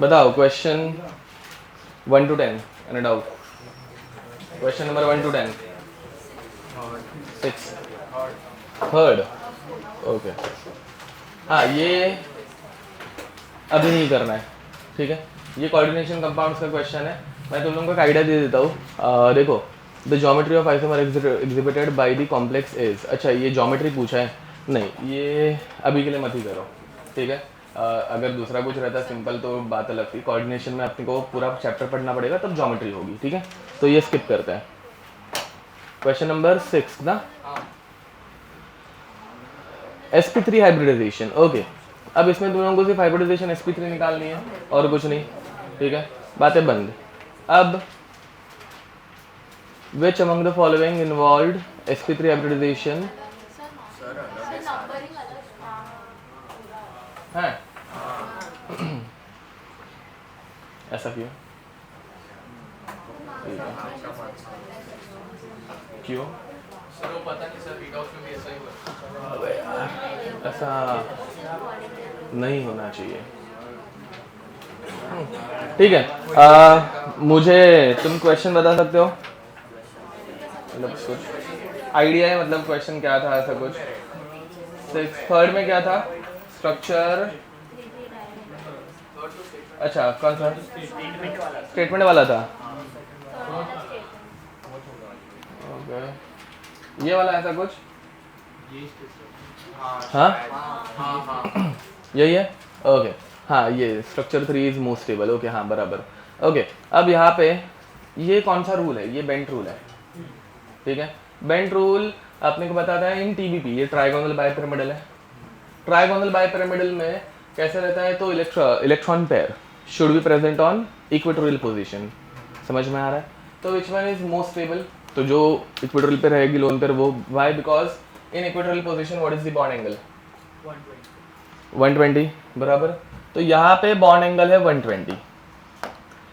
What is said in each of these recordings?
बताओ question 1 to 10 any doubt? Question number 1 to 10. 6. Third. Okay. हाँ, ये अभी नहीं करना है, ठीक है? ये कोऑर्डिनेशन कंपाउंड्स का क्वेश्चन है. मैं तुम लोगों को एक आइडिया दे देता हूँ. देखो, the geometry of isomer exhibited by the complex is. अच्छा, ये ज्योमेट्री पूछा है? नहीं, ये अभी के लिए मत ही करो, ठीक है? अगर दूसरा कुछ रहता सिंपल तो बात अलग थी. कोऑर्डिनेशन में अपने को पूरा चैप्टर पढ़ना पड़ेगा, तब ज्योमेट्री होगी, ठीक है? तो ये स्किप करते हैं. क्वेश्चन नंबर 6 ना, sp3 हाइब्रिडाइजेशन. ओके, अब इसमें तुम लोगों को सिर्फ हाइब्रिडाइजेशन sp3 निकालनी है और कुछ नहीं, ठीक है? बातें बंद. अब which among the following involved sp3 hybridization? है ऐसा क्यों? क्यों? सर वो पता नहीं सर, रीड आउट में भी ऐसा ही हुआ. अबे यार, ऐसा नहीं होना चाहिए. ठीक है. मुझे तुम क्वेश्चन बता सकते हो? मतलब कुछ आइडिया है, मतलब क्वेश्चन क्या था, ऐसा कुछ? 3rd में क्या था? स्ट्रक्चर. अच्छा, कौन सा? स्टेटमेंट वाला था. ओके, ये वाला ऐसा कुछ? हाँ, यही है. ओके, हाँ, ये structure 3 is most stable. Okay, हाँ, बराबर. ओके, अब यहाँ पे ये कौन सा रूल है? ये बेंट रूल है, ठीक है? बेंट रूल आपने को बताता है इन टीबीपी. ये ट्राइगोनल बाइपिरामिडल है. ट्राइगोनल बाइपिरामिडल में कैसे रहता है? तो electron pair should be present on equatorial position. समझ में आ रहा है? तो which one is most stable? तो जो इक्वेटोरियल पे रहेगी लोन पेयर, वो why? Because in equatorial position what is the bond angle? 120. बराबर. तो यहाँ पे बॉन्ड एंगल है 120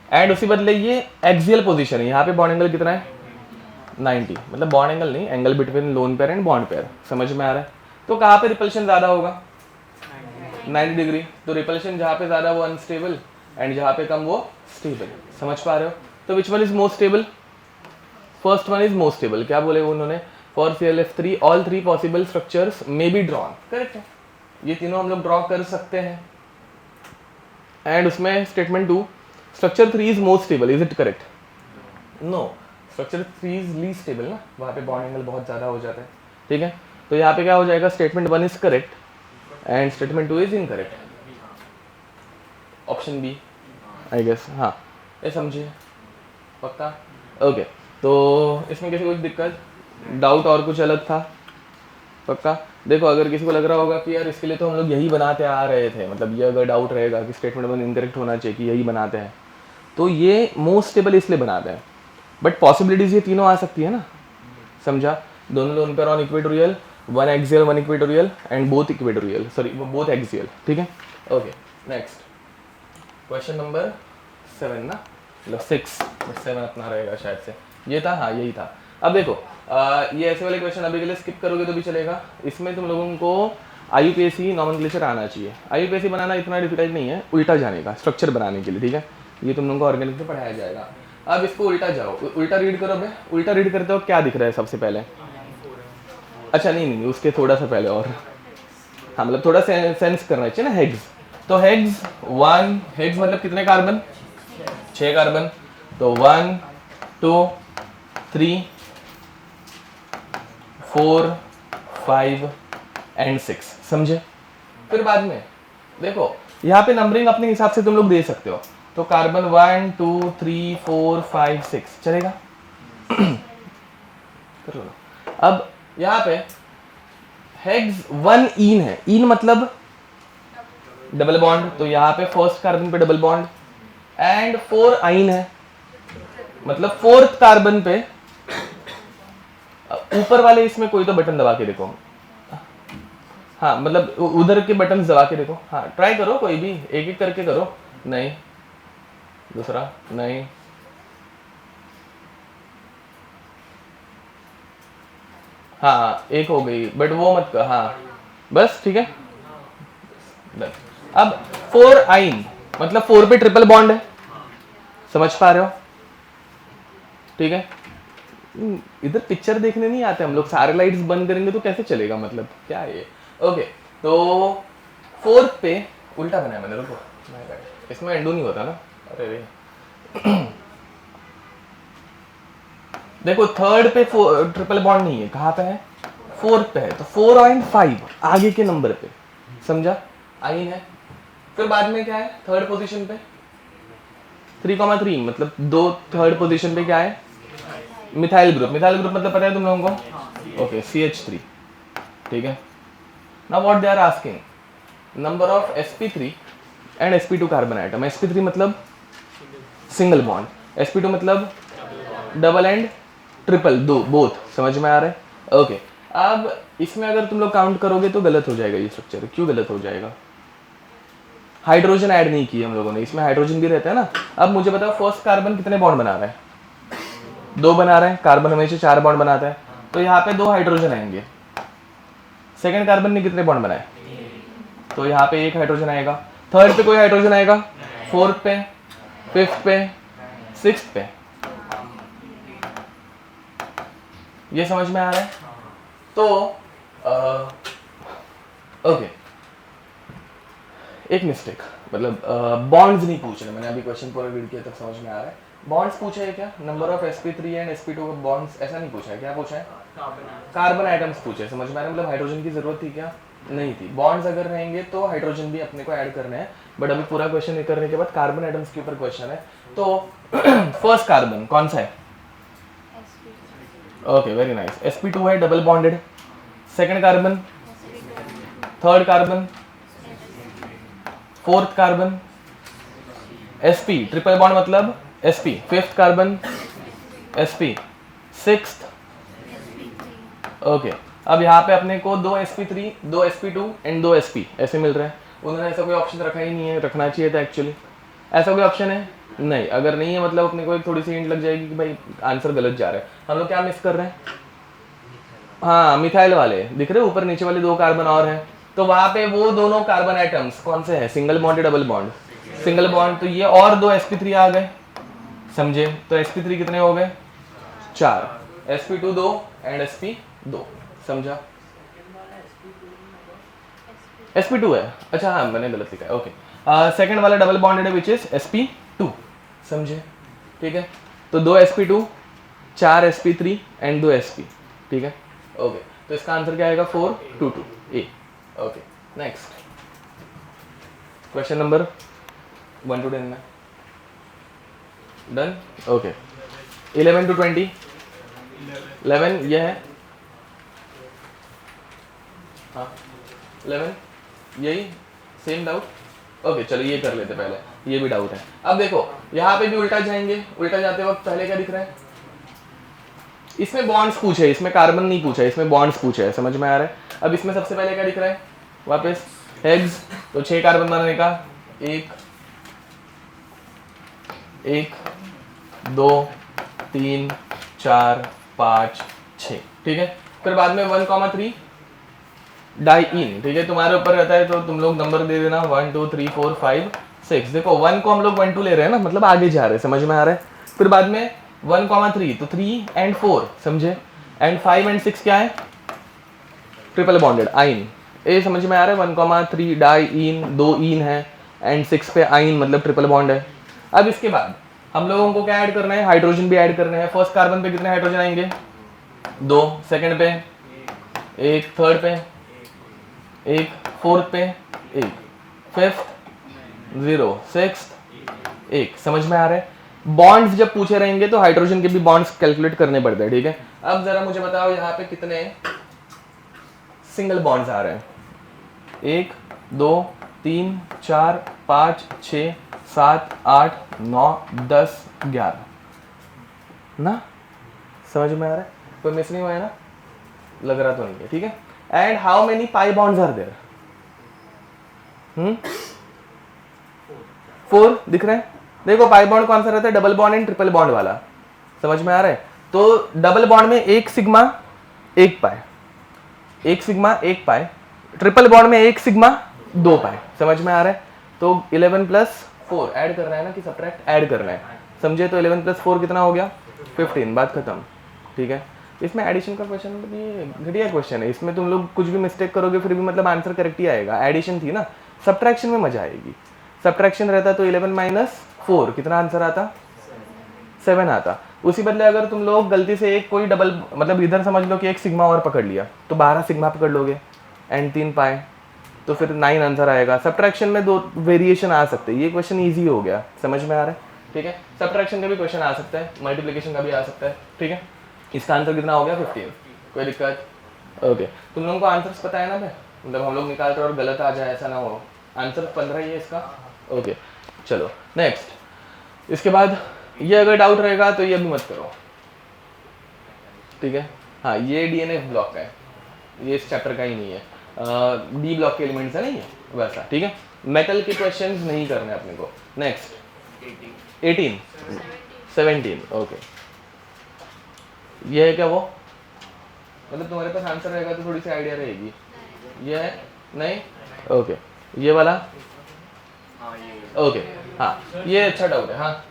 एंड उसी बदले ये एक्सियल पोजीशन है. यहाँ पे बॉन्ड एंगल कितना है? 90. मतलब बॉन्ड एंगल नहीं, angle between lone pair and bond pair. समझ में आ रहा है? तो कहाँ पे रिपल्शन ज्यादा होगा? 90 डिग्री. तो रिपल्शन जहाँ पे ज्यादा वो अनस्टेबल एंड जहाँ पे कम वो स्टेबल. समझ पा रहे हो? तो which one is most stable? First one is most stable. क्या बोले उन्होंने? For ClF3 all 3 possible structures may be drawn. Correct है, ये तीनों हम लोग ड्रॉ कर सकते हैं. एंड उसमें statement 2, structure 3 is most stable. Is it correct? No, structure 3 is least stable ना, वहाँ पे बॉन्ड एंगल बहुत ज़्यादा हो जाता है, ठीक है? तो यहाँ पे क्या हो जाएगा? Statement 1 is correct and statement 2 is incorrect. Option B I guess. हाँ, ये समझिए पक्का? ओके, तो इसमें किसी को कुछ दिक्कत, डाउट और कुछ अलग था? पक्का? देखो, अगर किसी को लग रहा होगा कि यार इसके लिए तो हम लोग यही बनाते आ रहे थे, मतलब ये अगर डाउट रहेगा कि स्टेटमेंट 1 इनकरेक्ट होना चाहिए कि यही बनाते हैं, तो ये मोस्ट स्टेबल इसलिए बनाते हैं. बट पॉसिबिलिटीज ये तीनों आ सकती है ना. समझा? दोनों lone pair on equatorial, 1 axial 1 equatorial and both equatorial, sorry both axial, ठीक है? ओके, नेक्स्ट क्वेश्चन नंबर 7 ना, मतलब 6 बट 7 अपना रहेगा शायद से. ये था, हाँ यही था. अब देखो, ये ऐसे वाले क्वेश्चन अभी के लिए स्किप करोगे तो भी चलेगा. इसमें तुम लोगों को IUPAC नॉमेनक्लेचर आना चाहिए. IUPAC बनाना इतना डिफिकल्ट नहीं है, उल्टा जाने का स्ट्रक्चर बनाने के लिए, ठीक है? ये तुम लोगों को ऑर्गेनिक में पढ़ाया जाएगा. अब इसको उल्टा जाओ, उल्टा रीड करो. भाई उल्टा रीड करते हो क्या दिख रहा है सबसे पहले? अच्छा, नहीं, उसके थोड़ा सा पहले और, हाँ, मतलब थोड़ा सेंस करना चाहिए ना. हेग्स, तो हेग्स 1, हेग्स मतलब कितने कार्बन? 6 कार्बन. तो 1 2 3 4 5 एंड 6. समझे? फिर बाद में देखो, यहाँ पे नंबरिंग अपने हिसाब से तुम लोग दे सकते हो. तो कार्बन 1 2 3 4 5 6 चलेगा. कर लो. अब यहाँ पे हेग्स 1 इन है. इन मतलब डबल बॉन्ड, तो यहाँ पे फर्स्ट कार्बन पे डबल बॉन्ड. एंड 4 आइन है, मतलब 4th कार्बन पे ऊपर वाले इसमें कोई तो बटन दबा के देखो. हाँ, मतलब उधर के बटन दबा के देखो. हाँ, ट्राई करो, कोई भी एक एक करके करो. नहीं, दूसरा नहीं. हाँ, एक हो गई, बट वो मत. हाँ, बस ठीक है. अब 4 आइन मतलब 4 पे ट्रिपल बॉन्ड है, समझ पा रहे हो? ठीक है, इधर पिक्चर देखने नहीं आते हम लोग, सारे लाइट्स बंद करेंगे तो कैसे चलेगा, मतलब क्या है ये? ओके, तो 4th पे उल्टा बनाया मैंने, रुको इसमें एंडू नहीं होता ना, अरे रे देखो 3rd पे ट्रिपल बॉन्ड नहीं है, कहाँ पे है? 4th पे है, तो 4 और 5 आगे के नंबर पे, समझा? आइन है। फिर बाद में क्या है 3rd पोजीशन पे? 3,3 मतलब 2 3rd पोजीशन पे क्या है? Methyl group. मिथाइल ग्रुप मतलब पता है तुम लोगों को? ओके, CH3, ठीक है। Now what they are asking, number of sp3 and sp2 carbon item. sp3 मतलब सिंगल बॉन्ड, sp2 मतलब डबल एंड ट्रिपल, दो, बोथ, समझ में आ रहा है? ओके, अब इसमें अगर तुम लोग काउंट करोगे तो गलत हो जाएगा ये स्ट्रक्चर। क्यों गलत हो जाएगा? हाइड्रोजन ऐड नहीं किए हम लोगों ने, इसमें हाइड्रोजन भी रहता है ना। अब मुझे बताओ फर्स्ट कार्बन कितने बॉन्ड बना रहा है? 2 बना रहे हैं, कार्बन हमेशा 4 बॉन्ड बनाता है, तो यहाँ पे 2 हाइड्रोजन आएंगे। सेकंड कार्बन ने कितने बॉन्ड बनाए? तो यहाँ पे 1 हाइड्रोजन आएगा। 3rd पे कोई हाइड्रोजन आएगा? 4th पे, 5th पे, 6th पे। ये समझ में आ रहा है? तो ओके, एक मिस्टेक, मतलब बॉन्ड्स नहीं पूछ रहे मैंने, अभी क्वेश्चन पूरा रीड किया तक समझ में आ रहा है। बॉन्ड्स पूछा है क्या? Number of sp3 and sp2 का बॉन्ड्स ऐसा नहीं पूछा है, क्या पूछा है? कार्बन आइटम्स पूछे, समझ में आ रहा है? मतलब हाइड्रोजन की जरूरत थी क्या? नहीं थी। बॉन्ड्स अगर रहेंगे तो हाइड्रोजन भी अपने को ऐड करने हैं, बट अभी पूरा क्वेश्चन करने के बाद कार्बन आइटम्स के ऊपर क्वेश्चन है। तो फर्स्ट कार्बन कौन सा है? Okay, very nice. sp2 है, double bonded. Second carbon, third carbon, fourth carbon, sp, triple bond मतलब sp, fifth carbon sp, sixth, okay. अब यहाँ पे अपने को 2 sp3, 2 sp2 एंड 2 sp ऐसे मिल रहे हैं। उन्होंने ऐसा कोई ऑप्शन रखा ही नहीं है, रखना चाहिए था एक्चुअली। ऐसा कोई ऑप्शन है? नहीं। अगर नहीं है मतलब अपने को एक थोड़ी सी हिंट लग जाएगी कि भाई आंसर गलत जा रहा है। हम लोग क्या मिस कर रहे हैं? हाँ, मिथाइल वाले दिख रहे, ऊपर नीचे वाले 2 कार्बन और हैं, तो वहां पे वो दोनों कार्बन आइटम्स कौन से हैं? सिंगल बॉन्ड या डबल बॉन्ड? Single bond. तो ये और 2 sp3 आ गए, समझे? तो sp3 कितने हो गए? 4, sp2 2 एंड sp 2, समझा? sp2 है, अच्छा हाँ मैंने गलत लिखा है, ओके। सेकंड वाला डबल बॉन्डेड है विच इज sp2, समझे? ठीक है, तो 2 sp2, 4 sp3 एंड 2 sp, ठीक है, ओके। तो इसका आंसर क्या आएगा? 4, 2, 2, A. Okay, next question number 1 to 10 में डन। ओके, 11 to 20, 11 ये है, हाँ 11 यही सेम डाउट। ओके चलो ये कर लेते पहले, ये भी डाउट है। अब देखो यहाँ पे भी उल्टा जाएंगे, उल्टा जाते वक्त पहले क्या दिख रहा है? इसमें बॉन्ड्स पूछे, इसमें कार्बन नहीं पूछा है, इसमें बॉन्ड्स पूछे है, समझ में आ रहा है? अब इसमें सबसे पहले क्या दिख रहा है? वापस हेक्स, तो 6 कार्बन बनाने का, 1 1 2 3 4 5 6, ठीक है। फिर बाद में 1,3 डाइइन, ठीक है, तुम्हारे ऊपर रहता है तो तुम लोग नंबर दे देना 1 2 3 4 5 6। देखो 1 को हम लोग 1 2 ले रहे हैं ना, मतलब आगे जा रहे हैं, समझ में आ रहा है? फिर बाद में 1,3 तो 3 एंड 4, समझे? एंड 5 एंड 6 क्या है? ट्रिपल बॉन्डेड आइन, ए समझ में आ रहा है? 1,3 डाइइन, 2 इन है एंड 6 पे आइन मतलब ट्रिपल बॉन्ड है। अब इसके बाद हम लोगों को क्या ऐड करना है? हाइड्रोजन भी ऐड करना है। फर्स्ट कार्बन पे कितने हाइड्रोजन आएंगे? 2, सेकंड पे 1, थर्ड पे 1, फोर्थ पे 1, फिफ्थ 0, सिक्स्थ 1, समझ में आ रहा है? बॉन्ड्स जब पूछे रहेंगे तो हाइड्रोजन के भी बॉन्ड्स कैलकुलेट करने पड़ते हैं, ठीक है। अब जरा मुझे बताओ यहाँ पे कितने सिंगल बॉन्ड्स आ रहे हैं? 1 2 3 4 5 6 7 8 9 10 11 ना, समझ में आ रहा है? कोई मिस नहीं हुआ है ना? लग रहा तो नहीं है, ठीक है। And how many pi bonds are there? 4 दिख रहे हैं? देखो पाई बॉन्ड कौन सा रहता है? Double bond and triple bond वाला, समझ में आ रहा है? तो डबल बॉन्ड में 1 सिग्मा 1 पाई, 1 सिग्मा 1 पाई, ट्रिपल बॉन्ड में 1 सिग्मा 2 पाई, समझ में आ रहा है? तो 11 + 4 ऐड कर रहे हैं ना कि सब्ट्रैक्ट ऐड कर रहे हैं, समझे? तो 11 + 4 कितना हो गया 15, बात खत्म, ठीक है। इसमें एडिशन का क्वेश्चन, ये घटिया क्वेश्चन है, इसमें तुम लोग कुछ भी मिस्टेक करोगे फिर भी मतलब आंसर करेक्ट ही आएगा। एडिशन थी ना, सब्ट्रैक्शन में मजा आएगी। सब्ट्रैक्शन रहता तो 11 - 4 कितना आंसर आता 7 आता। उसी बदले अगर तुम लोग गलती से एक कोई डबल मतलब इधर समझ लो कि एक सिग्मा और पकड़ लिया तो 12 सिग्मा पकड़ लोगे एंड 3 पाए, तो फिर 9 आंसर आएगा। सब्ट्रैक्शन में 2 वेरिएशन आ सकते हैं, ये क्वेश्चन ईजी हो गया, समझ में आ रहा है, ठीक है। सब्ट्रैक्शन का भी क्वेश्चन आ सकता है, मल्टीप्लिकेशन का भी आ सकता है, ठीक है। इसका आंसर कितना हो गया 15, कोई दिक्कत? ओके, तुम लोगों को आंसर्स पता है ना भाई, मतलब हम लोग निकालते और गलत आ जाए ऐसा ना हो। आंसर 15 ही है इसका, ओके। चलो नेक्स्ट, इसके बाद ये अगर डाउट रहेगा तो ये अभी मत करो, ठीक है। हाँ, ये DNF ब्लॉक का है, ये इस चैप्टर का ही नहीं है, डी ब्लॉक के एलिमेंट्स है नहीं है वैसा, ठीक है। मेटल के क्वेश्चंस नहीं करने अपने को। Next 18 17, okay. ये है क्या वो, मतलब तुम्हारे पास आंसर रहेगा तो थोड़ी सी आइडिया रहेगी। ये है नहीं, ओके। ये वाला ओके, हाँ ये अच्छा डाउट है, हाँ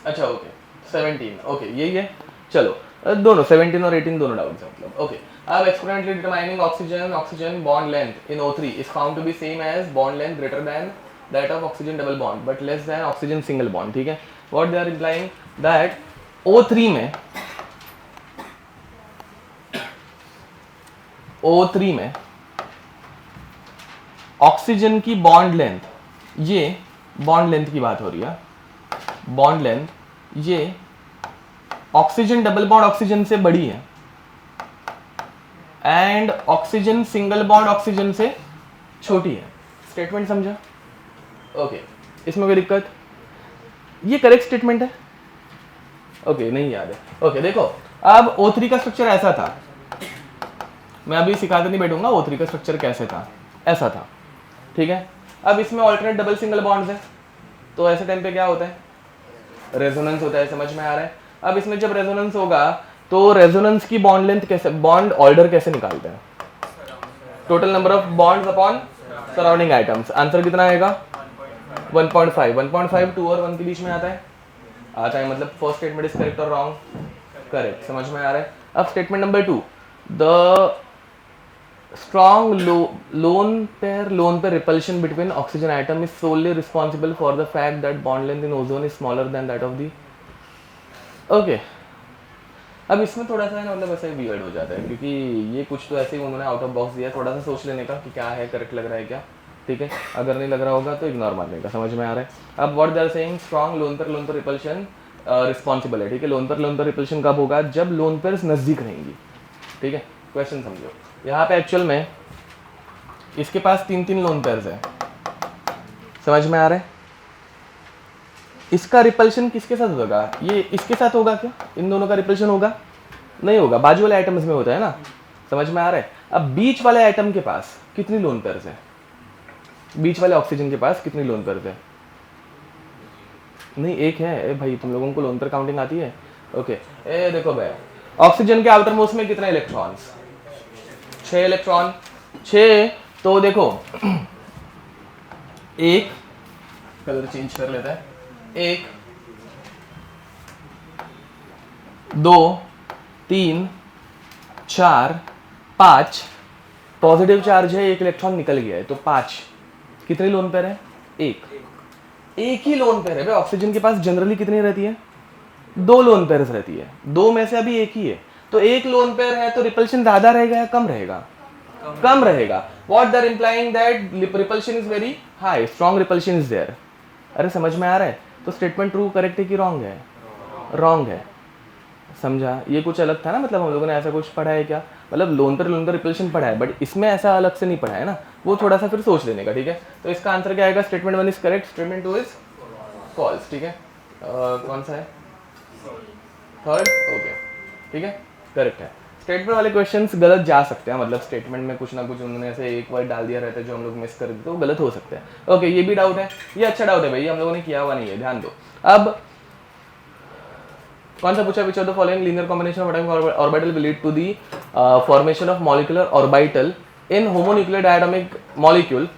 अच्छा ओके 17, ओके यही है। चलो दोनों 17 और 18 दोनों डाउट्स हैं मतलब, ओके। अब experimentally determining oxygen bond length in O3 is found to be same as bond length greater than that of oxygen double bond but less than oxygen single bond, ठीक है। What they are implying that O3 में oxygen की bond length, ये bond length की बात हो रही है, बॉन्ड लेंथ ये ऑक्सीजन डबल बॉन्ड ऑक्सीजन से बड़ी है and oxygen single bond oxygen से छोटी है। स्टेटमेंट समझा? ओके, इसमें कोई दिक्कत? ये करेक्ट स्टेटमेंट है, ओके नहीं याद है, ओके। देखो अब O3 का स्ट्रक्चर ऐसा था, मैं अभी सिखाते नहीं बैठूंगा O3 का स्ट्रक्चर कैसे था, ऐसा था, ठीक है। अब इसमें ऑल्टरनेट डबल सिंगल बॉन्ड्स है, तो ऐसे टाइम पे क्या होता है, रेजोनेंस होता है, समझ में आ रहा है। अब इसमें जब रेजोनेंस होगा तो रेजोनेंस की बॉन्ड लेंथ कैसे, बॉन्ड ऑर्डर कैसे निकालते हैं, total number of bonds upon surrounding items. Answer कितना आएगा 1.5, 1.5 2 और 1 के बीच में आता है, मतलब फर्स्ट स्टेटमेंट इज करेक्ट और रॉन्ग, करेक्ट, समझ में आ रहा है। अब statement number 2, the strong lone pair repulsion between oxygen atom is solely responsible for the fact that bond length in ozone is smaller than that of the, okay। अब इसमें थोड़ा सा है ना, मतलब ऐसे वियर्ड हो जाता है क्योंकि ये कुछ तो ऐसे ही उन्होंने आउट ऑफ बॉक्स दिया, थोड़ा सा सोच लेने का कि क्या है, करेक्ट लग रहा है क्या, ठीक है। अगर नहीं लग रहा होगा तो इग्नोर मारने का, समझ में आ रहा है। अब what they are saying, strong lone pair repulsion responsible है, ठीक है। लोन पर रिपल्शन कब होगा, जब लोन पेयर्स नजदीक रहेंगी, ठीक है। क्वेश्चन समझो, यहाँ पे एक्चुअल में इसके पास 3 लोन पेयर्स है, समझ में आ रहा है। इसका रिपल्शन किसके साथ होगा, ये इसके साथ होगा क्या, इन दोनों का रिपल्शन होगा, नहीं होगा, बाजू वाले आइटम्स में होता है ना, समझ में आ रहा है। अब बीच वाले आइटम के पास कितनी लोन पेयर्स है, बीच वाले ऑक्सीजन के पास कितनी लोन पेयर्स है, नहीं एक है भाई, तुम लोगों को लोन पेयर काउंटिंग आती है, ओके। ए देखो भाई, ऑक्सीजन के आउटर मोस्ट में कितने इलेक्ट्रॉन्स, 6 इलेक्ट्रॉन, 6, तो देखो एक, कलर चेंज कर लेता है, 1 2 3 4 5, पॉजिटिव चार्ज है, 1 इलेक्ट्रॉन निकल गया है, तो 5, कितनी लोन पेयर है, एक ही लोन पेयर है भाई। ऑक्सीजन के पास जनरली कितनी रहती है, 2 लोन पेयर्स रहती है, 2 में से अभी एक ही है, तो 1 लोन पेयर है तो रिपल्शन ज्यादा रहेगा या कम रहेगा, कम रहेगा। What they are implying that repulsion is very high, strong repulsion is there. अरे समझ में आ रहा है, तो स्टेटमेंट ट्रू करेक्ट है कि रॉन्ग है, रॉन्ग है, समझा। ये कुछ अलग था ना, मतलब हम लोगों ने ऐसा कुछ पढ़ा है क्या, मतलब लोन पर रिपल्शन पढ़ा है, बट इसमें ऐसा अलग से नहीं पढ़ा है ना, वो थोड़ा सा फिर सोच लेने का, ठीक है। तो इसका आंसर क्या आएगा, statement 1 is correct, statement 2 is false, ठीक है। कौन सा है, थर्ड, ओके, ठीक है, करेक्ट है। स्टेटमेंट वाले क्वेश्चंस गलत जा सकते हैं, मतलब स्टेटमेंट में कुछ ना कुछ उन्होंने ऐसे एक वर्ड डाल दिया रहता है जो हम लोग मिस कर देते, तो गलत हो सकते हैं, ओके। ये भी डाउट है, ये अच्छा डाउट है भाई, हम लोगों ने किया हुआ नहीं है, ध्यान दो। अब कौन सा पूछा, which of the following linear combination of atomic orbital will lead to the formation of molecular orbital in homonuclear diatomic molecule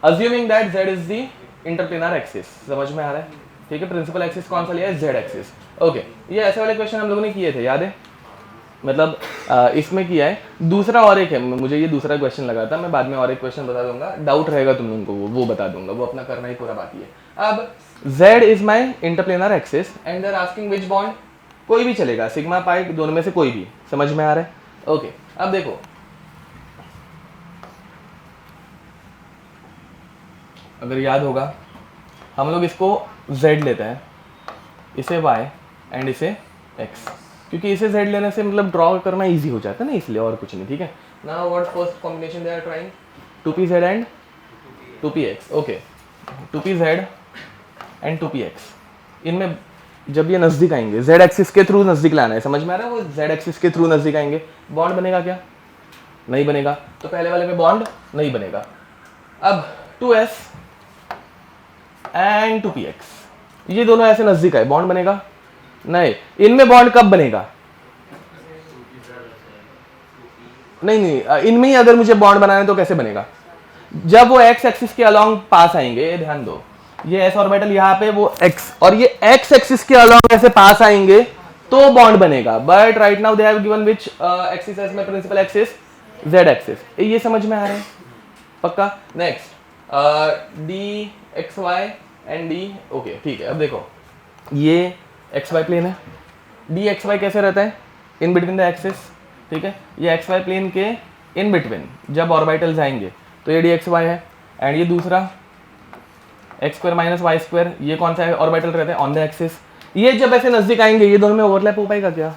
assuming that z is the interplanar axis, समझ में आ रहा है? ठीक है, प्रिंसिपल एक्सिस कौन सा लिया है? z axis. ओके, ये ऐसे वाले क्वेश्चन हम लोगों ने किए थे, याद है? मतलब इसमें किया है। दूसरा और एक है, मुझे ये दूसरा क्वेश्चन लगा था, मैं बाद में और एक क्वेश्चन बता दूंगा, डाउट रहेगा तुम लोगों को वो बता दूंगा, वो अपना करना ही पूरा बाकी है। अब z is my interplanar axis and they are asking which bond, कोई भी चलेगा, सिग्मा पाई दोनों में से कोई भी, समझ में आ रहा है? ओके, अब देखो अगर याद होगा हम लोग इसको z लेते हैं, इसे y एंड इसे x, क्योंकि इसे z लेने से मतलब ड्रॉ करना इजी हो जाता है ना, इसलिए, और कुछ नहीं। ठीक है, now what first combination they are trying? 2pz and 2px। Okay, 2pz and 2px, इनमें जब ये नजदीक आएंगे, z एक्सिस के थ्रू नजदीक लाना है, समझ में आ रहा है? वो z एक्सिस के थ्रू नजदीक आएंगे, बॉन्ड बनेगा क्या? नहीं बनेगा, तो पहले वाले में बॉन्ड नहीं बनेगा। अब 2s एंड 2px, ये दोनों ऐसे नजदीक आए, बॉन्ड बनेगा? नहीं। इनमें बॉन्ड कब बनेगा? नहीं, इनमें ही अगर मुझे बॉन्ड बनाना है तो कैसे बनेगा? जब वो x एक्सिस के अलोंग पास आएंगे, ध्यान दो, ये s ऑर्बिटल यहाँ पे, वो x, और ये x एक्सिस के अलोंग ऐसे पास आएंगे तो बॉन्ड बनेगा। But right now they have given which axis as my principal axis? z axis. ये समझ में आ रहा है? पक्का? Next dxy and d, okay ठीक है। अब देखो ये xy प्लेन है, dxy कैसे रहता है? इन बिटवीन द एक्सिस, ठीक है? ये xy प्लेन के इन बिटवीन जब ऑर्बिटल्स आएंगे तो ये dxy है, एंड ये दूसरा x square minus y square, ये कौन सा ऑर्बिटल रहता है? On the axis. ये जब ऐसे नजदीक आएंगे, ये दोनों में ओवरलैप हो पाएगा क्या?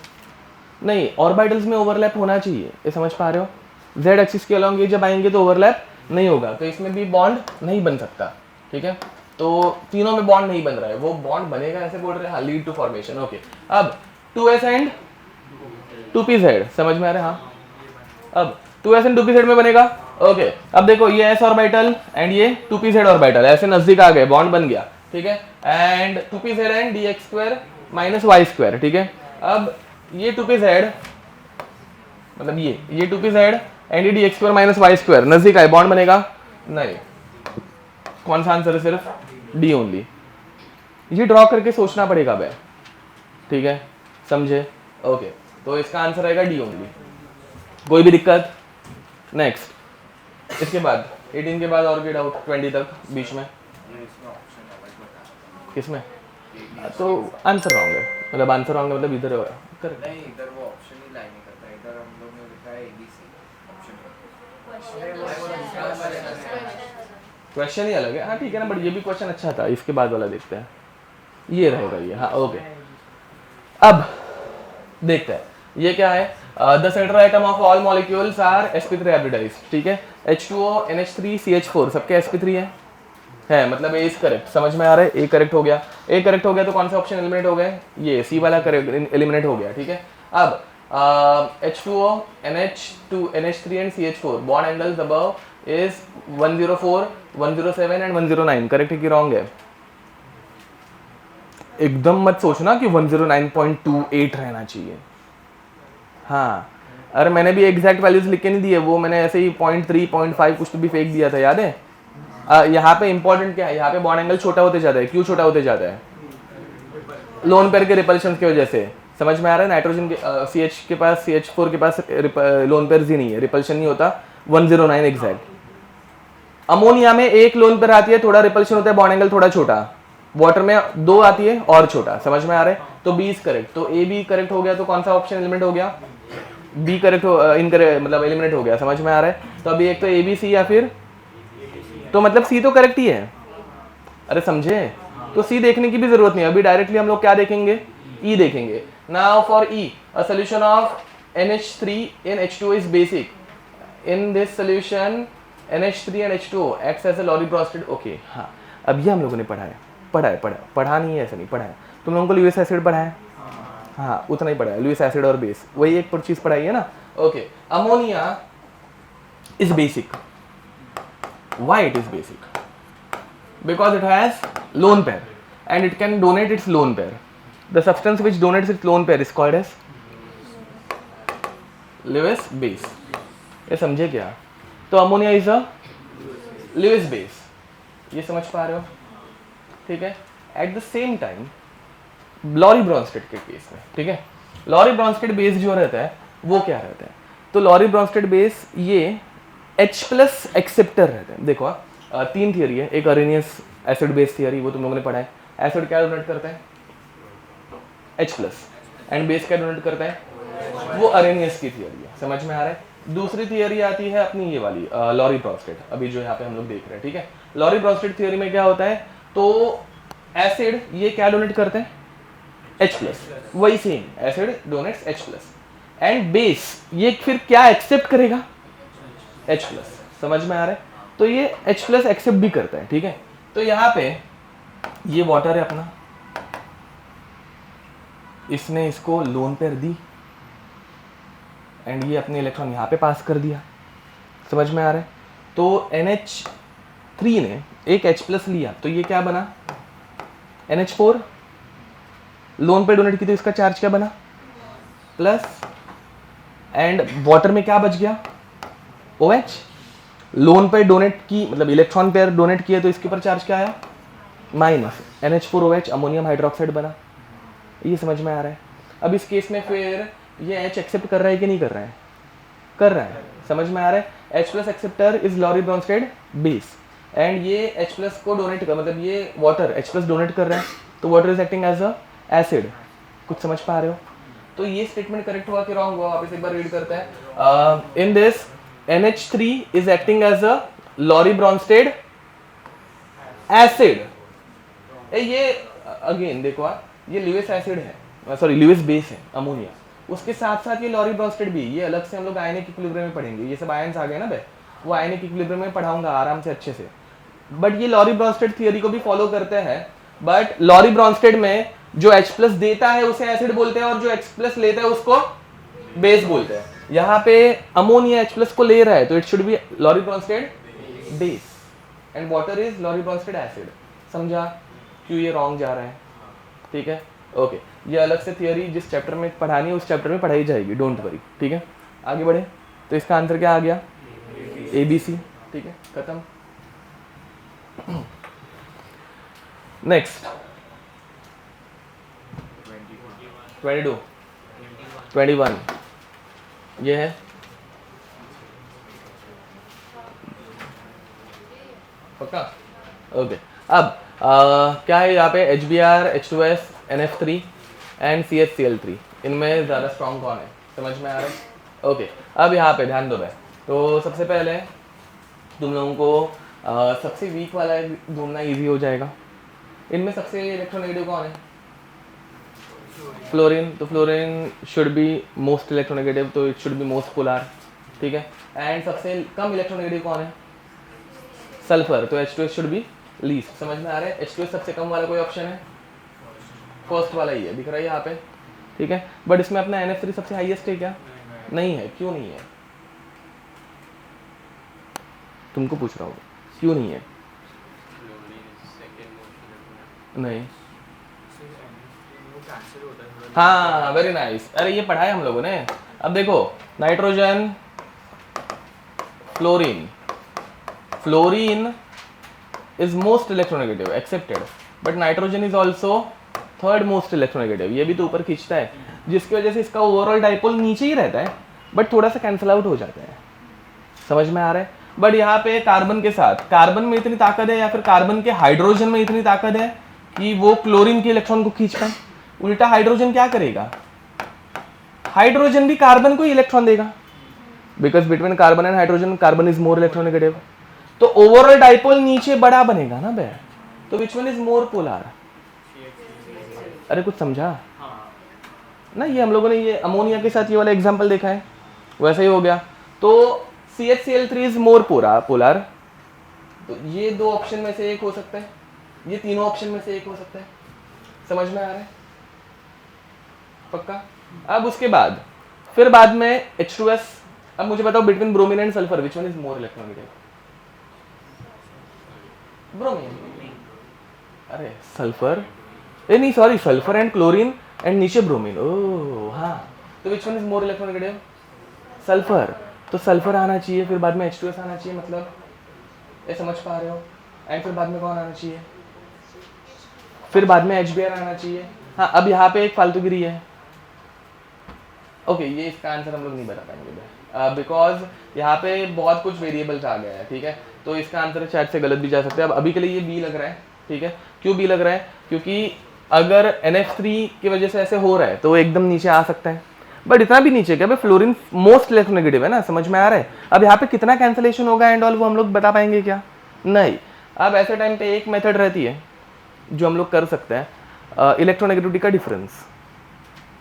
नहीं, ऑर्बिटल्स में ओवरलैप होना चाहिए, ये समझ पा रहे हो? z एक्सिस के अलोंग ये जब आएंगे तो ओवरलैप नहीं होगा, तो इसमें भी बॉन्ड नहीं बन सकता। ठीक है, तो तीनों में बॉन्ड नहीं बन रहा है, वो बॉन्ड बनेगा ऐसे बोल रहे हैं, लीड टू फॉर्मेशन। ओके, अब 2s एंड 2pz, समझ में आ रहा है? हाँ, अब 2s एंड 2pz में बनेगा। ओके, अब देखो ये s ऑर्बिटल एंड ये 2pz ऑर्बिटल ऐसे नजदीक आ गए, बॉन्ड बन गया। ठीक है, and 2pz and dx square minus y square. ठीक है, अब ये 2pz मतलब ये 2pz एंड ये dx square minus y square नजदीक आए, बॉन्ड बनेगा? नहीं। कौन सा आंसर है? सिर्फ डी ओनली। ये ड्रॉ करके सोचना पड़ेगा भाई, ठीक है, समझे? ओके, तो इसका आंसर आएगा डी ओनली। कोई भी दिक्कत? नेक्स्ट, इसके बाद 18 के बाद और भी डाउट 20 तक बीच में? किसमें? तो आंसर रॉन्ग है, मतलब आंसर रॉन्ग है मतलब इधर है नहीं, इधर वो ऑप्शन ही लाइन नहीं करता, इधर हम लोग ने लिखा है ABC ऑप्शन। क्वेश्चन ही अलग है। हाँ ठीक है ना, बट ये भी क्वेश्चन अच्छा था। इसके बाद वाला देखते हैं, ये रहेगा ये। हाँ ओके, अब देखते हैं ये क्या है। The central atom of all molecules are sp3 hybridized. ठीक है, H2O NH3 CH4 सबके sp3 है, मतलब ए इज करेक्ट। समझ में आ रहा है? ए करेक्ट हो गया, ए करेक्ट हो गया तो कौन सा ऑप्शन एलिमिनेट हो गए? ये सी वाला करेक्ट एलिमिनेट हो गया। ठीक है, अब H2O NH3 and CH4 bond angles above is 104, 107 and 109। Correct है कि रॉन्ग है? एकदम मत सोचना कि 109.28 रहना चाहिए। हाँ, अरे मैंने भी एग्जैक्ट वैल्यूज लिख के नहीं दिए, वो मैंने ऐसे ही 0.3 0.5 कुछ तो भी फेंक दिया था, याद है? यहाँ पे इंपॉर्टेंट क्या है? यहाँ पे बॉन्ड एंगल छोटा होते जाता है। क्यों छोटा होते जाता है? लोन पेयर के रिपल्शन की वजह से। समझ में आ रहा है? नाइट्रोजन के CH के पास, CH4 के पास लोन पेयर ही नहीं है, रिपल्शन नहीं होता 109 एग्जैक्ट। अमोनिया में एक लोन पेयर आती है, थोड़ा रिपल्शन होता है, बॉन्ड एंगल थोड़ा छोटा। वाटर में 2 आती है और छोटा। समझ में आ रहा है? तो बी इज करेक्ट। तो ए बी करेक्ट हो गया, तो कौन सा ऑप्शन एलिमिनेट हो गया? बी करेक्ट हो, इनकरेक्ट मतलब एलिमिनेट हो गया। समझ में आ रहा है? तो अभी एक तो ए बी सी या फिर, तो मतलब सी तो करेक्ट ही है। अरे समझे? तो सी देखने की भी जरूरत नहीं है, अभी डायरेक्टली हम लोग क्या देखेंगे? ई देखेंगे। Now for E, a solution of NH3 in H2O is basic. In this solution NH3 and H2O acts as a Lorentz okay. हाँ, अब ये हम लोगों ने पढ़ा नहीं है, ऐसा नहीं पढ़ा है। तुम लोगों को लुईस एसिड पढ़ा है? हाँ, उतना ही पढ़ा है, लुईस एसिड और बेस, वही एक चीज पढ़ाई है ना। Okay, ammonia is basic. Why it is basic? Because it has lone pair and it can donate its lone pair. The substance which donates its lone pair is called as Lewis base. ये समझे क्या? तो ammonia is a Lewis base. ये समझ पा रहे हो, ठीक है। At the same time Lowry Bronsted के केस में, ठीक है, लॉरी ब्रॉन्स्टेड बेस जो रहता है वो क्या रहता है, तो लॉरी ब्रॉन्स्टेड बेस ये H+ एक्सेप्टर रहता है। देखो तीन थियरी है, एक अरेनियस एसिड बेस थियरी, वो तुम लोगों ने पढ़ा है। एसिड क्या डोनेट करता है, H+, एंड बेस क्या डोनेट करता है, वो अरेनियस की थियरी है, समझ में आ रहा है। दूसरी थियरी आती है अपनी ये वाली लॉरी ब्रॉन्स्टेड, अभी जो यहाँ पे हम लोग देख रहे हैं, ठीक है। लॉरी ब्रॉन्स्टेड थियरी में क्या होता है, तो एसिड ये क्या डोनेट करते हैं, H+, वही same acid donates H+, and base ये फिर क्या एक्सेप्ट करेगा, H+, समझ में आ रहा है। तो ये H+ एक्सेप्ट भी करता है, ठीक है। तो यहाँ पे ये वाटर है अपना, इसने इसको लोन पेयर दी एंड ये अपने इलेक्ट्रॉन यहाँ पे पास कर दिया, समझ में आ रहा है। तो NH3 ने एक H+ लिया, तो ये क्या बना, NH4, लोन पे डोनेट की तो इसका चार्ज क्या बना, प्लस, एंड वाटर में क्या बच गया, OH, लोन पे डोनेट की मतलब इलेक्ट्रॉन पेयर डोनेट किया तो इसके ऊपर चार्ज क्या आया, माइनस, NH4OH अमोनियम हाइड्रोक्साइड बना, ये समझ में आ रहा है। अब इस केस में फिर ये H एक्सेप्ट कर रहा है कि नहीं कर रहा है, कर रहा है, समझ में आ रहा है। H+ acceptor is Lowry Bronsted base and ये H+ को डोनेट कर, मतलब ये वाटर H+ डोनेट कर रहा है, तो water is acting as a acid, कुछ समझ पा रहे हो। तो ये स्टेटमेंट करेक्ट हुआ कि रॉन्ग हुआ, वापस एक बार रीड करते हैं। In this NH3 is acting as a Lowry Bronsted acid, ये अगेन देखो ये ल्यूइस एसिड है, सॉरी ल्यूइस बेस है अमोनिया, उसके साथ साथ ये लॉरी ब्रॉन्स्टेड भी, ये अलग से हम लोग आयनिक इक्विलिब्रियम में पढ़ेंगे, ये सब आयन्स आ गए ना भाई, वो आयनिक इक्विलिब्रियम में पढ़ाऊंगा आराम से अच्छे से। बट ये लॉरी ब्रॉन्स्टेड थियरी को भी फॉलो करते हैं, बट लॉरी ब्रॉन्स्टेड में जो H+ देता है उसे एसिड बोलते हैं और जो H+ लेता है उसको बेस बोलते हैं। यहाँ पे अमोनिया H+ को ले रहा है तो it should be Lowry Bronsted base and water is Lowry Bronsted acid. समझा क्यों ये रॉन्ग जा रहा है, ठीक है, ओके। ये अलग से थियरी जिस चैप्टर में पढ़ानी है उस चैप्टर में पढ़ाई जाएगी, डोंट वरी, ठीक है। आगे बढ़े, तो इसका आंसर क्या आ गया, ABC, ठीक है, खत्म। नेक्स्ट 22, 21, ये है पक्का, ओके। अब क्या है यहाँ पे HBr, H2S, NF3 and CHCl3, इनमें ज़्यादा स्ट्रॉन्ग कौन है, समझ में आ रहा है, ओके। अब यहाँ पे ध्यान दो भाई, तो सबसे पहले तुम लोगों को सबसे वीक वाला ढूंढना इजी हो जाएगा। इनमें सबसे इलेक्ट्रोनेगेटिव कौन है, फ्लोरीन, तो fluorine should be most electronegative, तो it should be most polar, ठीक है। एंड सबसे कम इलेक्ट्रोनेगेटिव कौन है, सल्फर, तो H2S शुड बी लीस्ट, समझ में आ रहा है। H2S सबसे कम वाला कोई ऑप्शन है, फर्स्ट वाला ही है, दिख रहा है यहाँ पे, ठीक है। बट इसमें अपना NF3 सबसे हाईएस्ट है क्या, नहीं है, क्यों नहीं है, तुमको पूछ रहा हूँ क्यों नहीं है, नहीं, हाँ वेरी नाइस, अरे ये पढ़ा है हम लोगों ने। अब देखो nitrogen, fluorine, fluorine is most electronegative accepted, but nitrogen is also third most electronegative, ये भी तो ऊपर खींचता है, जिसकी वजह से इसका ओवरऑल डाइपोल नीचे ही रहता है बट थोड़ा सा कैंसिल आउट हो जाता है, समझ में आ रहा है। बट यहाँ पे कार्बन के साथ, कार्बन में इतनी ताकत है या फिर कार्बन के हाइड्रोजन में इतनी ताकत है कि वो क्लोरीन के इलेक्ट्रॉन को खींच पाए, उल्टा हाइड्रोजन क्या करेगा, हाइड्रोजन भी कार्बन को ही इलेक्ट्रॉन देगा, because between carbon and hydrogen carbon is more electronegative, तो ओवरऑल डाइपोल नीचे बड़ा बनेगा ना बे, तो which one is more polar, अरे कुछ समझा ना, ये हम लोगों ने ये अमोनिया के साथ ये वाला एग्जांपल देखा है, वैसा ही हो गया। तो CHCl3 इज मोर पोलर, तो ये दो ऑप्शन में से एक हो सकता है, ये तीनों ऑप्शन में से एक हो सकता है, समझ में आ रहा है पक्का। अब उसके बाद फिर बाद में H2S, अब मुझे बताओ between bromine and sulphur which one is more electronegative, bromine, अरे सल्फर, ए नहीं sorry, sulphur and chlorine and नीचे ब्रोमीन, ओह हाँ, तो which one is more electronegative, sulphur, तो सल्फर आना चाहिए फिर बाद में H2S आना चाहिए, मतलब ये समझ पा रहे हो। एंड फिर बाद में कौन आना चाहिए, फिर बाद में HBr आना चाहिए। हाँ अब यहाँ पे एक फालतूगिरी है। ओके ये इसका आंसर हम लोग नहीं बता पाएंगे बिकॉज यहाँ पे बहुत कुछ वेरिएबल्स आ गया है, ठीक है, तो इसका आंसर शायद से गलत भी जा सकता है। अब अभी के लिए ये बी लग रहा है, ठीक है। क्यों बी लग रहा है, क्योंकि अगर NF3 की वजह से ऐसे हो रहा है तो वो एकदम नीचे आ सकता है, बट इतना भी नीचे क्या भाई, फ्लोरीन मोस्ट इलेक्ट्रोनेगेटिव है ना, समझ में आ रहा है। अब यहाँ पे कितना कैंसलेशन होगा एंड ऑल वो हम लोग बता पाएंगे क्या, नहीं। अब ऐसे टाइम पे एक मेथड रहती है जो हम लोग कर सकते हैं, इलेक्ट्रोनेगेटिविटी का डिफरेंस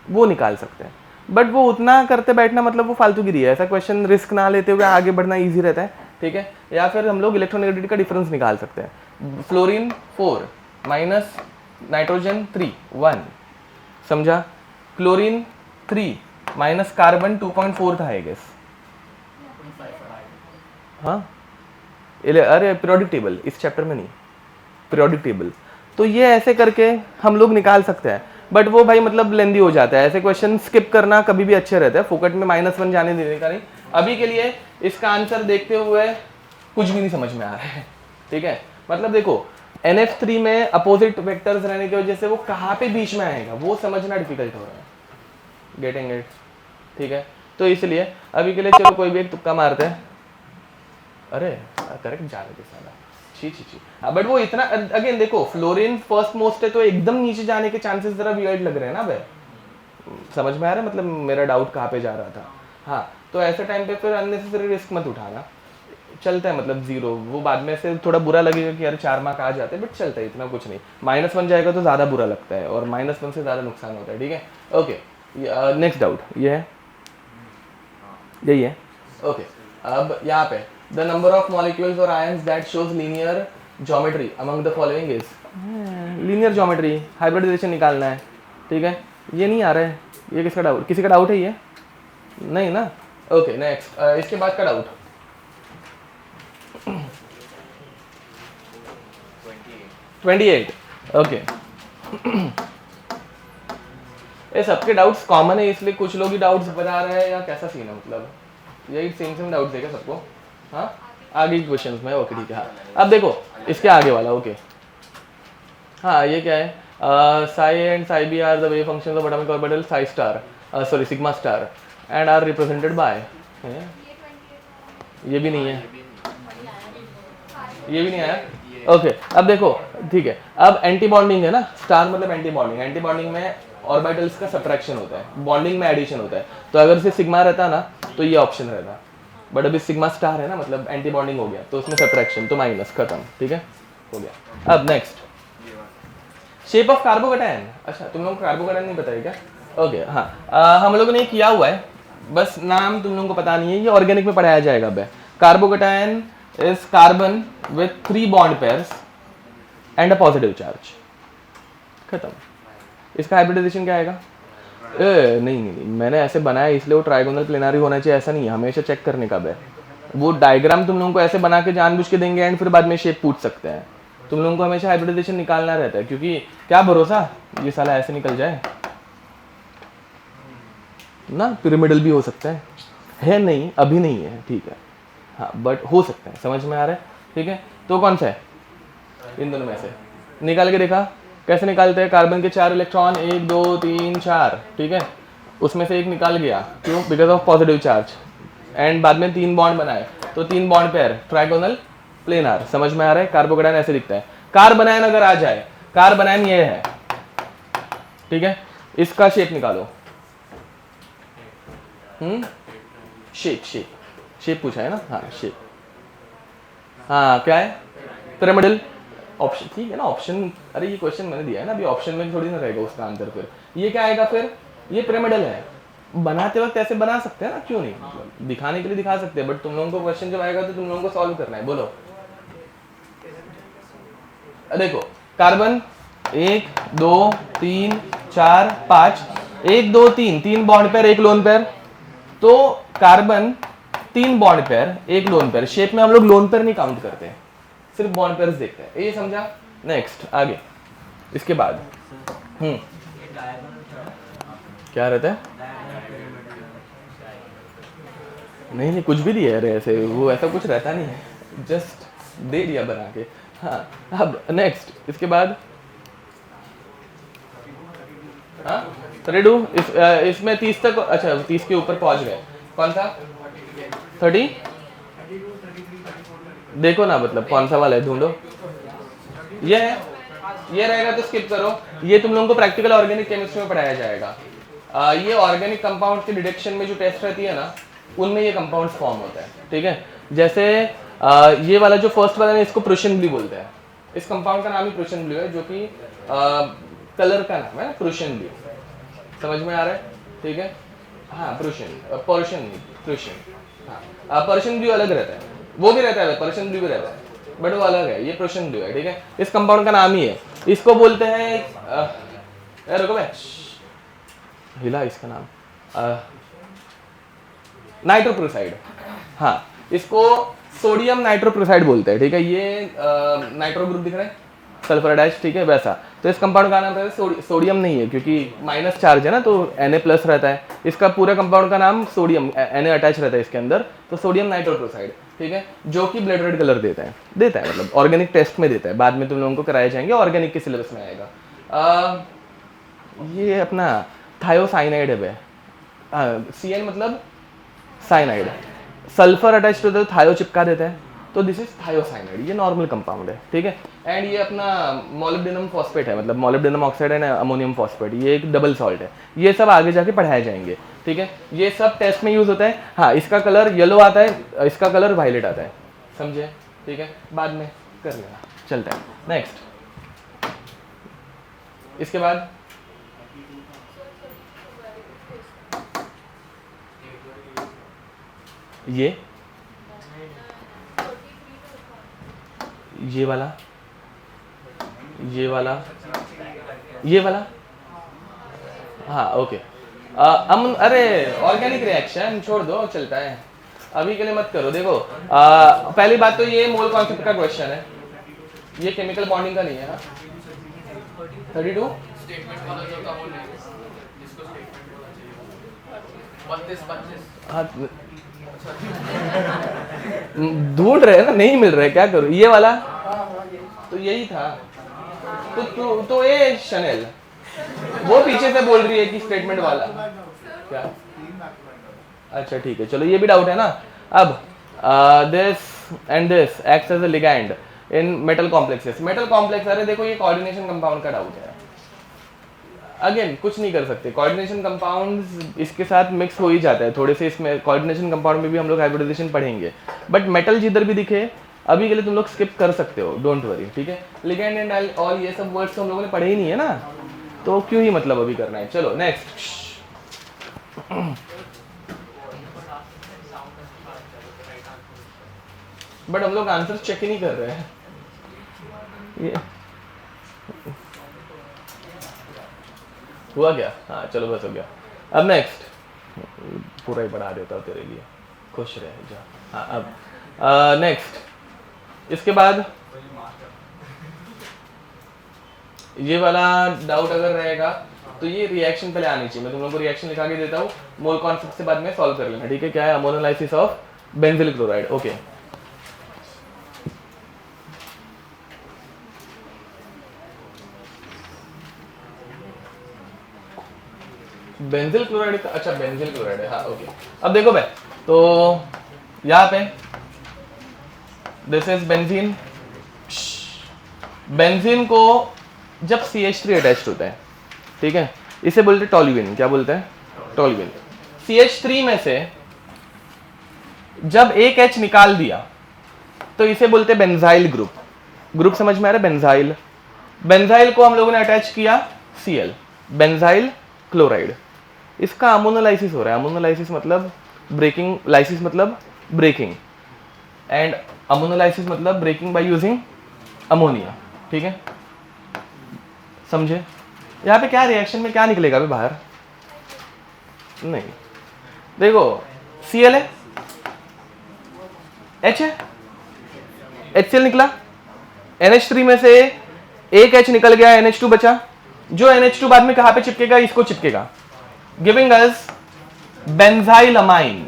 वो निकाल सकते हैं, बट वो उतना करते बैठना मतलब वो फालतूगिरी है। ऐसा क्वेश्चन रिस्क ना लेते हुए आगे बढ़ना ईजी रहता है, ठीक है। या फिर हम लोग इलेक्ट्रोनेगेटिविटी का डिफरेंस निकाल सकते हैं, फ्लोरीन 4 माइनस नाइट्रोजन 3 1, समझा, क्लोरीन 3 माइनस कार्बन 2.4 था आई गेस, हाँ अरे पीरियोडिक टेबल इस चैप्टर में नहीं, पीरियोडिक टेबल। तो ये ऐसे करके हम लोग निकाल सकते हैं, बट वो भाई मतलब लेंदी हो जाता है। ऐसे क्वेश्चन स्किप करना कभी भी अच्छे रहता है, फोकट में -1 जाने देने का नहीं। अभी के लिए इसका आंसर देखते हुए कुछ भी नहीं समझ में आ रहा है, ठीक है। मतलब देखो NF3 में अपोजिट वेक्टर्स रहने की वजह से वो कहाँ पे बीच में आएगा वो समझना डिफिकल्ट हो रहा है, गेटिंग इट, ठीक है। तो इसलिए अभी के लिए चलो कोई भी एक तुक्का मारते हैं। अरे करेक्ट जा रहे थे साला, छी छी छी। बट वो इतना अगेन देखो फ्लोरीन फर्स्ट मोस्ट है तो एकदम नीचे जाने के चांसेस जरा वियर्ड लग रहे हैं ना भाई, समझ में आ रहा है मतलब मेरा डाउट कहाँ पे जा रहा था। हाँ तो ऐसे टाइम पे फिर अननेसेसरी रिस्क मत उठाना, चलता है मतलब 0, वो बाद में से थोड़ा बुरा लगेगा कि यार 4 मार्क आ जाते हैं, बट चलता है इतना कुछ नहीं। -1 जाएगा तो ज़्यादा बुरा लगता है और -1 से ज़्यादा नुकसान होता है, ठीक है। ओके नेक्स्ट डाउट ये है, यही है, ओके। अब यहाँ पे द नंबर ऑफ मॉलिक्यूल्स और ions that shows linear geometry among the following is, linear geometry hybridization निकालना है, ठीक है। ये नहीं आ रहा है, ये किसका डाउट, किसी का डाउट है ये, नहीं ना, ओके नेक्स्ट इसके बाद का डाउट 28, ओके। ये सबके डाउट्स कॉमन है इसलिए कुछ लोग ही डाउट्स बता रहे हैं या कैसा सीन है, मतलब यही सेम डाउट्स है क्या सबको, हाँ आगे के क्वेश्चंस में, ओके ठीक है। हाँ अब देखो इसके आगे वाला, ओके हाँ ये क्या है, psi and psi B are the wave functions of atomic orbital psi star, sorry sigma star and are represented by, ये भी नहीं है, ये भी नहीं आया, ओके। अब देखो ठीक है, अब एंटी बॉन्डिंग है ना, स्टार मतलब एंटी बॉन्डिंग, एंटी बॉन्डिंग में ऑर्बिटल्स का सब्ट्रैक्शन होता है, बॉन्डिंग में एडिशन होता है। तो अगर से सिग्मा रहता ना तो ये ऑप्शन रहता, बट अभी सिग्मा स्टार है ना मतलब एंटी बॉन्डिंग हो गया तो उसमें सब्ट्रैक्शन तो माइनस, खत्म, ठीक है हो गया। अब नेक्स्ट शेप ऑफ कार्बोकैटायन, अच्छा तुम लोग कार्बोकैटायन नहीं बताया क्या, ओके हाँ हम लोगों ने किया हुआ है, बस नाम तुम लोगों को पता नहीं है, ये ऑर्गेनिक में पढ़ाया जाएगा। अब carbocation is carbon with 3 bond pairs and a positive charge, खत्म। इसका हाइब्रिडाइजेशन क्या आएगा, नहीं मैंने ऐसे बनाया इसलिए वो ट्राइगोनल प्लेनारी होना चाहिए ऐसा नहीं है, हमेशा चेक करने का है। वो डायग्राम तुम लोगों को ऐसे बना के जानबूझ के देंगे एंड फिर बाद में शेप पूछ सकते हैं, तुम लोगों को हमेशा हाइब्रिडाइजेशन निकालना रहता है, क्योंकि क्या भरोसा ये साला ऐसे निकल जाए ना, पिरामिडल भी हो सकता है नहीं अभी नहीं है, ठीक है हाँ बट हो सकता है, समझ में आ रहा है, ठीक है। तो कौन सा है इन दोनों में से, निकाल के देखा कैसे निकालते हैं, कार्बन के 4 इलेक्ट्रॉन 1 2 3 4, ठीक है, उसमें से एक निकाल गया, क्यों, because of positive charge, and बाद में 3 बॉन्ड बनाए तो 3 बॉन्ड पेयर ट्राइगोनल प्लेनार, समझ में आ रहा है। कार्बोकैटायन ऐसे दिखता है, कार्बोनायन अगर आ जाए, कार्बोनायन ये है, ठीक है, इसका शेप निकालो, शेप पूछा है ना, हाँ शेप, हाँ क्या है, पिरामिडल ऑप्शन, ठीक है ना ऑप्शन, अरे ये क्वेश्चन मैंने दिया है ना, अभी ऑप्शन में थोड़ी ना रहेगा उसका आंसर, फिर ये क्या आएगा, फिर ये पिरामिडल है, बनाते वक्त ऐसे बना सकते हैं ना, क्यों नहीं, मतलब दिखाने के लिए दिखा सकते हैं, बट तुम लोगों को क्वेश्चन जब आएगा तो तुम लोगों को सॉल्व करना है, बोलो। देखो carbon 1 2 3 4 5 1 2 3 3 bond pair 1 lone pair, तो carbon 3 bond pair 1 lone pair, shape में हम लोग लोन पेयर नहीं काउंट करते, सिर्फ बॉन्ड पेयर्स देखते हैं, ये समझा। नेक्स्ट आगे इसके बाद क्या रहता है, नहीं कुछ भी दिया है ऐसे, वो ऐसा कुछ रहता नहीं है, जस्ट दे दिया बना के, हाँ, अब नेक्स्ट इसके बाद हाँ 32 इसमें 30 तक, अच्छा 30 के ऊपर पहुंच गए। कौन सा 30? देखो ना, मतलब कौन सा वाला है, ढूंढो। ये है, ये रहेगा तो स्किप करो। ये तुम लोगों को प्रैक्टिकल ऑर्गेनिक केमिस्ट्री में पढ़ाया जाएगा। ये ऑर्गेनिक कंपाउंड के डिटेक्शन में जो टेस्ट रहती है ना, उनमें ये कंपाउंड फॉर्म होता है, ठीक है। जैसे ये वाला जो फर्स्ट वाला है इसको प्रूशियन ब्लू बोलते हैं। इस कंपाउंड का नाम ही प्रूशियन ब्लू है, जो कि कलर का नाम है प्रूशियन ब्लू। समझ में आ रहा है, ठीक है। हाँ प्रूशियन, पर्शियन नहीं, प्रूशियन। हाँ पर्शियन ब्लू अलग रहता है, वो भी रहता है, पर्शियन ब्लू भी रहता है, बट वो अलग है, ये प्रूशियन ब्लू है, ठीक है। इस कंपाउंड का नाम ही है, इसको बोलते हैं रुको भाई, हिला इसका नाम नाइट्रोप्रोसाइड। हाँ इसको सोडियम नाइट्रोप्रोसाइड बोलते हैं, ठीक है। ये नाइट्रो ग्रुप दिख रहा है, सल्फर अटैच, ठीक है, वैसा। तो इस कंपाउंड का नाम रहता है सोडियम नहीं है, क्योंकि माइनस चार्ज है ना, तो Na+ रहता है। इसका पूरा कंपाउंड का नाम सोडियम, Na अटैच रहता है इसके अंदर, तो सोडियम नाइट्रोप्रोसाइड, ठीक है, जो कि ब्लड रेड कलर देता है मतलब ऑर्गेनिक टेस्ट में देता है, बाद में तुम लोगों को कराए जाएंगे, ऑर्गेनिक के सिलेबस में आएगा। ये अपना थायोसाइनाइड है भाई, Cn मतलब साइनाइड, सल्फर अटैच होता है तो थायो चिपका देता है, तो दिस इज थायोसाइनाइड, ये नॉर्मल कंपाउंड है, ठीक है। एंड ये अपना मोलिब्डेनम फॉस्फेट है, मतलब molybdenum oxide and ammonium phosphate, ये एक डबल सॉल्ट है। ये सब आगे जाके पढ़ाए जाएंगे, ठीक है। ये सब टेस्ट में यूज होता है। हाँ इसका कलर येलो आता है, इसका कलर वायलेट आता है, समझे, ठीक है, बाद में कर लेना, चलता है नेक्स्ट। इसके बाद ये वाला, ये वाला, हाँ ओके। अरे ऑर्गेनिक रिएक्शन छोड़ दो, चलता है, अभी के लिए मत करो। देखो पहली बात तो ये मोल कॉन्सेप्ट का क्वेश्चन है, ये केमिकल बॉन्डिंग का नहीं है। हाँ 32 स्टेटमेंट वाला जो था वो नहीं, जिसको स्टेटमेंट बोलना चाहिए 32 हाँ ढूंढ रहे हैं ना, नहीं मिल रहे, क्या करूं। ये वाला तो यही था, तो ये शनेल वो पीछे से बोल रही है कि स्टेटमेंट वाला क्या। अच्छा ठीक है, चलो ये भी डाउट है ना। अब this and this acts as a ligand in metal complexes. Metal complex, अरे देखो ये कोऑर्डिनेशन कंपाउंड का डाउट है, अगेन कुछ नहीं कर सकते, कोऑर्डिनेशन कंपाउंड्स इसके साथ मिक्स हो ही जाता है थोड़े से, इसमें कोऑर्डिनेशन कंपाउंड में भी हम लोग हाइब्रिडाइजेशन पढ़ेंगे, बट मेटल जिधर भी दिखे अभी के लिए तुम लोग स्किप कर सकते हो, डोंट वरी, ठीक है। लिगैंड एंड और ये सब वर्ड्स तो हम लोगों ने पढ़े ही नहीं है ना, तो क्यों ही मतलब अभी करना है। चलो नेक्स्ट। बट हम लोग आंसर चेक ही नहीं कर रहे हैं, ये हुआ क्या। हाँ चलो बस हो गया। अब नेक्स्ट, पूरा ही बढ़ा देता हूँ तेरे लिए, खुश रहे जा। हाँ अब नेक्स्ट, इसके बाद ये वाला डाउट अगर रहेगा तो ये रिएक्शन पहले आनी चाहिए, मैं तुम लोगों को रिएक्शन लिखा के देता हूँ, मोल कॉन्सेप्ट से बाद में सॉल्व कर लेना, ठीक है। क्या है, ammonolysis of benzyl chloride, okay. Benzyl chloride, अच्छा बेंजिल क्लोराइड है, हाँ ओके। अब देखो भाई, तो यहाँ पे दिस इज बेंजीन। बेंजीन को जब CH3 अटैच्ड होता है, ठीक है, इसे बोलते हैं टॉल्यूइन। क्या बोलते हैं, टॉल्यूइन। CH3 में से जब एक H निकाल दिया तो इसे बोलते हैं बेंजाइल ग्रुप। ग्रुप समझ में आ रहा है, बेंजाइल। बेंजाइल को हम लोगों ने अटैच किया Cl, बेंजाइल क्लोराइड। इसका अमोनोलाइसिस हो रहा है, अमोनोलाइसिस मतलब ब्रेकिंग, लाइसिस मतलब ब्रेकिंग, एंड अमोनोलाइसिस मतलब ब्रेकिंग बाय यूजिंग अमोनिया, ठीक है, समझे। यहाँ पे क्या रिएक्शन में क्या निकलेगा अभी बाहर, नहीं देखो Cl है, H है, HCl निकला, NH3 में से एक H निकल गया, NH2 बचा, जो NH2 बाद में कहाँ पे चिपकेगा, इसको चिपकेगा, गिविंग अस बेंजाइल अमाइन।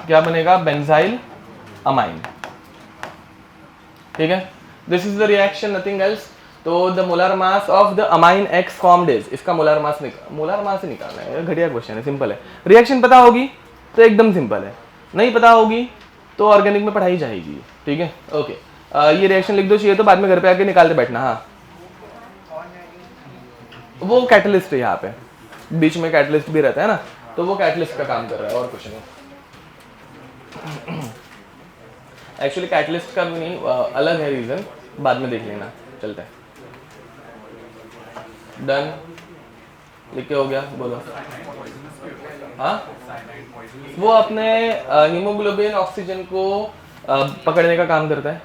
क्या बनेगा, बेंजाइल अमाइन, ठीक है। This is the reaction, nothing else. तो the molar mass of the amine X formed is, इसका मोलर मास ही निकालना है, घटिया क्वेश्चन है, सिंपल है। रिएक्शन पता होगी तो एकदम सिंपल है, नहीं पता होगी तो ऑर्गेनिक में पढ़ाई जाएगी, ठीक है। ओके, ये रिएक्शन लिख दो, चाहिए तो बाद में घर पे आके निकालते बैठना। हाँ, वो कैटलिस्ट है, यहाँ पे बीच में कैटलिस्ट भी रहता है ना, तो वो कैटलिस्ट का काम कर रहा है और कुछ नहीं। एक्चुअली कैटलिस्ट का भी नहीं, अलग है रीजन, बाद में देख लेना, चलता है। डन, लिख के हो गया, बोलो। हाँ, वो अपने हीमोग्लोबिन ऑक्सीजन को पकड़ने का काम करता है।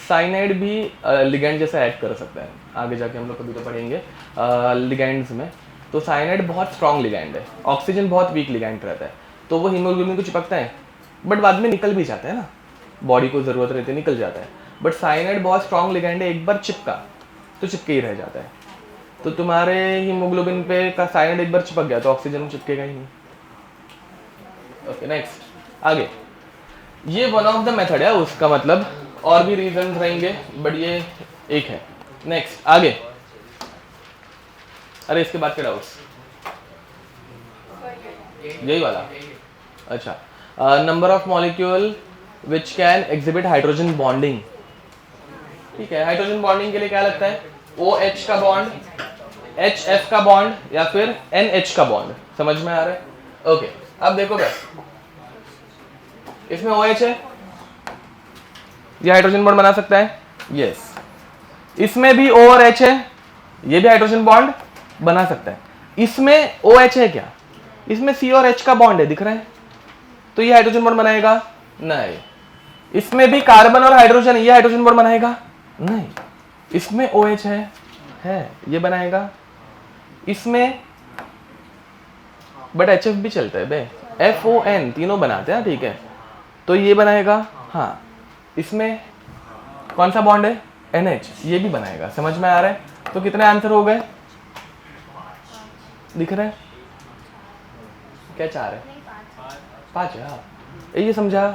साइनाइड भी लिगैंड जैसा एक्ट कर सकता है, आगे जाके हम लोग कभी तो पढ़ेंगे लिगैंड्स में। तो साइनाइड बहुत स्ट्रॉन्ग लिगैंड है, ऑक्सीजन बहुत वीक लिगैंड रहता है, तो वो हीमोग्लोबिन को चिपकता है, बट बाद में निकल भी जाता है ना, बॉडी को ज़रूरत रहती है, निकल जाता है। बट साइनाइड बहुत स्ट्रॉन्ग लिगैंड है, एक बार चिपका तो चिपके ही रह जाता है। तो तुम्हारे हीमोग्लोबिन पे का साइनाइड एक बार चिपक गया तो ऑक्सीजन चिपकेगा ही नहीं। ओके, नेक्स्ट, आगे। ये वन ऑफ द मेथड है, उसका मतलब और भी रीजन रहेंगे, बट ये एक है। नेक्स्ट, आगे। अरे इसके बाद क्या डाउट्स? यही वाला, अच्छा। Number of molecule which can exhibit hydrogen bonding, ठीक है। हाइड्रोजन बॉन्डिंग के लिए क्या लगता है? OH का बॉन्ड, HF का बॉन्ड या फिर NH का बॉन्ड, समझ में आ रहा है? ओके, अब देखो बस, इसमें OH है, ये हाइड्रोजन बॉन्ड बना सकता है, यस। इसमें भी O और H है, ये भी हाइड्रोजन बॉन्ड बना सकता है। इसमें OH है क्या? इसमें C और H का बॉन्ड है, दिख रहा है, तो ये हाइड्रोजन बॉन्ड बनाएगा? नहीं। इसमें भी कार्बन और हाइड्रोजन, ये हाइड्रोजन बॉन्ड बनाएगा? नहीं। इसमें OH है, ये बनाएगा? इसमें बट HF भी चलता है बे, FON तीनों बनाते हैं, ठीक है, तो ये बनाएगा? हाँ। इसमें कौन सा बॉन्ड है? NH, ये भी बनाएगा, समझ में आ रहा है? तो कितने आंसर हो गए, दिख रहा है? क्या चाह रहे? 5 है, हाँ, ये समझा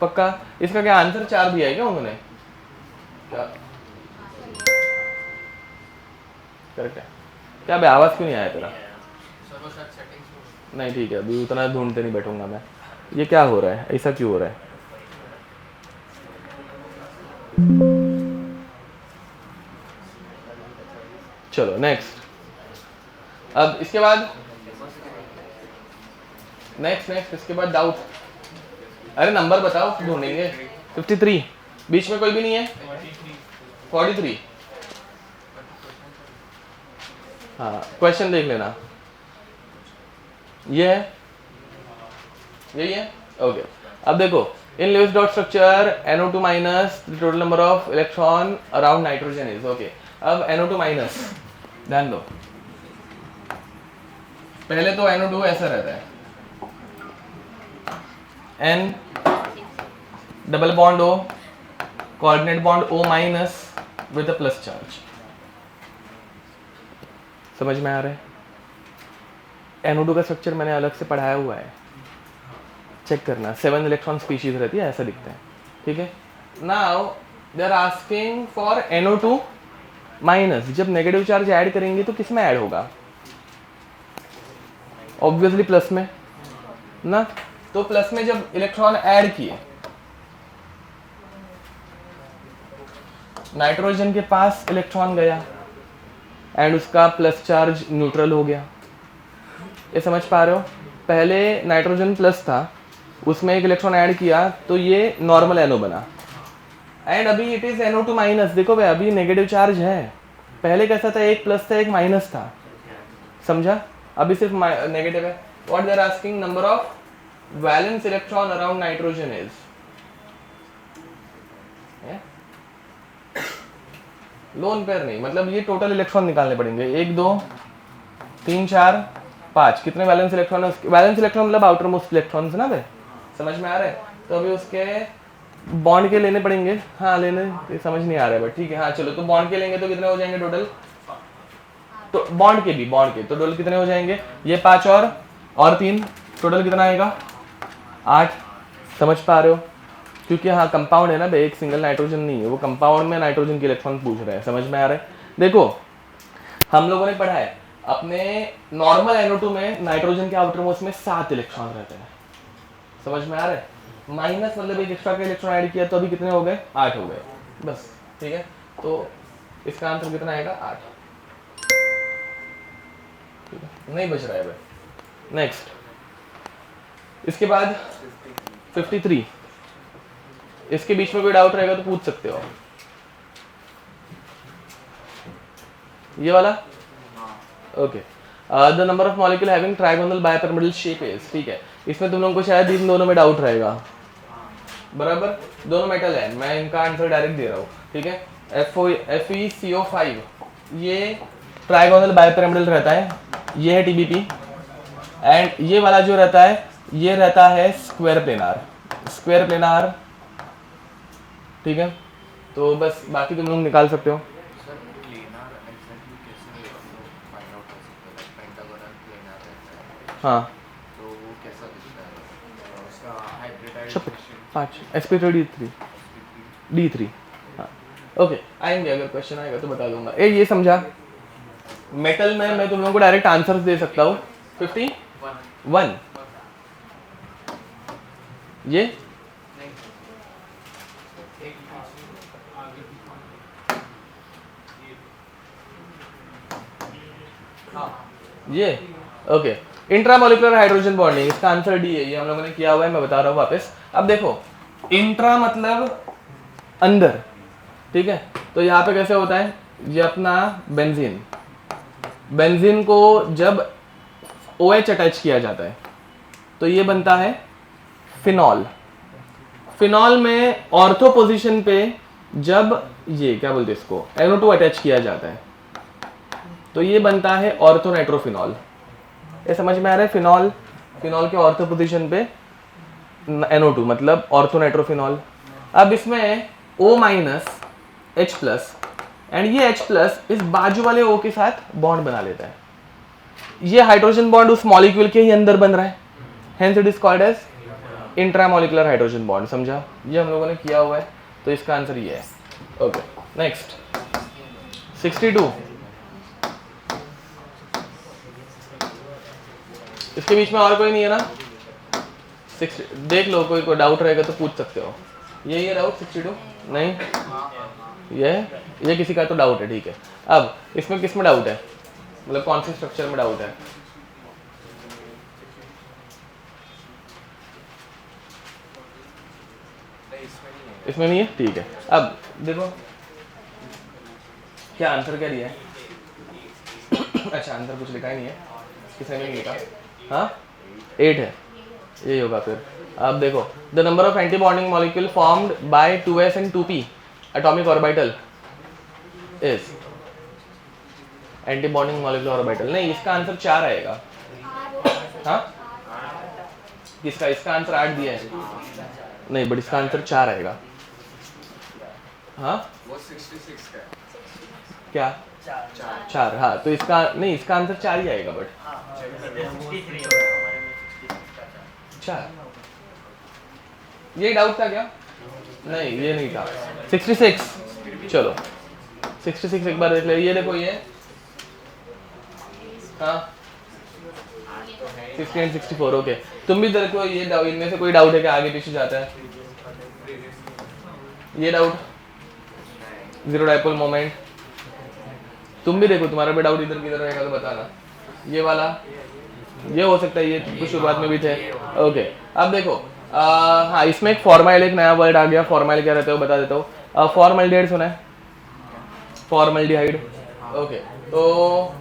पक्का? इसका क्या आंसर 4 दिया है क्या उन्होंने? क्या करेक्ट है क्या बे? आवाज क्यों नहीं आया तेरा? नहीं, ठीक है, अभी उतना ढूंढते नहीं बैठूंगा मैं। ये क्या हो रहा है, ऐसा क्यों हो रहा है? चलो नेक्स्ट। अब इसके बाद नेक्स्ट इसके बाद डाउट। अरे नंबर बताओ, ढूंढेंगे। 53, बीच में कोई भी नहीं है? 43, हाँ, क्वेश्चन देख लेना, ये है, यही है, ओके। अब देखो, in Lewis dot structure NO2 minus the total number of electron around nitrogen is, okay. अब NO2 माइनस, ध्यान दो, पहले तो NO2 ऐसा रहता है, N double bond O, coordinate bond O minus with a plus charge, समझ में आ रहा है? NO2 का स्ट्रक्चर मैंने अलग से पढ़ाया हुआ है, चेक करना, 7 इलेक्ट्रॉन स्पीशीज रहती है, ऐसा दिखता है, ठीक है। Now they are asking for NO2 minus, जब नेगेटिव चार्ज ऐड करेंगे तो किस में ऐड होगा? ऑब्वियसली प्लस में ना, तो प्लस में जब इलेक्ट्रॉन ऐड किए, नाइट्रोजन के पास इलेक्ट्रॉन गया एंड उसका प्लस चार्ज न्यूट्रल हो गया, ये समझ पा रहे हो? पहले नाइट्रोजन प्लस था, उसमें एक इलेक्ट्रॉन ऐड किया तो ये नॉर्मल NO बना, एंड अभी इट इज NO2 माइनस। देखो भाई, अभी नेगेटिव चार्ज है, पहले कैसा था, एक प्लस था एक माइनस था, समझा? अभी सिर्फ नेगेटिव है। What they are asking, number of valence electron around nitrogen is, lone pair नहीं, मतलब ये टोटल इलेक्ट्रॉन निकालने पड़ेंगे, 1 2 3 4 5, कितने वैलेंस इलेक्ट्रॉन है उसके? वैलेंस इलेक्ट्रॉन मतलब आउटर मोस्ट इलेक्ट्रॉन ना बे, समझ में आ रहा है? तो अभी उसके बॉन्ड के लेने पड़ेंगे, हाँ लेने, समझ नहीं आ रहा है बट ठीक है, हाँ चलो, तो बॉन्ड के लेंगे तो कितने हो जाएंगे टोटल? तो बॉन्ड के तो टोटल कितने हो जाएंगे? ये 5 और 3, टोटल कितना आएगा? 8, समझ पा रहे हो? क्योंकि हाँ कंपाउंड है ना भाई, एक सिंगल नाइट्रोजन नहीं है, वो कंपाउंड में नाइट्रोजन के इलेक्ट्रॉन पूछ रहे हैं, समझ में आ रहा है। देखो हम लोगों ने पढ़ा है अपने नॉर्मल NO2 में नाइट्रोजन के आउटर मोस्ट में 7 इलेक्ट्रॉन रहते हैं, समझ में आ रहा है। माइनस मतलब एक एक्स्ट्रा का इलेक्ट्रॉन ऐड किया तो अभी कितने हो गए, 8 हो गए बस, ठीक है। तो इसका आंसर कितना आएगा, 8, ठीक है, नहीं बच रहा है भाई। नेक्स्ट, इसके बाद 53, इसके बीच में कोई डाउट रहेगा तो पूछ सकते हो। ये वाला okay, the number of molecule having trigonal bipyramidal shape is, ठीक है। इसमें तुम लोगों को शायद इन दोनों में डाउट रहेगा, बराबर, दोनों मेटल है, मैं इनका आंसर डायरेक्ट दे रहा हूँ, ठीक है। FeCO5 ये ट्राइगोनल बाइपिरामिडल रहता है, ये है TBP, एंड ये वाला जो रहता है ये रहता है स्क्वायर प्लेनार, ठीक है। तो बस बाकी तुम लोग निकाल सकते हो। सर प्लेनर एग्जैक्टली कैसे फाइंड आउट कर सकते हैं, लाइक पेंटागोनल प्लेनर रहता है हाँ तो वो कैसा दिखता है, उसका हाइब्रिडाइजेशन 5 sp3 D3, हाँ ओके, आएंगे अगर क्वेश्चन आएगा तो बता दूंगा। ये समझा, मेटल में मैं तुम लोगों को डायरेक्ट आंसर्स दे सकता हूँ। 51 ये नहीं एक ये ओके, इंट्रामोलिकुलर हाइड्रोजन बॉन्डिंग, इसका आंसर डी है, ये हम लोगों ने किया हुआ है, मैं बता रहा हूँ वापस। अब देखो इंट्रा मतलब अंदर, ठीक है। तो यहाँ पे कैसे होता है, ये अपना बेंजीन को जब OH अटैच किया जाता है तो ये बनता है फिनॉल में ऑर्थो पोजीशन पे जब ये क्या बोलते हैं इसको NO2 अटैच किया जाता है तो ये बनता है ऑर्थो नाइट्रोफिनॉल। ये समझ में आ रहा है, फिनॉल के ऑर्थो पोजीशन पे NO2 मतलब ऑर्थो नाइट्रोफिनॉल। अब इसमें O minus H plus and ये H प्लस इस बाजू वाले O के साथ बॉन्ड बना लेता है, ये हाइड्रोजन बॉन्ड उस मॉलिक्यूल के ही अंदर बन रहा है, hence it is called as intramolecular hydrogen bond, समझा। ये हम लोगों ने किया हुआ है, तो इसका आंसर ये है। ओके नेक्स्ट 62, इसके बीच में और कोई नहीं है ना, 60 देख लो, कोई डाउट रहेगा तो पूछ सकते हो। ये डाउट 62 नहीं, ये किसी का तो डाउट है, ठीक है। अब इसमें किस में डाउट है, मतलब कौन से स्ट्रक्चर में डाउट है, इसमें नहीं है, ठीक है। अब देखो क्या आंसर क्या दिया है अच्छा आंसर कुछ लिखा ही नहीं है, किसने नहीं लिखा, हाँ 8 है, यही होगा फिर। अब देखो the number of anti bonding molecule formed by 2s and 2p atomic orbital is, anti bonding molecule orbital नहीं, इसका आंसर 4 आएगा। हाँ किसका, इसका आंसर 8 दिया है नहीं, बट इसका आंसर 4 आएगा। हाँ वो 66 का है। क्या 4, हाँ तो इसका नहीं, इसका आंसर 4 ही आएगा, बट 4 ये डाउट था क्या, नहीं ये नहीं था। 66 चलो 66 एक बार देख ले, ये देखो ये हाँ 60 and 64 ओके। तुम भी देखो ये इनमें से कोई डाउट है क्या, आगे पीछे जाता है, ये डाउट जीरो डाइपोल मोमेंट, तुम भी देखो तुम्हारा भी डाउट इधर किधर रहेगा तो बताना। ये वाला ये हो सकता है, ये कुछ शुरुआत में भी थे, ओके। अब देखो हाँ इसमें एक फॉर्माइल, एक नया वर्ड आ गया, फॉर्माइल क्या रहता है वो बता देता हूँ। फॉर्मल्डिहाइड सुना है, फॉर्मल्डिहाइड, ओके। तो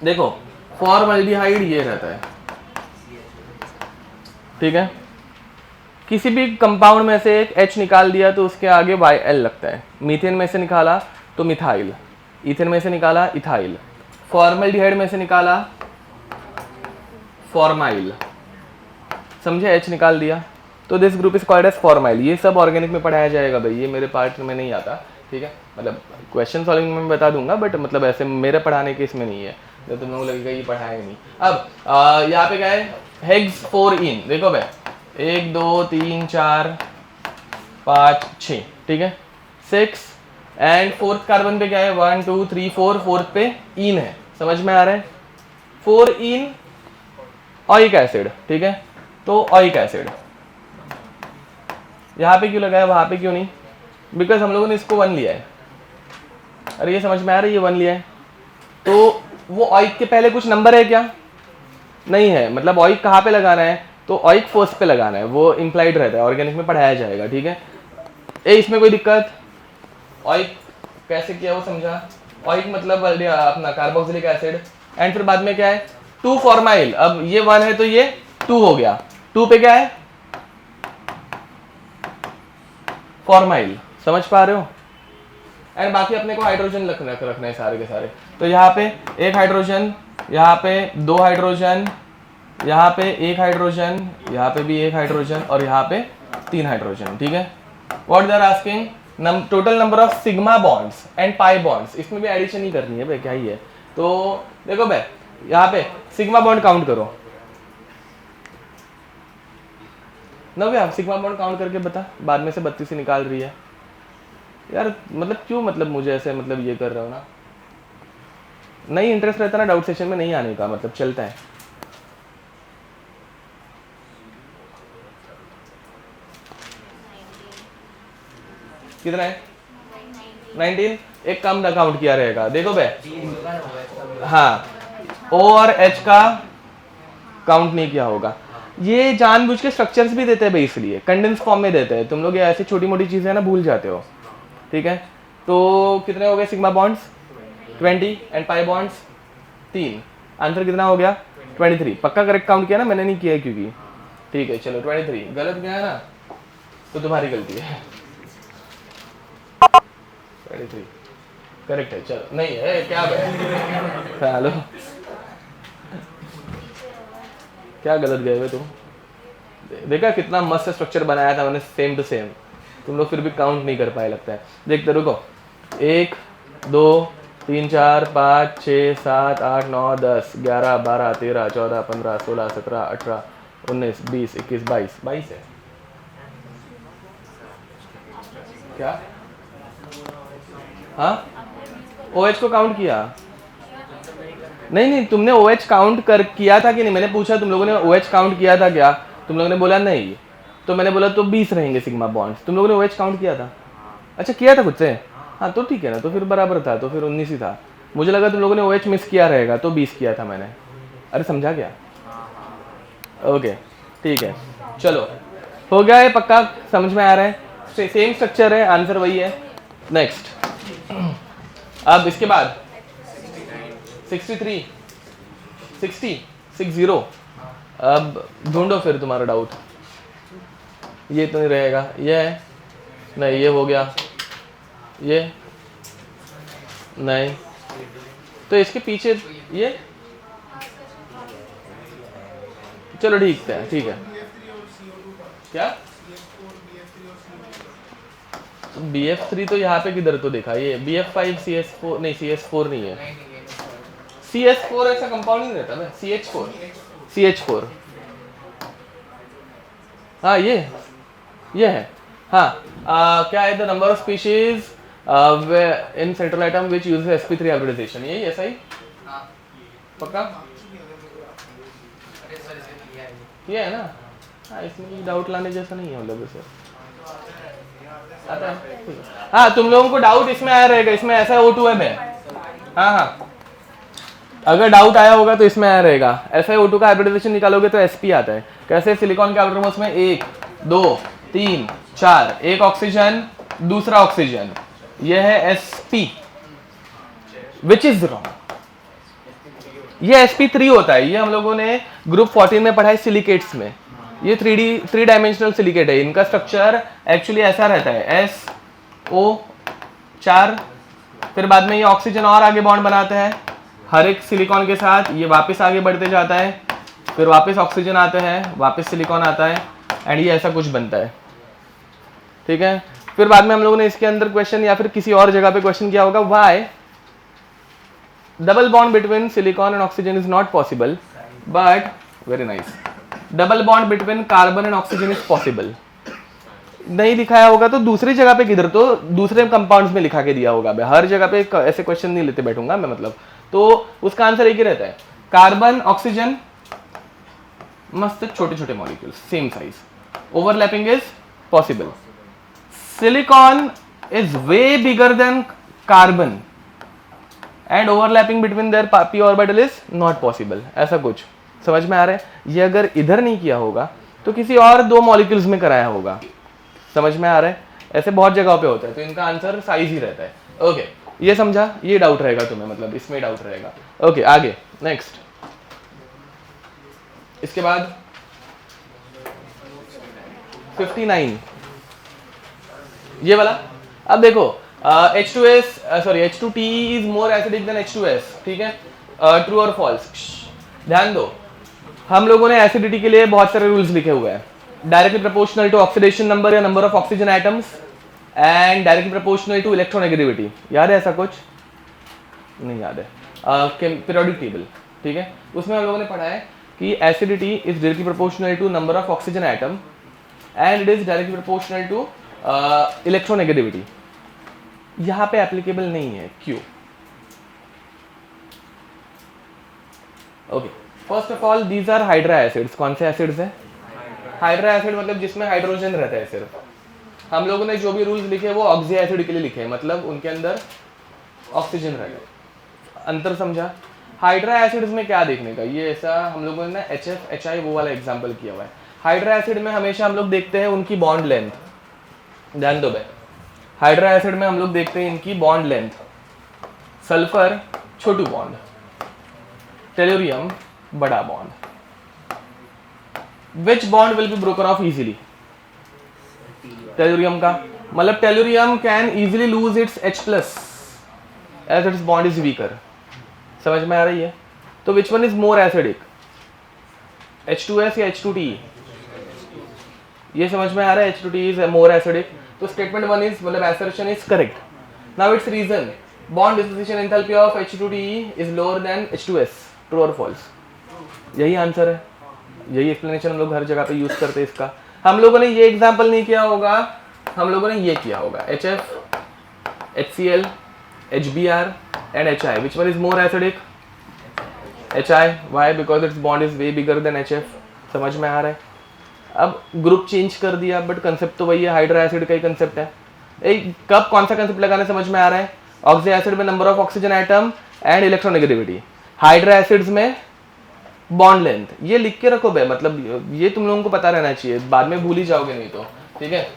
देखो फॉर्मल्डिहाइड ये रहता है, ठीक है। किसी भी कंपाउंड में से एक H निकाल दिया तो उसके आगे YL लगता है, मीथेन में से निकाला तो मिथाइल, इथेन में से निकाला इथाइल, फॉर्मल्डिहाइड में से निकाला फॉर्माइल, समझे, H निकाल दिया तो this group is called as formyl. ये सब ऑर्गेनिक में पढ़ाया जाएगा भाई, ये मेरे पार्ट में नहीं आता, ठीक है। मतलब क्वेश्चन सॉल्विंग में बता दूंगा, बट मतलब ऐसे मेरे पढ़ाने के इसमें नहीं है, तो तुम लोगों को लगेगा ये पढ़ाया नहीं। अब यहाँ पे क्या है, हेग्स 4 इन, देखो भाई 1 2 3 4 5 6, ठीक है 6 एंड फोर्थ कार्बन पे क्या है 1 2 3 4, फोर्थ पे इन है, समझ में आ रहा है 4 इन ऑइक एसिड, ठीक है तो ऑइक एसिड यहाँ पे क्यों लगाया वहां पे क्यों नहीं, बिकॉज हम लोगों ने इसको 1 लिया है, अरे ये समझ में आ रहा है ये 1 लिया है तो वो ऑइक के पहले कुछ नंबर है क्या, नहीं है, मतलब ऑइक कहाँ पे लगाना है तो ऑइक फर्स्ट पे लगाना है, वो इम्प्लाइड रहता है, ऑर्गेनिक में पढ़ाया जाएगा, ठीक है इसमें कोई दिक्कत, ऑइक कैसे किया वो समझा, ऑइक मतलब अपना कार्बोक्सिलिक एसिड एंड फिर बाद में क्या है 2 फॉर्माइल, अब ये 1 है तो ये 2 हो गया, 2 पे क्या है फॉर्माइल, समझ पा रहे हो एंड बाकी अपने को हाइड्रोजन रखना है सारे के सारे, तो यहाँ पे एक हाइड्रोजन, यहाँ पे 2 हाइड्रोजन, यहाँ पे 1 हाइड्रोजन, यहाँ पे भी 1 हाइड्रोजन और यहाँ पे 3 हाइड्रोजन, ठीक है what they are asking total number of sigma bonds and pi bonds, इसमें भी एडिशन ही करनी है भाई, क्या ही है तो देखो भाई यहाँ पे सिग्मा बॉन्ड काउंट करो नव्या, आप सिग्मा बॉन्ड काउंट करके बता, बाद में से 32 ही निकाल रही है यार, मतलब क्यों, मतलब मुझे ऐसे मतलब ये कर रहा हो ना, नहीं इंटरेस्ट रहता ना डाउट सेशन में नहीं आने का, मतलब चलता है कितना है 19, एक कम काउंट किया रहेगा, देखो बे हाँ O और H का काउंट नहीं किया होगा, ये जानबूझ के स्ट्रक्चर्स भी देते हैं भाई, इसलिए कंडेंस फॉर्म में देते हैं, तुम लोग ये ऐसी छोटी मोटी चीजें ना भूल जाते हो, ठीक है तो कितने हो गए sigma bonds 20 and pi bonds 3, answer कितना हो गया 23, पक्का करेक्ट काउंट किया ना, मैंने नहीं किया क्योंकि, ठीक है चलो 23, गलत गया है ना तो तुम्हारी गलती है 23 करेक्ट है, चलो नहीं है क्या हेलो क्या गलत गए हुए तुम, देखा कितना मस्त स्ट्रक्चर बनाया था मैंने सेम टू सेम, तुम लोग फिर भी काउंट नहीं कर पाए लगता है, देखते रुको 1 2 3 4 5 6 7 8 9 10 11 12 13 14 15 16 17 18 19 20 21 22 है क्या, हाँ OH को काउंट किया, नहीं तुमने OH काउंट कर किया था कि नहीं, मैंने पूछा तुम लोगों ने OH काउंट किया था क्या, तुम लोगों ने बोला नहीं, तो मैंने बोला तो 20 रहेंगे सिग्मा बॉन्ड्स, तुम लोगों ने OH काउंट किया था, अच्छा किया था खुद से, हाँ तो ठीक है ना, तो फिर बराबर था, तो फिर 19 ही था, मुझे लगा तुम लोगों ने OH मिस किया रहेगा तो 20 किया था मैंने, अरे समझा क्या, ओके ठीक है चलो हो गया है, पक्का समझ में आ रहा है, सेम स्ट्रक्चर है, आंसर वही है, नेक्स्ट अब इसके बाद 63 60, अब ढूंढो फिर तुम्हारा डाउट, ये तो नहीं रहेगा, ये है नहीं, ये हो गया, ये नहीं, तो इसके पीछे ये, चलो ठीक है क्या BF3 तो यहाँ पे किधर तो देखा, ये BF5 CS4 नहीं, CS4 नहीं है, CS4 ऐसा कंपाउंड नहीं रहता ना, CH4 हाँ ये है, हाँ क्या है the number of species in central atom which uses sp3 hybridization, यही ऐसा ही पक्का ये है ना, हाँ इसमें डाउट लाने जैसा नहीं है, मतलब इसे आता है, हाँ तुम लोगों को डाउट इसमें आया रहेगा, इसमें ऐसा O2 है, हाँ अगर डाउट आया होगा तो इसमें आया रहेगा, SiO2 का हाइब्रिडाइजेशन निकालोगे तो sp आता है, कैसे सिलिकॉन के आउटरमोस्ट में 1 2 3 4, एक ऑक्सीजन दूसरा ऑक्सीजन, यह है sp विच इज रॉन्ग, ये sp3 होता है, ये हम लोगों ने ग्रुप 14 में पढ़ा है सिलिकेट्स में, ये 3 डायमेंशनल सिलिकेट है, इनका स्ट्रक्चर एक्चुअली ऐसा रहता है SO4, फिर बाद में ये ऑक्सीजन और आगे बॉन्ड बनाता है हर एक सिलिकॉन के साथ, ये वापस आगे बढ़ते जाता है, फिर वापस ऑक्सीजन आता है, वापस सिलिकॉन आता है एंड ये ऐसा कुछ बनता है, ठीक है। फिर बाद में हम लोगों ने इसके अंदर क्वेश्चन या फिर किसी और जगह पे क्वेश्चन किया होगा, why double bond between silicon and oxygen is not possible but very nice double bond between carbon and oxygen is possible. नहीं दिखाया होगा तो दूसरी जगह पे किधर, तो दूसरे कंपाउंड्स में लिखा के दिया होगा। मैं हर जगह पे ऐसे क्वेश्चन नहीं लेते बैठूंगा मैं, मतलब तो उसका आंसर एक ही रहता है, कार्बन ऑक्सीजन मस्त छोटे छोटे molecules same size, overlapping is possible, silicon is way bigger than carbon and overlapping between their p orbital is not possible. ऐसा कुछ समझ में आ रहा है। ये अगर इधर नहीं किया होगा तो किसी और दो मॉलिक्यूल्स में कराया होगा, समझ में आ रहा है। ऐसे बहुत जगहों पे होता है, तो इनका आंसर साइज ही रहता है। ओके ये समझा, ये डाउट रहेगा तुम्हें, मतलब इसमें डाउट रहेगा। ओके आगे नेक्स्ट, इसके बाद 59 ये वाला। अब देखो H2S sorry H2T is more acidic then H2S, ठीक है, ट्रू और फॉल्स। ध्यान दो, हम लोगों ने एसिडिटी के लिए बहुत सारे रूल्स लिखे हुए हैं, directly proportional to oxidation number या number of oxygen atoms and directly proportional to electronegativity. याद है ऐसा कुछ? नहीं याद है। पीरियोडिक टेबल, ठीक है, उसमें हम लोगों ने पढ़ा है कि acidity is directly proportional to number of oxygen atom and it is directly proportional to electronegativity. यहां पे एप्लीकेबल नहीं है, क्यों? Okay first of all these are hydra acids. कौन से एसिड्स है? हाइड्रा एसिड, मतलब जिसमें हाइड्रोजन रहता है सिर्फ। हम लोगों ने जो भी रूल्स लिखे वो ऑक्सी एसिड के लिए लिखे हैं, मतलब उनके अंदर ऑक्सीजन रहेगा। अंतर समझा? हाइड्रा एसिड्स में क्या देखने का, ये ऐसा हम लोगों ने HF HI वो वाला एग्जांपल किया हुआ है। हाइड्रा एसिड में हमेशा हम लोग देखते हैं उनकी बॉन्ड लेंथ, ध्यान दो भाई, हाइड्रा एसिड में हम लोग देखते हैं इनकी बॉन्ड लेंथ। सल्फर छोटू बॉन्ड, टेलुरियम बड़ा bond. Which bond will be broken off easily? Tellurium का, मतलब tellurium can easily lose its H+ as its bond is weaker. समझ में आ रही है? तो which one is more acidic, H2S या H2T? ये समझ में आ रहा है, H2T इज मोर एसिडिक। तो स्टेटमेंट 1 इज, मतलब assertion is correct. Now its reason, bond dissociation enthalpy of H2T is lower than H2S, true और फॉल्स? यही आंसर है, यही एक्सप्लेनेशन हम लोग हर जगह पे यूज करते हैं इसका। हम लोगों ने ये एग्जांपल नहीं किया होगा, हम लोगों ने ये किया होगा, HF, HCl, HBr and HI. Which one is more acidic? HI. Why? Because its bond is way bigger than HF. समझ में आ रहा है? अब ग्रुप चेंज कर दिया, बट कंसेप्ट तो वही है, हाइड्रा एसिड का ही कंसेप्ट है। कब कौन सा कंसेप्ट लगाना समझ में आ रहा है? ऑक्सी एसिड में number of oxygen atom and electronegativity, hydra acids में बॉन्ड लेंथ। ये लिख के रखो बे, मतलब ये तुम लोगों को पता रहना चाहिए, बाद में भूल ही जाओगे नहीं तो, ठीक है।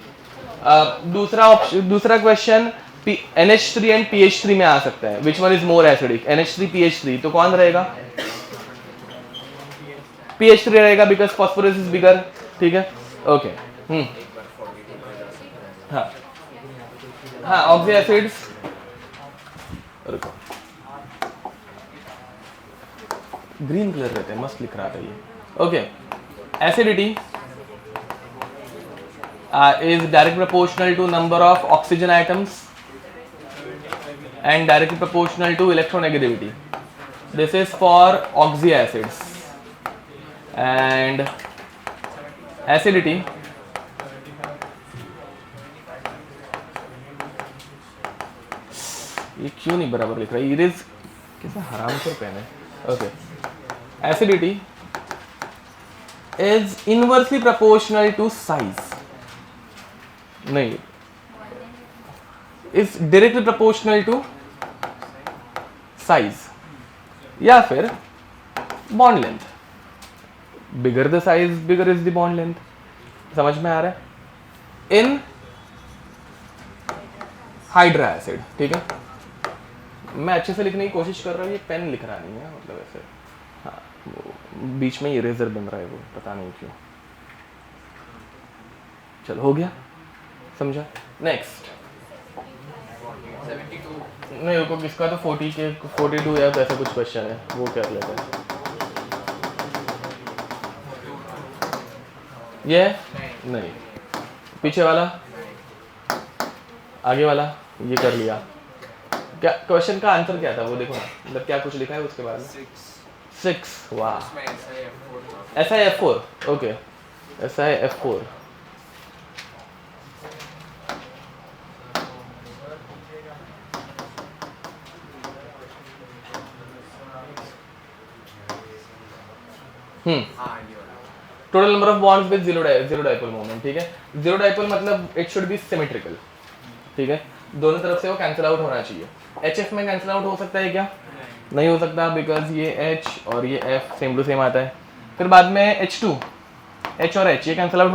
दूसरा क्वेश्चन NH3 एंड PH3 में आ सकता है। विच one is more acidic, NH3 PH3? तो कौन रहेगा? PH3 रहेगा, बिकॉज फॉस्फोरस इज बिगर, ठीक है। ओके हाँ हाँ, ऑक्सी एसिड्स, रुको, ग्रीन कलर रहते हैं, मस्त लिख रहा था ये। Okay, acidity is directly proportional to number of oxygen atoms and directly proportional to electronegativity. This is for oxy acids. And acidity ये क्यों नहीं बराबर लिख रहा है? इरेज कैसा हराम से पेन है। Okay, acidity is inversely proportional to size. नहीं, is directly proportional to size या फिर bond length. Bigger the size bigger is the bond length. समझ में आ रहा है? इन हाइड्रा एसिड, ठीक है, मैं अच्छे से लिखने की कोशिश कर रहा हूँ, ये पेन लिख रहा नहीं है, मतलब ऐसे हाँ, बीच में इरेजर बन रहा है, वो पता नहीं क्यों। चलो हो गया, समझा? नेक्स्ट 72 नहीं रुको, किसका तो 40 के 42 या ऐसा कुछ क्वेश्चन है, वो कर लेते हैं। ये नहीं, पीछे वाला, आगे वाला, ये कर लिया। क्या क्वेश्चन का आंसर क्या था वो देखो ना, मतलब क्या कुछ लिखा है उसके बारे में? 6। वाह, उसमें SiF4, ओके, SiF4 हाँ, ये वाला total number of bonds with zero dipole moment, ठीक है। जीरो डाइपोल मतलब इट शुड बी सिमेट्रिकल, ठीक है, दोनों तरफ से वो कैंसिल आउट होना चाहिए। HF में कैंसिल आउट हो सकता है क्या? नहीं हो सकता, बिकॉज ये H और ये F सेम टू सेम आता है। फिर बाद में H2, H और H ये कैंसिल आउट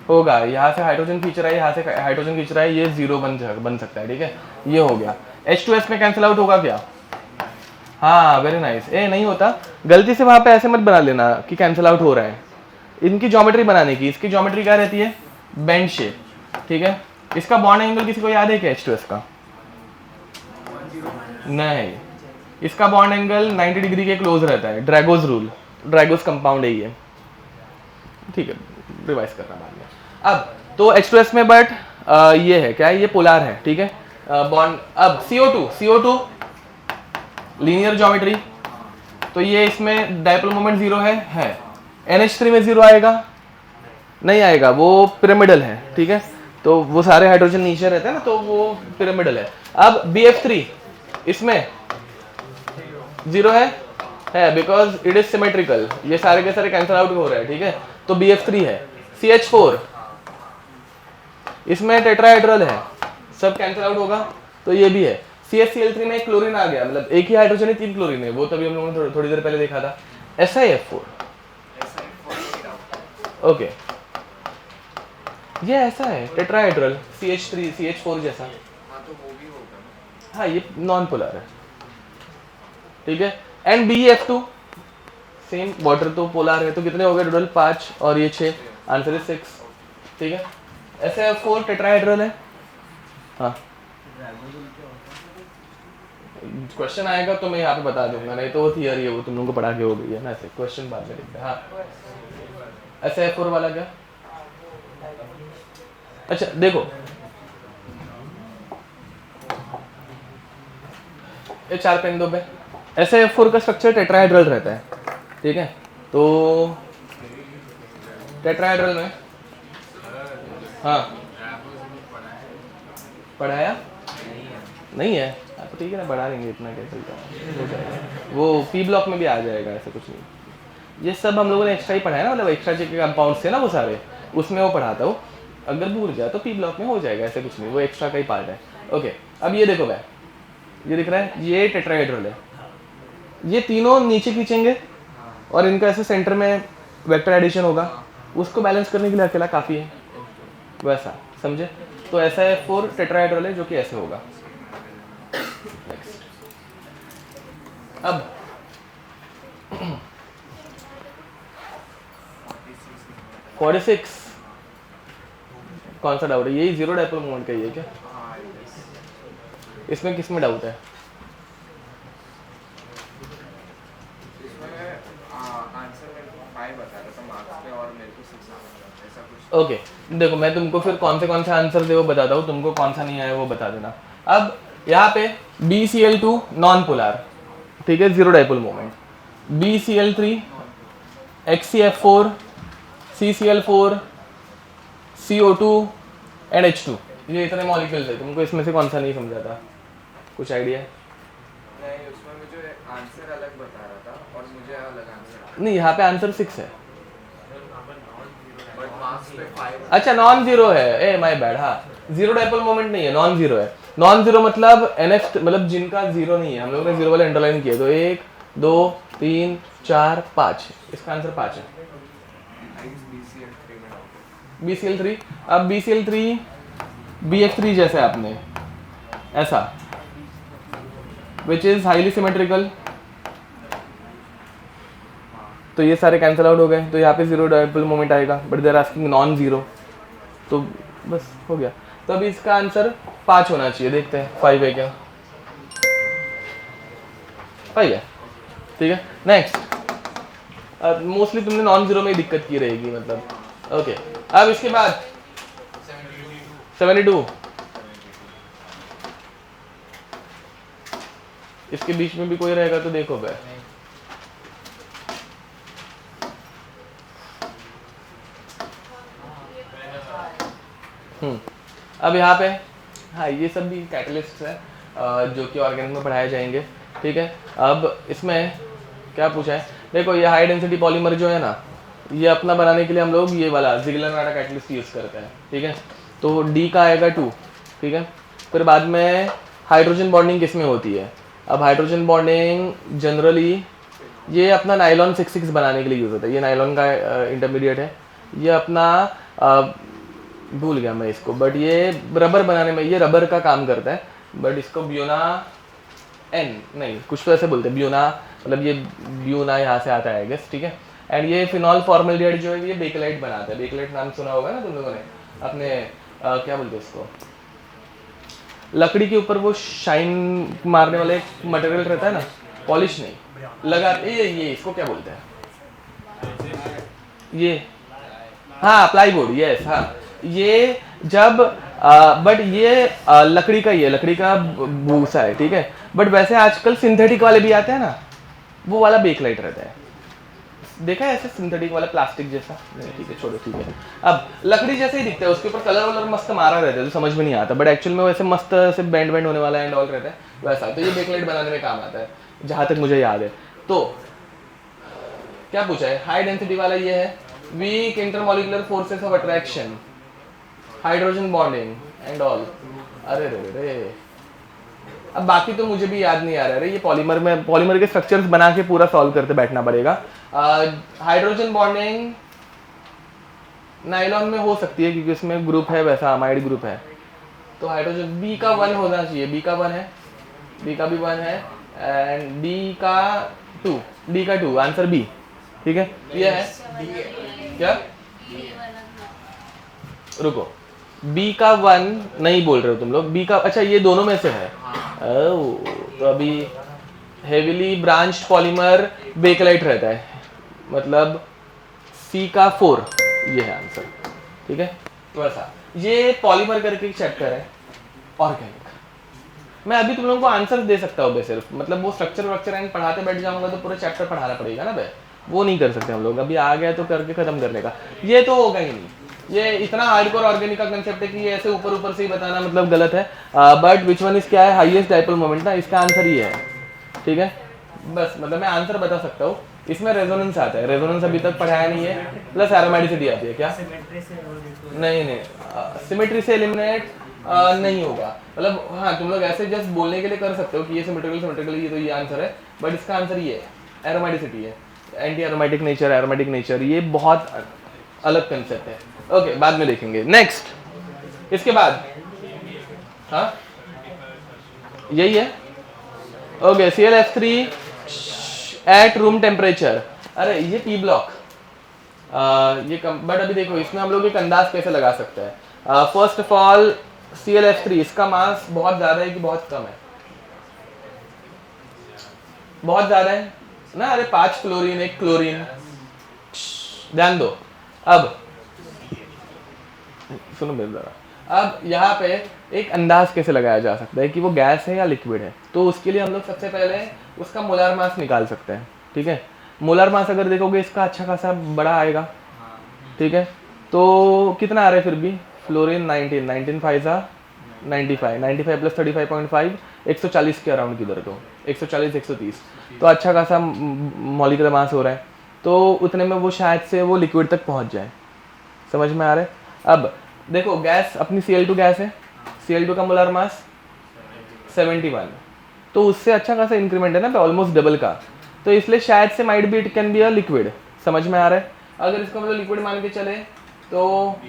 होगा। यहाँ से हाइड्रोजन खींच रहा है, यहाँ से हाइड्रोजन खींच रहा है, ये जीरो बन सकता है, ठीक है, ये हो गया। H2S में कैंसिल आउट होगा क्या? हाँ, वेरी नाइस। नहीं होता, गलती से वहाँ पे ऐसे मत बना लेना कि कैंसिल आउट हो रहा है। इनकी ज्योमेट्री बनाने की, इसकी ज्योमेट्री क्या रहती है? बेंड शेप, ठीक है। इसका बॉन्ड एंगल किसी को याद है क्या H2S का? नहीं, इसका बॉन्ड एंगल 90 डिग्री के क्लोज रहता है, ड्रैगोस रूल, ड्रैगोस कंपाउंड है ये, ठीक है, रिवाइज कर रहा हूँ। अब तो H2S में बट ये है क्या है, ये पोलर है, ठीक है। बॉन्ड अब CO2 लीनियर ज्योमेट्री, तो ये इसमें डायपोल मोमेंट जीरो है। NH3 में जीरो आएगा? नहीं आएगा, वो पिरामिडल है, ठीक है, तो वो सारे हाइड्रोजन नीचे रहते हैं ना, तो वो पिरामिडल है। अब BF3 इसमें जीरो है बिकॉज इट इज सिमेट्रिकल, ये सारे के सारे कैंसिल आउट हो रहे हैं, ठीक है, तो BF3 है। CH4 इसमें टेट्राहेड्रल है, सब कैंसिल आउट होगा, तो ये भी है। CH3 में एक क्लोरीन आ गया, मतलब एक ही हाइड्रोजन है, 3 क्लोरीन है, वो तभी हम लोगों ने थोड़ी देर पहले देखा था। SiF4 ओके, ये ऐसा है टेट्राहेड्रल CH3 CH4 जैसा। हाँ, तो वो भी होगा ना। हाँ, ये नॉन पोलर है, ठीक है। एंड BF2 सेम, वाटर तो पोलर है, तो कितने हो गए टोटल? 5 और ये 6, आंसर इज 6, ठीक है। SiF4 टेट्राहेड्रल है। हाँ, क्वेश्चन आएगा तो मैं यहाँ पे बता दूंगा, नहीं तो वो थियरी है, वो तुम लोगों को पढ़ा के हो गई है ना, ऐसे क्वेश्चन बाद में लिखते हैं। हाँ, SiF4 वाला क्या? अच्छा देखो, ये 4 पेन दो पे। SiF4 का स्ट्रक्चर टेट्राहेड्रल रहता है, ठीक है, तो टेट्राहेड्रल में हाँ पढ़ाया नहीं है, तो ठीक है ना, बढ़ा लेंगे, इतना क्या चलता है, हो जाएगा, वो P ब्लॉक में भी आ जाएगा, ऐसा कुछ नहीं। ये सब हम लोगों ने एक्स्ट्रा ही पढ़ा है ना, मतलब एक्स्ट्रा के कंपाउंड से ना वो सारे, उसमें वो पढ़ाता हूँ, अगर भूल जाए तो P ब्लॉक में हो जाएगा, ऐसे कुछ नहीं, वो एक्स्ट्रा का ही पार्ट है। ओके, अब ये देखो भाई, ये दिख रहा है, ये टेट्राहेड्रल है, ये तीनों नीचे खींचेंगे और इनका ऐसे सेंटर में वेक्टर एडिशन होगा, उसको बैलेंस करने के लिए अकेला काफ़ी है, वैसा समझे। तो ऐसा है 4 टेट्राहेड्रल है जो कि ऐसे होगा। अब 46 कौन सा डाउट है? यही जीरो डायपोल मोमेंट का ही है क्या? इसमें किस में डाउट है? ओके, देखो मैं तुमको फिर कौन से आंसर थे वो बताता हूँ, तुमको कौन सा नहीं आया वो बता देना। अब यहाँ पे BCl2 नॉन पोलर, ठीक है, zero dipole moment, BCl3 HCF4 CCl4 CO2 and H2, ये इतने मॉलिक्यूल्स है, तुमको इसमें से कौन सा नहीं समझा था? कुछ आइडिया? नहीं, उसमें मुझे आंसर अलग बता रहा था और मुझे अलग आंसर। नहीं, यहाँ पे आंसर 6 है। बट मार्क्स पे 5। अच्छा, नॉन जीरो है, माय बैड। हाँ, जीरो डायपोल मोमेंट नहीं है, नॉन जीरो है। नॉन जीरो मतलब NF, मतलब जिनका जीरो नहीं है, हम लोगों ने जीरो वाले अंडरलाइन किए, तो 1 2 3 4 5, इसका आंसर 5 है। BCl3, अब BCl3 BF3 जैसे आपने ऐसा, विच इज हाईली सिमेट्रिकल, तो ये सारे कैंसिल आउट हो गए, तो यहाँ पे जीरो डायपोल मोमेंट आएगा, but they're asking non zero, तो बस हो गया। तो अभी इसका आंसर 5 होना चाहिए, देखते हैं 5 है क्या? 5 है, ठीक है। नेक्स्ट, मोस्टली तुमने नॉन जीरो में ही दिक्कत की रहेगी, मतलब ओके। अब इसके बाद 72, इसके बीच में भी कोई रहेगा तो देखो भाई, अब यहाँ पे हाँ, ये सब भी कैटलिस्ट है जो कि ऑर्गेनिक में पढ़ाए जाएंगे, ठीक है। अब इसमें क्या पूछा है? देखो ये हाई डेंसिटी पॉलीमर जो है ना, ये अपना बनाने के लिए हम लोग ये वाला जिगलर-नाडा कैटलिस्ट यूज़ करते हैं, ठीक है। तो डी का आएगा 2, ठीक है। फिर बाद में हाइड्रोजन बॉन्डिंग किस में होती है? अब हाइड्रोजन बॉन्डिंग जनरली ये अपना नायलॉन 6,6 बनाने के लिए यूज़ होता है। ये नायलॉन का इंटरमीडिएट है। ये अपना भूल गया मैं इसको, बट ये रबर बनाने में ये रबर का काम करता है, बट इसको ब्यूना एन नहीं कुछ तो ऐसे बोलते हैं, ब्यूना मतलब ये ब्यूना यहाँ से आता है गेस, ठीक है। एंड ये फिनॉल फॉर्मेल्डिहाइड जो है ये बेकलाइट बनाता है। बेकलाइट नाम सुना होगा ना तुम लोगों ने अपने क्या बोलते हैं इसको, लकड़ी के ऊपर वो शाइन मारने वाला एक मटेरियल रहता है ना, पॉलिश नहीं लगा ये इसको क्या बोलते हैं, ये हाँ प्लाईवुड, यस हाँ। ये जब बट ये लकड़ी का ही है, लकड़ी का भूसा है, ठीक है। बट वैसे आजकल सिंथेटिक वाले भी आते हैं ना, वो वाला बेकलाइट रहता है। देखा है ऐसे सिंथेटिक वाला प्लास्टिक जैसा, नहीं ठीक है छोड़ो, ठीक है। अब लकड़ी जैसे ही दिखता है, उसके ऊपर कलर वलर मस्त मारा रहता है तो समझ में नहीं आता, बट एक्चुअल में वैसे मस्त से बैंड बैंड होने वाला एंड ऑल रहता है वैसा। तो ये बेकलाइट बनाने में काम आता है जहाँ तक मुझे याद है। तो क्या पूछा है, हाई डेंसिटी वाला ये है, weak intermolecular forces of attraction, hydrogen bonding and all. अरे रे रे, अब बाकी तो मुझे भी याद नहीं आ रहा है। ये पॉलीमर में पॉलीमर के स्ट्रक्चर्स बना के पूरा सॉल्व करते बैठना पड़ेगा। हाइड्रोजन बॉन्डिंग नायलॉन में हो सकती है क्योंकि उसमें ग्रुप है वैसा अमाइड ग्रुप है, तो हाइड्रोजन बी का 1 होना चाहिए। बी का 1 है, बी का भी 1 है एंड डी का 2, डी का 2 आंसर बी, ठीक है। ये है क्या, रुको बी का 1 नहीं बोल रहे हो तुम लोग, बी का अच्छा ये दोनों में से है। ओह तो अभी हेविली ब्रांच्ड पॉलीमर बेकलाइट रहता है, मतलब सी का 4 ये है आंसर, ठीक है। वैसा ये पॉलीमर करके चैप्टर है ऑर्गेनिक। मैं अभी तुम लोगों को आंसर दे सकता हूँ सिर्फ, मतलब वो स्ट्रक्चर वक्चर एंड पढ़ाते बैठ जाऊंगा तो पूरा चैप्टर पढ़ाना पड़ेगा ना भाई, वो नहीं कर सकते हम लोग। अभी आ गया तो करके खत्म करने का, ये तो होगा ही नहीं। ये इतना हार्डकोर ऑर्गेनिक का कंसेप्ट है कि ये ऐसे ऊपर ऊपर से ही बताना मतलब गलत है। बट विच वन इज क्या है हाईएस्ट डाइपोल मोमेंट ना, इसका आंसर ये है, ठीक है। बस मतलब मैं आंसर बता सकता हूँ। इसमें रेजोनेंस आता है, रेजोनेंस अभी तक पढ़ाया नहीं है, प्लस एरोमेटिसिटी आती है। क्या नहीं सिमेट्री से एलिमिनेट नहीं होगा, मतलब हाँ तुम लोग ऐसे जस्ट बोलने के लिए कर सकते हो कि ये सिमेट्रिकल ये तो ये आंसर है, बट इसका आंसर ये है एरोमेटिसिटी है। Anti aromatic nature, aromatic nature, ये बहुत अलग कंसेप्ट है। ओके बाद में देखेंगे। नेक्स्ट इसके बाद हाँ यही है। Okay ClF3 at room temperature, अरे ये पी ब्लॉक ये बट अभी देखो इसमें हम लोग एक अंदाज कैसे लगा सकते हैं। फर्स्ट ऑफ ऑल ClF3 इसका मास बहुत ज्यादा है कि बहुत कम है, बहुत ज्यादा है ना। अरे 5 क्लोरीन 1 क्लोरीन, ध्यान दो। अब सुनो मेरे जरा, अब यहाँ पे एक अंदाज कैसे लगाया जा सकता है कि वो गैस है या लिक्विड है। तो उसके लिए हम लोग सबसे पहले उसका मोलार मास निकाल सकते हैं, ठीक है। मोलार मास अगर देखोगे इसका अच्छा खासा बड़ा आएगा, ठीक है। तो कितना आ रहा है फिर भी, फ्लोरीन 19 5 95 प्लस 35.5 140 के अराउंड किधर तो 140 130, तो अच्छा खासा मॉलिक्यूलर मास हो रहा है। तो उतने में वो शायद से वो लिक्विड तक पहुंच जाए, समझ में आ रहा है। अब देखो गैस अपनी Cl2 गैस है, Cl2 का मोलार मास 71, तो उससे अच्छा खासा इंक्रीमेंट है ना, ऑलमोस्ट डबल का। तो इसलिए शायद से might be it can be a liquid, समझ में आ रहा है। अगर इसको हम लोग लिक्विड मान के चले तो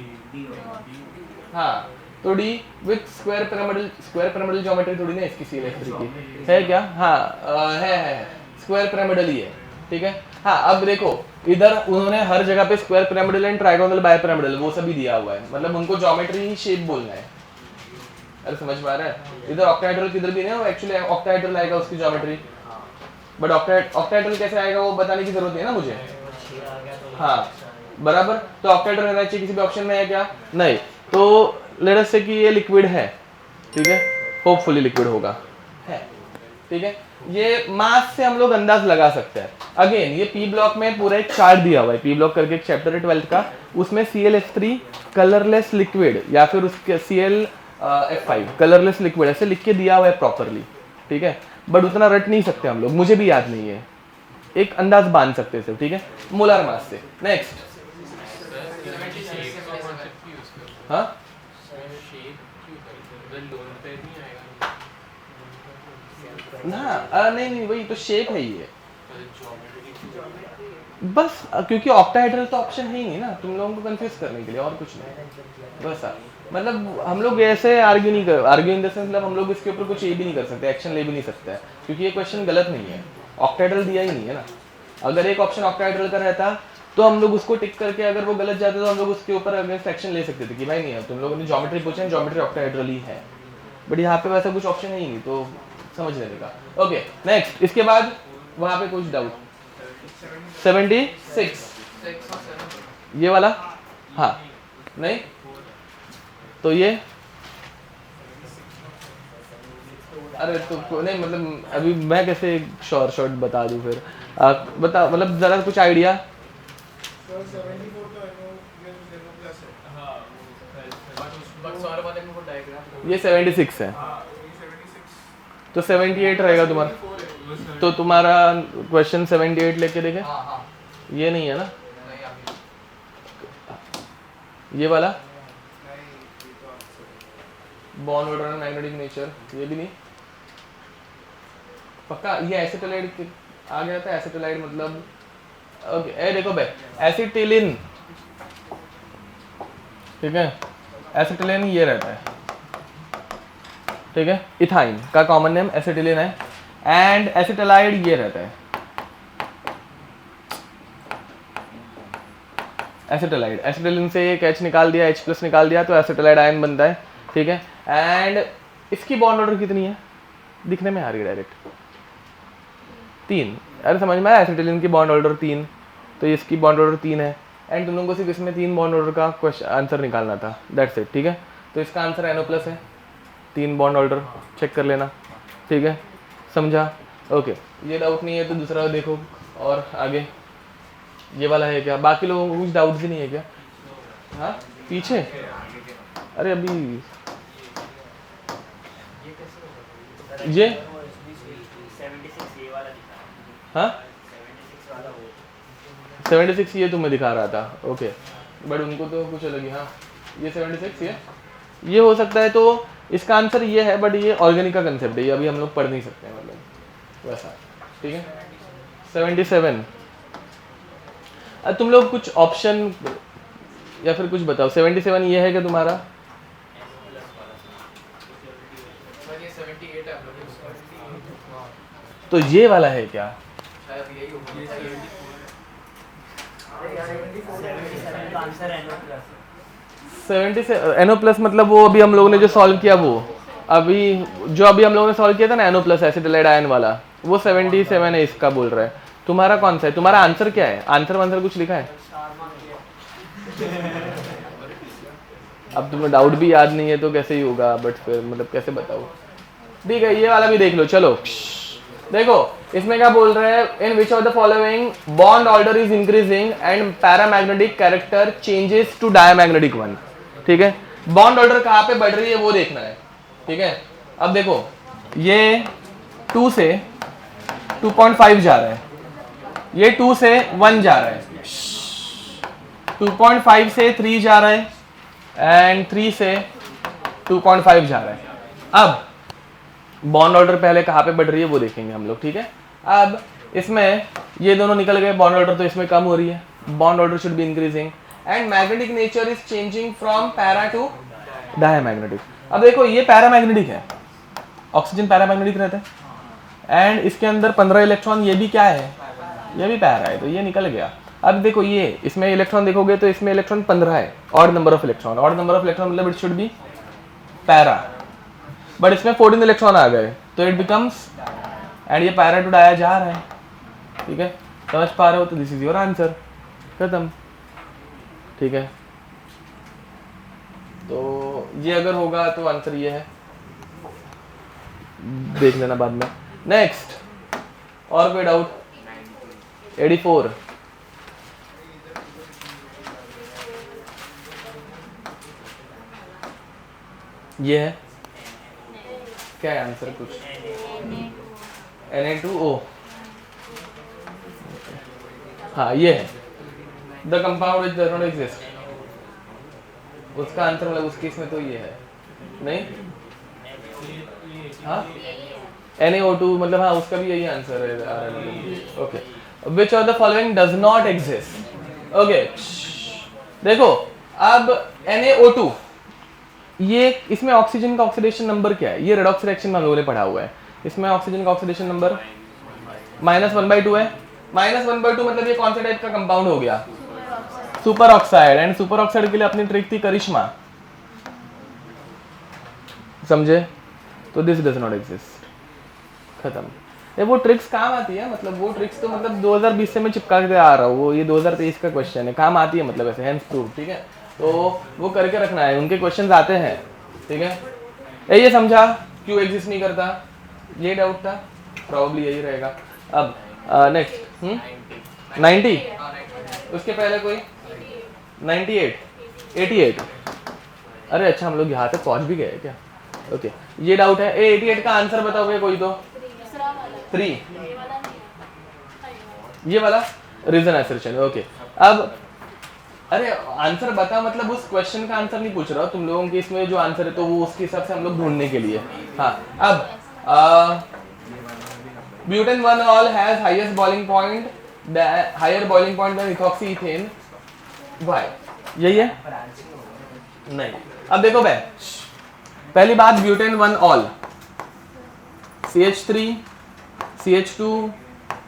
हाँ, तो D with square pyramidal geometry थोड़ी ना इसकी ClF3 की है क्या, हाँ है स्क्वायर पिरामिडल ही है, ठीक है। हाँ अब देखो इधर उन्होंने हर जगह पे square pyramidal and trigonal bipyramidal वो सभी दिया हुआ है, मतलब उनको ज्योमेट्री ही शेप बोलना है। अरे समझ में आ रहा है। इधर ऑक्टाहेड्रल किधर भी नहीं, एक्चुअली ऑक्टाहेड्रल आएगा उसकी ज्योमेट्री, बट ऑक्टाहेड्रल कैसे आएगा वो बताने की जरूरत नहीं है ना मुझे, हाँ बराबर। तो ऑक्टाहेड्रल रहना चाहिए, किसी भी ऑप्शन में है क्या, नहीं। तो लेट अस से कि ये लिक्विड है, ठीक है, होपफुली लिक्विड होगा, है, ठीक है। ये मास से हम लोग अंदाज लगा सकते हैं। अगेन ये पी ब्लॉक में पूरा एक चार्ट दिया हुआ है, पी ब्लॉक करके एक चैप्टर है 12th का, उसमें ClF3 कलरलेस लिक्विड या फिर उसके ClF5 कलरलेस लिक्विड ऐसे लिख के दिया हुआ है प्रॉपरली, ठीक है। बट उतना रट नहीं सकते हम लोग, मुझे भी याद नहीं है, एक अंदाज बांध सकते हैं, ठीक है, मोलार मास से। नेक्स्ट, हाँ ना, नहीं नहीं वही तो शेप है ये बस, क्योंकि ऑक्टाहेड्रल तो ऑप्शन है ही नहीं ना तुम लोगों को कंफ्यूज करने के लिए, और कुछ नहीं बस। मतलब हम लोग ऐसे आर्ग्यू नहीं कर, आर्ग्यू इन द सेंस मतलब हम लोग इसके ऊपर कुछ ये भी नहीं कर सकते, एक्शन ले भी नहीं सकते हैं, क्योंकि ये क्वेश्चन गलत नहीं है, ऑक्टाहेड्रल दिया ही नहीं है ना। अगर एक ऑप्शन ऑक्टाहेड्रल का रहता तो हम लोग उसको टिक करके अगर वो गलत जाते तो हम लोग उसके ऊपर अगेंस्ट एक्शन ले सकते थे कि भाई नहीं है, तुम लोगों ने ज्योमेट्री पूछा है, ज्योमेट्री ऑक्टाहेड्रल ही है, बट यहाँ पे वैसा कुछ ऑप्शन है ही नहीं, तो समझ लेने का। ओके नेक्स्ट, इसके बाद वहाँ पे कुछ डाउट 76 ये वाला, हाँ नहीं तो ये, अरे तो नहीं मतलब अभी मैं कैसे शॉर्ट बता दूं फिर, बता मतलब जरा कुछ आइडिया। ये 76 है, तो 78 रहेगा तुम्हारा, तो तुम्हारा क्वेश्चन 78 लेके देखे, ये नहीं है ना, ये वाला bond order and magnetic nature, ये भी नहीं पक्का। ये एसिटाइलाइड आ गया था, एसिटाइलाइड मतलब ओके, ए देखो भाई एसिटिलिन, ठीक है, एसिटिलिन ये रहता है, ठीक है, इथाइन का कॉमन नेम एसिटिलिन है, एंड एसिटाइलाइड ये रहता है, एसिटाइलाइड, एसिटिलिन से एक H निकाल दिया, H+ निकाल दिया तो एसिटाइलाइड आयन बनता है, ठीक है। एंड इसकी बॉन्ड ऑर्डर कितनी है, दिखने में आ रही है डायरेक्ट 3, अरे समझ में आया, एसिटिलिन की बॉन्ड ऑर्डर 3, तो इसकी बॉन्ड ऑर्डर 3 है, एंड तुम लोगों को सिर्फ इसमें 3 बॉन्ड ऑर्डर का क्वेश्चन आंसर निकालना था, दैट्स इट, ठीक है। तो इसका आंसर NO+ है, 3 बॉन्ड ऑर्डर चेक कर लेना, ठीक है, समझा, ओके। ये डाउट नहीं है तो दूसरा देखो, और आगे ये वाला है क्या, बाकी लोगों को कुछ डाउट भी नहीं है क्या, हाँ पीछे, अरे अभी ये 76 हाँ 76 ये तुम्हें दिखा रहा था, ओके, बट उनको तो कुछ अलग ही, हाँ ये 76 ये हो सकता है, तो इसका आंसर ये है, बट ये ऑर्गेनिक का कंसेप्ट है, ये अभी हम लोग पढ़ नहीं सकते हैं मतलब वैसा, ठीक है। 77 तुम लोग कुछ ऑप्शन या फिर कुछ बताओ, 77 ये है क्या तुम्हारा, तो ये वाला है क्या, 77 NO+ मतलब वो अभी हम लोगों ने जो सॉल्व किया, वो अभी जो अभी हम लोगों ने सॉल्व किया था ना NO+ एसिटाइलाइड आयन वाला, वो 77 है, इसका बोल रहा है। तुम्हारा कौन सा है, तुम्हारा आंसर क्या है, आंसर कुछ लिखा है, अब तुम्हें डाउट भी याद नहीं है तो कैसे ही होगा, बट फिर मतलब कैसे बताओ, ठीक है। ये वाला भी देख लो, चलो देखो इसमें क्या बोल रहे हैं, in which of the following bond order is increasing and paramagnetic character changes to diamagnetic one, ठीक है। बॉन्ड ऑर्डर कहाँ पे बढ़ रही है वो देखना है, ठीक है। अब देखो ये 2 से 2.5 जा रहा है, ये 2 से 1 जा रहा है, 2.5 से 3 जा रहा है, एंड 3 से 2.5 जा रहा है। अब बॉन्ड ऑर्डर पहले कहाँ पे बढ़ रही है वो देखेंगे हम लोग, ठीक है। अब इसमें ये दोनों निकल गए, बॉन्ड ऑर्डर तो इसमें कम हो रही है, bond order should be increasing and magnetic nature is changing from para two diamagnetic. अब देखो ये पैरामैग्नेटिक है, ऑक्सीजन पैरामैग्नेटिक रहता है, एंड इसके अंदर 15 इलेक्ट्रॉन, ये भी क्या है, ये भी पैरा है, तो ये निकल गया। अब देखो ये इसमें इलेक्ट्रॉन देखोगे तो इसमें इलेक्ट्रॉन 15 है, odd number of electron, odd number of electron मतलब it should be para, but इसमें 14 इलेक्ट्रॉन आ गए तो इट बिकम्स, एंड ये पैरा टू डाया जा रहा है, ठीक है, समझ पा रहे हो, तो दिस इज योर आंसर, खत्म, ठीक है। तो ये अगर होगा तो आंसर ये है, देख लेना बाद में। नेक्स्ट, और कोई डाउट, 84 ये है क्या है आंसर, कुछ Na2O, हाँ ये है the compound which does not exist, उसका आंसर मतलब उस केस में तो ये है नहीं, हाँ NaO2 मतलब हाँ उसका भी यही आंसर है। Okay, which of the following does not exist. Okay देखो अब NaO2 ये इसमें ऑक्सीजन का ऑक्सीडेशन नंबर क्या है, ये रेडॉक्स रिएक्शन में हम लोगों ने पढ़ा हुआ है, इसमें ऑक्सीजन का ऑक्सीडेशन नंबर -1/2 है। -1/2 मतलब ये कौन सा टाइप का कंपाउंड हो गया, super oxide. And super oxide के लिए अपनी ट्रिक थी करिश्मा, समझे, तो दिस डज नॉट एग्जिस्ट, खत्म। ये वो ट्रिक्स काम आती है, मतलब वो ट्रिक्स तो मतलब 2020 से मैं चिपका के आ रहा हूँ, वो ये 2023 का क्वेश्चन है, काम आती है मतलब ऐसे हैंड्स प्रूफ, ठीक है, तो वो करके रखना है, उनके क्वेश्चंस आते हैं, ठीक है। ये समझा क्यों एग्जिस्ट नहीं करता, ये डाउट था, प्रॉब्ली यही रहेगा। अब नेक्स्ट 90, उसके पहले कोई 98, 88, अरे अच्छा हम लोग यहाँ तक पहुँच भी गए क्या, ओके ये डाउट है। 88 का आंसर बताओगे कोई तो 3, ये वाला रीजन असर्शन, ओके। अब अरे आंसर बता मतलब उस क्वेश्चन का आंसर नहीं पूछ रहा हूँ तुम लोगों के, इसमें जो आंसर है तो वो उसके हिसाब से हम लोग ढूंढने के लिए। हाँ अब butane 1 ol has highest boiling point, higher boiling point than ethoxy ethane, why, यही है नहीं। अब देखो भाई पहली बात, butane 1 ol CH3 CH2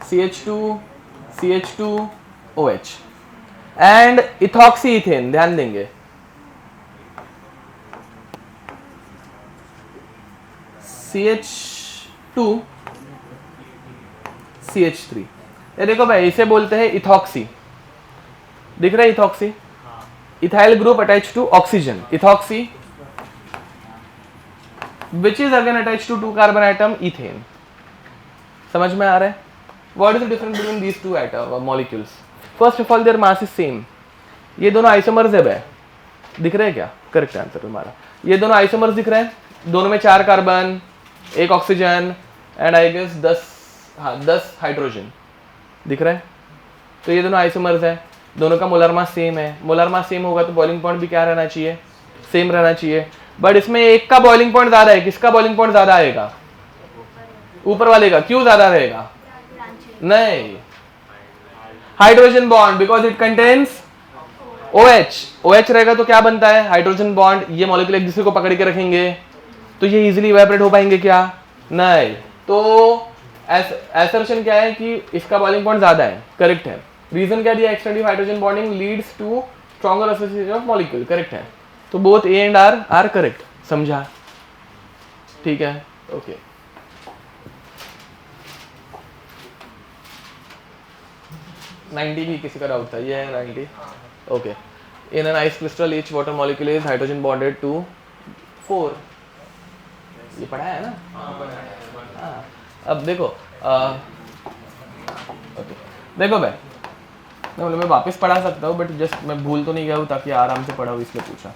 CH2 CH2 OH and ethoxy ethane, ध्यान देंगे CH2 CH3, ये देखो भाई इसे बोलते हैं इथॉक्सी, दिख रहा है ethoxy, ethyl group attach to oxygen, ethoxy which is again attached to 2 carbon atom ethane, समझ में आ रहा है। what is the difference between these two molecules? first of all their mass is same, ये दोनों आइसोमर्स है भाई, दिख रहे हैं क्या, करेक्ट आंसर तुम्हारा, ये दोनों आइसोमर्स दिख रहे हैं, दोनों में 4 carbon 1 oxygen and I guess 10 hydrogen दिख रहा है, तो ये दोनों आइसोमर्स है, दोनों का मोलर मास सेम है, मोलर मास सेम होगा तो बॉइलिंग पॉइंट भी क्या रहना चाहिए, सेम रहना चाहिए। बट इसमें एक का बॉइलिंग पॉइंट ज्यादा है, किसका बॉइलिंग पॉइंट ज्यादा आएगा, ऊपर वाले का, क्यों ज्यादा रहेगा, नहीं hydrogen bond because it contains OH, OH रहेगा तो क्या बनता है हाइड्रोजन बॉन्ड, ये मॉलिक्यूल एक दूसरे को पकड़ के रखेंगे तो ये इजीली इवेपोरेट हो पाएंगे क्या, नहीं, तो असर्शन क्या है कि इसका बॉइलिंग पॉइंट ज्यादा है, करेक्ट है। रीजन क्या दिया, extensive hydrogen bonding leads to stronger association of molecule, correct है, तो both A and R are correct, समझा, ठीक है, ओके। नाइनटी भी किसी का डाउट था, ये है 90, okay. In an ice crystal each water molecule is hydrogen bonded to 4, ये पढ़ा है ना, हाँ। अब देखो ओके देखो भाई मैं वापस पढ़ा सकता हूँ बट जस्ट मैं भूल तो नहीं गया हूँ, ताकि आराम से पढ़ा हूँ इसलिए पूछा।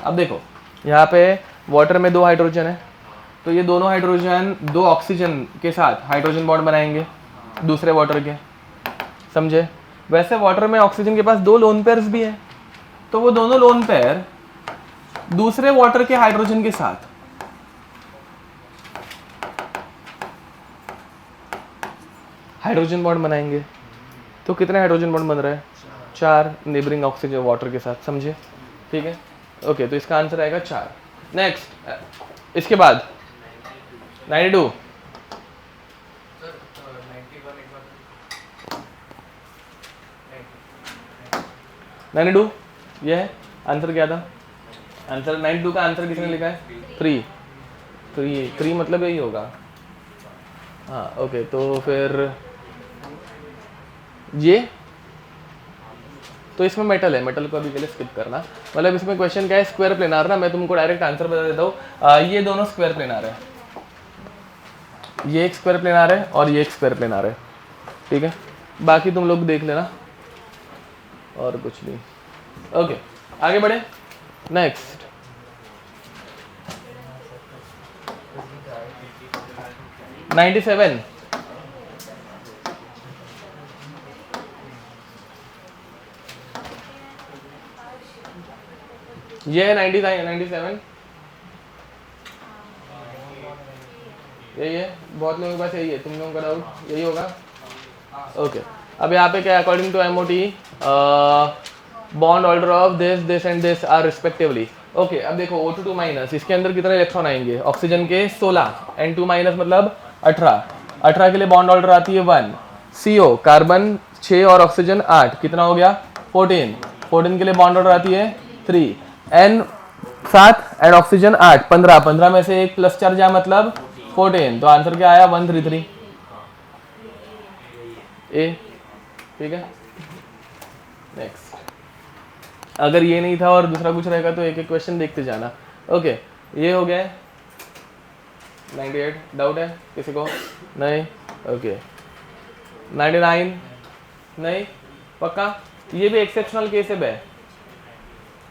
अब देखो यहाँ पे वाटर में 2 हाइड्रोजन है, तो ये दोनों हाइड्रोजन 2 ऑक्सीजन के साथ हाइड्रोजन बॉन्ड बनाएंगे दूसरे वाटर के, समझे। वैसे वाटर में ऑक्सीजन के पास 2 लोन पेयर्स भी है, तो वो दोनों लोन पेयर दूसरे वाटर के हाइड्रोजन के साथ हाइड्रोजन बॉन्ड बनाएंगे, तो कितने हाइड्रोजन बॉन्ड बन रहा है, 4 नेबरिंग ऑक्सीजन वाटर के साथ, समझे, ठीक है, ओके। तो इसका आंसर आएगा 4। नेक्स्ट इसके बाद 92, सर 91 एक बार 92 ये है आंसर, क्या था आंसर, 92 का आंसर किसने लिखा है, 3, तो ये 3 मतलब यही होगा, हाँ ओके। तो फिर ये तो इसमें मेटल है, मेटल को अभी के लिए स्किप करना, मतलब इसमें क्वेश्चन क्या है, स्क्वायर प्लेनार ना, मैं तुमको डायरेक्ट आंसर बता देता हूँ, ये दोनों स्क्वायर प्लेनार है, ये एक स्क्वायर प्लेनार है और ये एक स्क्वायर प्लेनार है, ठीक है, बाकी तुम लोग देख लेना और कुछ नहीं, ओके आगे बढ़े। नेक्स्ट 97, ये है 97, यही है, बहुत लोगों के पास यही है, तुम लोगों का डाउट यही होगा। ओके, अब यहाँ पे क्या, according to MOT bond order of this and this are respectively. Okay, अब देखो O2 माइनस, इसके अंदर कितने इलेक्ट्रॉन आएंगे, ऑक्सीजन के 16, N2 माइनस मतलब 18 के लिए बॉन्ड ऑर्डर आती है 1, CO कार्बन 6 और ऑक्सीजन 8, कितना हो गया 14 के लिए बॉन्ड ऑर्डर आती है 3, N 7 एंड ऑक्सीजन 8, 15 में से एक प्लस चार्ज आया मतलब 14, तो आंसर क्या आया 133 ए। ठीक है, नेक्स्ट। अगर ये नहीं था और दूसरा कुछ रहेगा तो एक एक क्वेश्चन देखते जाना। ओके, ये हो गया 98, डाउट है किसी को? नहीं। ओके, 99 नहीं, पक्का? ये भी एक्सेप्शनल केस है।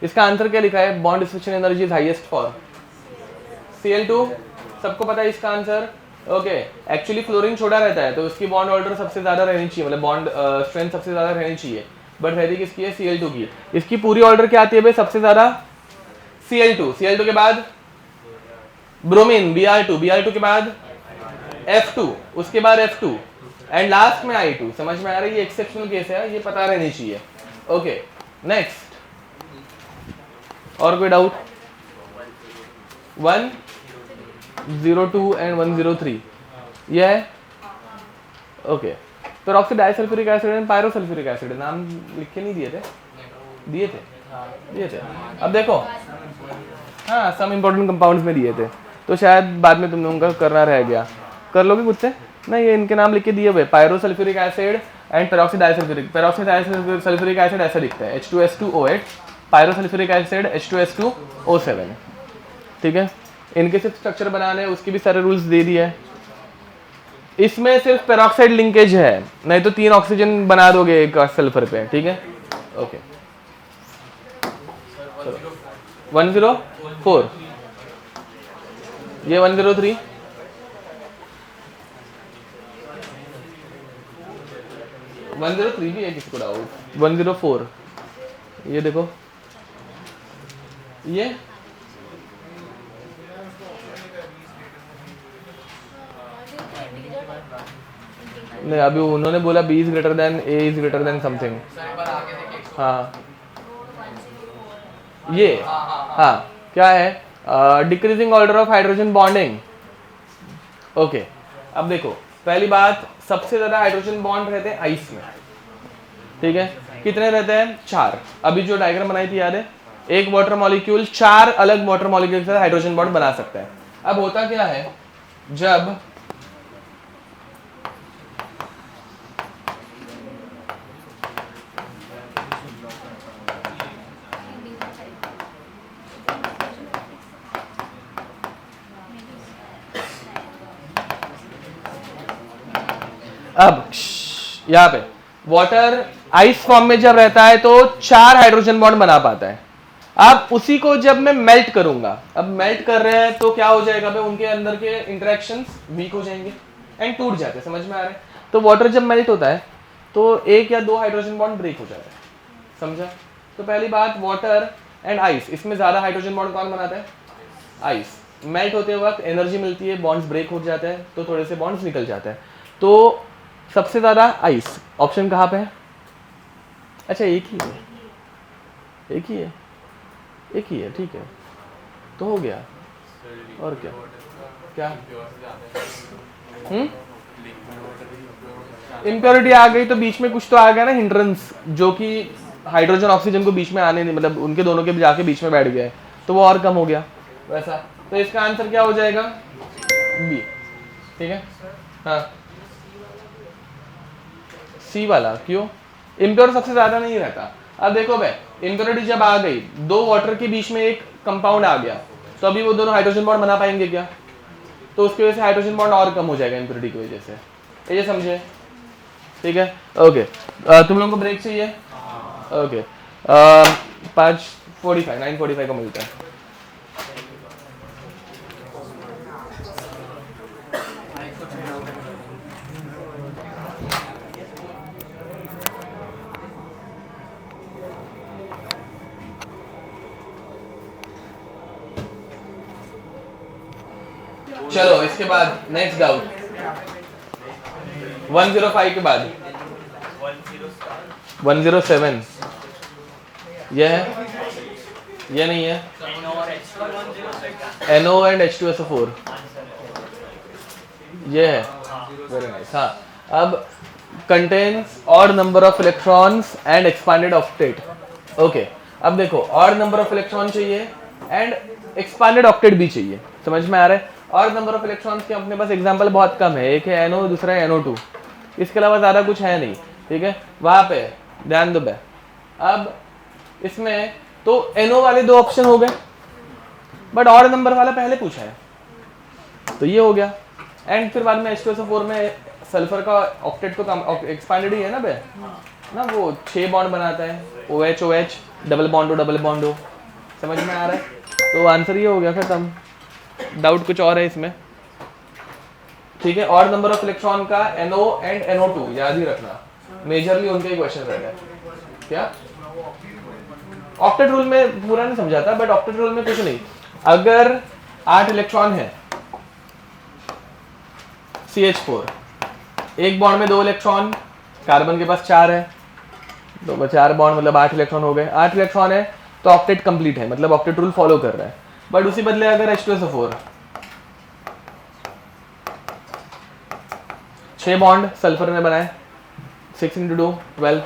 इसका आंसर क्या लिखा है, bond destruction energy is highest for Cl2, सबको पता है इसका आंसर। ओके, एक्चुअली फ्लोरीन छोटा रहता है तो उसकी बॉन्ड ऑर्डर सबसे ज्यादा रहनी चाहिए, मतलब बॉन्ड स्ट्रेंथ सबसे ज्यादा रहनी चाहिए, बट रहती किसकी है, Cl2 की। इसकी पूरी ऑर्डर क्या आती है भाई, सबसे ज्यादा Cl2 के बाद ब्रोमीन Br2 के बाद F2, उसके बाद F2 एंड लास्ट में I2। समझ में आ रहा है, ये एक्सेप्शनल केस है, ये पता रहनी चाहिए। ओके, नेक्स्ट, और कोई डाउट? 102 एंड 103 ये है। Okay, peroxy disulphuric acid and pyrosulphuric acid, नाम लिख के नहीं दिए थे? दिए थे। अब देखो, हाँ सम इम्पोर्टेंट कंपाउंड्स में दिए थे, तो शायद बाद में तुम लोगों का करना रह गया, कर लोगे खुद से? नहीं, ये इनके नाम लिख के दिए हुए, pyrosulphuric acid and peroxy disulphuric acid ऐसा दिखता है, H2S2O8, पायरोसल्फ्यूरिक एसिड H2S2O7। ठीक है, इनके सिर्फ स्ट्रक्चर बनाने हैं, उसके भी सारे रूल्स दे दिए है। इसमें सिर्फ पेरोक्साइड लिंकेज है, नहीं तो 3 ऑक्सीजन बना दोगे एक सल्फर पे। ठीक है, ओके। 104, ये 103, भी है किसी को डाउट? 104, ये देखो, ये नहीं, अभी उन्होंने बोला B is greater than A is greater than something. हाँ, ये हाँ क्या है, decreasing order of hydrogen bonding. Okay, अब देखो, पहली बात, सबसे ज्यादा हाइड्रोजन बॉन्ड रहते हैं आइस में। ठीक है, कितने रहते हैं, 4। अभी जो डायग्राम बनाई थी याद है, एक वाटर मॉलिक्यूल 4 अलग वाटर मॉलिक्यूल के साथ हाइड्रोजन बॉन्ड बना सकता है। अब होता क्या है, जब अब यहाँ पे वाटर आइस फॉर्म में जब रहता है तो 4 हाइड्रोजन बॉन्ड बना पाता है। अब उसी को जब मैं मेल्ट करूंगा, अब मेल्ट कर रहे हैं तो क्या हो जाएगा भाई, उनके अंदर के इंटरेक्शंस वीक हो जाएंगे एंड टूट जाते हैं। समझ में आ रहा है? तो वाटर जब मेल्ट होता है तो 1 या 2 हाइड्रोजन बॉन्ड ब्रेक हो जाता है। समझा? तो पहली बात, वाटर एंड आइस, इसमें ज्यादा हाइड्रोजन बॉन्ड कौन बनाता है, आइस। मेल्ट होते वक्त एनर्जी मिलती है, बॉन्ड्स ब्रेक हो जाते हैं, तो थोड़े से बॉन्ड्स निकल जाते हैं। तो सबसे ज्यादा आइस, ऑप्शन कहाँ पे है? अच्छा, एक ही है, ठीक है, तो हो गया। और क्या इम्प्योरिटी आ गई तो बीच में कुछ तो आ गया ना, हिंड्रेंस, जो कि हाइड्रोजन ऑक्सीजन को बीच में आने नहीं, मतलब उनके दोनों के जाके बीच में बैठ गया है, तो वो और कम हो गया वैसा। तो इसका आंसर क्या हो जाएगा, बी। ठीक है, हाँ सी वाला। क्यों? इम्प्योर सबसे ज्यादा नहीं रहता। अब देखो भाई, इम्प्योरिटी जब आ गई, 2 वाटर के बीच में एक कंपाउंड आ गया, तो अभी वो दोनों हाइड्रोजन बॉन्ड बना पाएंगे क्या? तो उसकी वजह से हाइड्रोजन बॉन्ड और कम हो जाएगा इम्प्योरिटी की वजह से। ये समझे? ठीक है, ओके। तुम लोगों को ब्रेक चाहिए? ओके, 9:45 को मिलता है। चलो इसके बाद नेक्स्ट डाउट 105 के बाद 107 ये है, ये नहीं है, NO एंड H2SO4 ये है, वेरी नाइस। हाँ, अब contains odd number of electrons and expanded octet. Okay, अब देखो ऑड नंबर ऑफ इलेक्ट्रॉन चाहिए एंड एक्सपांडेड ऑक्टेट भी चाहिए, समझ में आ रहा है। ऑड नंबर ऑफ इलेक्ट्रॉन्स के अपने पास एग्जांपल बहुत कम है, एक है NO, दूसरा है NO2, इसके अलावा ज़्यादा कुछ है नहीं, ठीक है। वहाँ पे ध्यान दो बे। अब इसमें तो NO वाले दो ऑप्शन हो गए, बट ऑड नंबर वाला पहले पूछा है, तो ये हो गया। एंड फिर बाद में H2SO4 में सल्फर का ऑक्टेट तो एक्सपांडेड ही है ना बे, ना वो 6 बॉन्ड बनाता है, OH OH डबल बॉन्ड हो, समझ में आ रहा है। तो आंसर ये हो गया खत्म। डाउट कुछ और है इसमें? ठीक है, ऑड नंबर ऑफ इलेक्ट्रॉन का NO एंड NO2 याद ही रखना, मेजरली उनके ही क्वेश्चन रहेगा। क्या ऑक्टेट रूल में पूरा नहीं समझाता, बट ऑक्टेट रूल में कुछ नहीं, अगर 8 इलेक्ट्रॉन है CH4, एक बॉन्ड में 2 इलेक्ट्रॉन, कार्बन के पास 4 है, तो 4 बॉन्ड मतलब 8 इलेक्ट्रॉन हो गए। 8 इलेक्ट्रॉन है तो ऑक्टेट कंप्लीट है, मतलब ऑक्टेट रूल फॉलो कर रहा है। बट उसी बदले अगर H2SO4 6 बॉन्ड सल्फर ने बनाए, 6 × 2 12,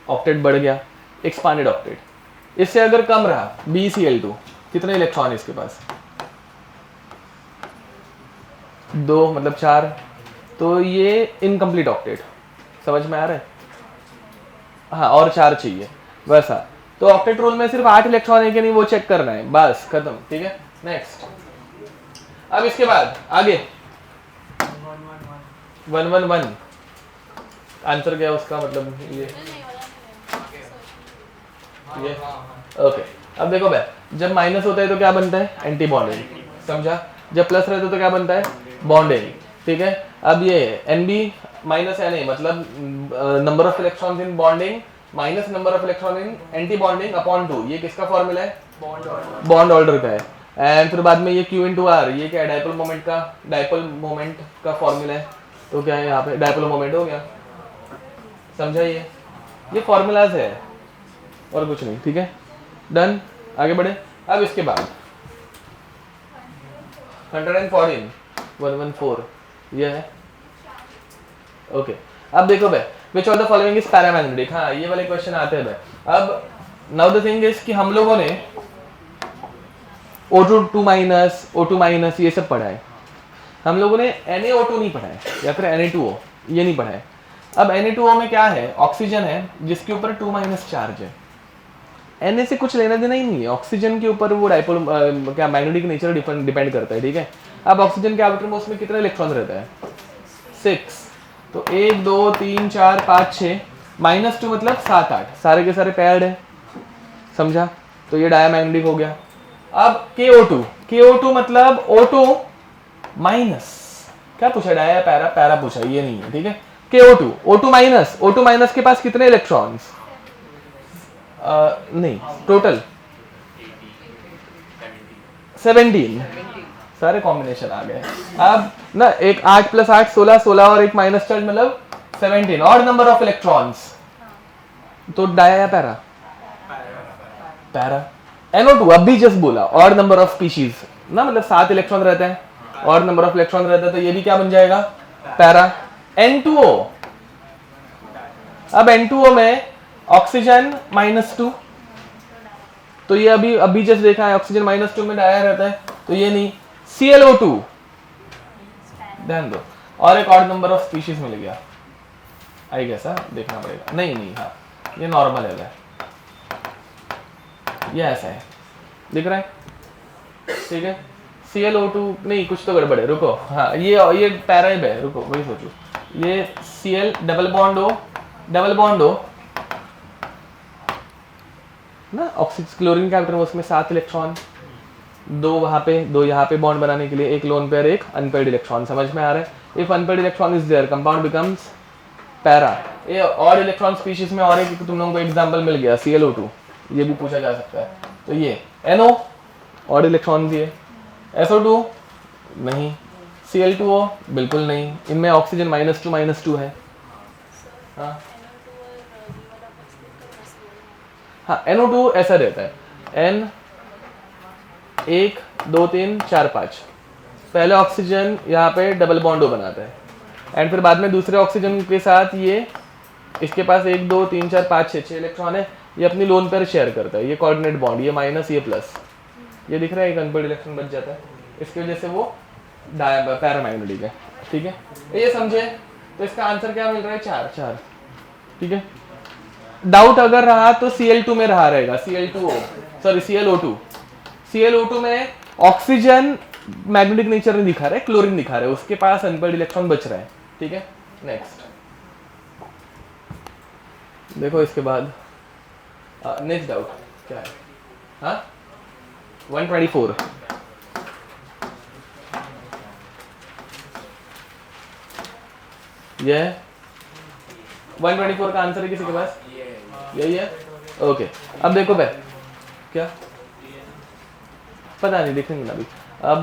ऑक्टेट बढ़ गया, एक्सपांडेड ऑक्टेट। इससे अगर कम रहा BeCl2, कितने इलेक्ट्रॉन है इसके पास? 2 मतलब 4, तो ये इनकम्प्लीट ऑक्टेट, समझ में आ रहा है। हाँ, और 4 चाहिए वैसा। तो ऑक्टेट रूल में सिर्फ 8 इलेक्ट्रॉन है कि नहीं वो चेक करना है, बस खत्म, ठीक है। नेक्स्ट, अब इसके बाद आगे 111 आंसर क्या है उसका, मतलब ये ओके। अब देखो भाई, जब माइनस होता है तो क्या बनता है? एंटी बॉन्डिंग, समझा। जब प्लस रहता है तो क्या बनता है? बॉन्डिंग, ठीक है। अब ये NB माइनस NA मतलब number of electrons in bonding minus number of electron in anti bonding upon 2, ये किसका फॉर्मूला है? बॉन्ड ऑर्डर का है। एंड फिर बाद में ये Q × R, ये क्या है? डायपोल मोमेंट का फॉर्मूला है। तो क्या है यहाँ पे? डायपोल मोमेंट हो गया, समझा। ये फॉर्मूलाज है और कुछ नहीं, ठीक है। डन, आगे बढ़े। अब इसके बाद 114 ये है, ओके। अब देखो भाई, विच of the following is paramagnetic. हाँ, ये वाले क्वेश्चन आते हैं भाई। अब नाउ द थिंग इज कि हम लोगों ने O2 ये सब पढ़ा है, हम लोगों ने NaO2 नहीं पढ़ा है, या फिर Na2O ये नहीं पढ़ा है। अब Na2O में क्या है? ऑक्सीजन है जिसके ऊपर 2- चार्ज है। Na से कुछ लेना देना ही नहीं है, ऑक्सीजन के ऊपर वो डायपोल क्या मैग्नेटिक नेचर डिपेंड करता है, ठीक है। अब ऑक्सीजन के आउटर मोस्ट में कितने इलेक्ट्रॉन रहता है? 6, तो 1 2 3 4 5 6 -2 मतलब 7 8, सारे के सारे पैड है, समझा। तो ये डायमैग्नेटिक हो गया। अब KO2 मतलब O2 माइनस, क्या पूछा? डाया पैरा पूछा, ये नहीं है, ठीक है। O2 माइनस के पास कितने इलेक्ट्रॉन्स? नहीं, टोटल 17, सारे कॉम्बिनेशन आ गए। अब ना एक 8 + 8 16 और एक माइनस चार्ज मतलब 17, ऑड नंबर ऑफ इलेक्ट्रॉन्स। तो डाया या पैरा NO2 अभी जस्ट बोला, ऑड नंबर ऑफ स्पीशीज ना, मतलब 7 इलेक्ट्रॉन रहता है, ऑड नंबर ऑफ इलेक्ट्रॉन रहता है, तो ये भी क्या बन जाएगा? पैरा। N2O, अब N2O में ऑक्सीजन -2, तो ये अभी जस्ट देखा है, ऑक्सीजन -2 में डाया रहता है, तो ये नहीं। ClO2, ध्यान दो, और एक ऑड नंबर ऑफ स्पीशीज मिल गया, आई गेस। देखना पड़ेगा, नहीं हाँ, ये नॉर्मल है, ये ऐसा है, दिख रहा है, ठीक है। ClO2 नहीं, कुछ तो गड़बड़ है, रुको। हाँ, ये पैराइब है, रुको वही सोचो। ये Cl डबल बॉन्ड हो ना, ऑक्सीजन क्लोरीन का उसमें 7 इलेक्ट्रॉन, 2 वहाँ पे 2 यहाँ पे बॉन्ड बनाने के लिए, एक लोन पेयर एक अनपेयर्ड इलेक्ट्रॉन, समझ में आ रहा है। If unpaired electron is there, compound becomes para. ये ऑड इलेक्ट्रॉन स्पीशीज में और एक तुम लोगों को एग्जांपल मिल गया, ClO2, ये भी पूछा जा सकता है। तो ये NO ऑड इलेक्ट्रॉन दिए, SO2 नहीं, Cl2O बिल्कुल नहीं, इनमें ऑक्सीजन -2 है। हाँ हाँ, NO2 ऐसा रहता है, N 1 2 3 4 5, पहले ऑक्सीजन यहाँ पे डबल बॉन्ड बनाता है एंड फिर बाद में दूसरे ऑक्सीजन के साथ ये, इसके पास 1 2 3 4 5 6 इलेक्ट्रॉन है, ये अपनी लोन पेयर शेयर करता है, ये कोऑर्डिनेट बॉन्ड, ये माइनस ये प्लस, ये दिख रहा है, एक अनपेयर्ड इलेक्ट्रॉन बच जाता है, इसकी वजह से वो पैरामैग्नेटिक है। ठीक है, ये समझे? तो इसका आंसर क्या मिल रहा है? 4। ठीक है, डाउट अगर रहा तो Cl2 में रहा रहेगा, ClO2 में ऑक्सीजन मैग्नेटिक नेचर नहीं दिखा रहा है, क्लोरीन दिखा रहा है, उसके पास अनपेयर्ड इलेक्ट्रॉन बच रहा है। ठीक है, नेक्स्ट देखो, इसके बाद नेक्स्ट डाउट क्या है? हाँ 124, ये 124 का आंसर है किसी के पास? यही है। ओके, अब देखो भाई, क्या पता नहीं, देखेंगे ना अभी। अब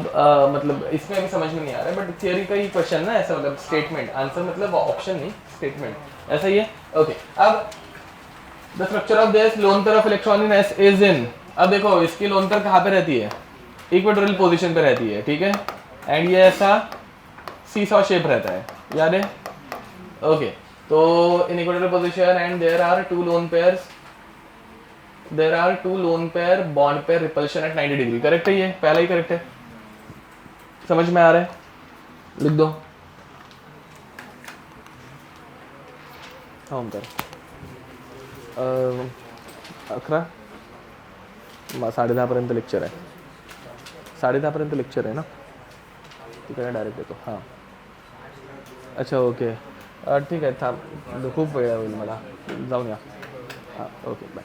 मतलब इसमें अभी समझ में नहीं आ रहा है, बट थियरी का ही क्वेश्चन ना, ऐसा मतलब स्टेटमेंट, आंसर मतलब ऑप्शन नहीं, स्टेटमेंट, ऐसा ही है। ओके, अब the structure of this lone pair of electron in S is in, अब देखो इसकी लोन पेयर कहाँ पे रहती है? इक्वेटोरियल पोजीशन पे रहती है। ठीक है, एंड ये ऐसा सीसॉ शेप रहता है, याद है? ओके, तो in equatorial position and there are two lone pair bond pair repulsion at 90 degree, correct है? ये पहला ही करेक्ट है, समझ में आ रहा है? लिख दो। हाँ कर 11 10:30 पर्यंत लेक्चर आहे, 10:30 पर्यंत लेक्चर आहे ना, तिकडे डायरेक्ट येतो। हां अच्छा, ओके, ठीक आहे, थांब, खूप वेळ होईल मला, जाऊन या। हां ओके, बाय।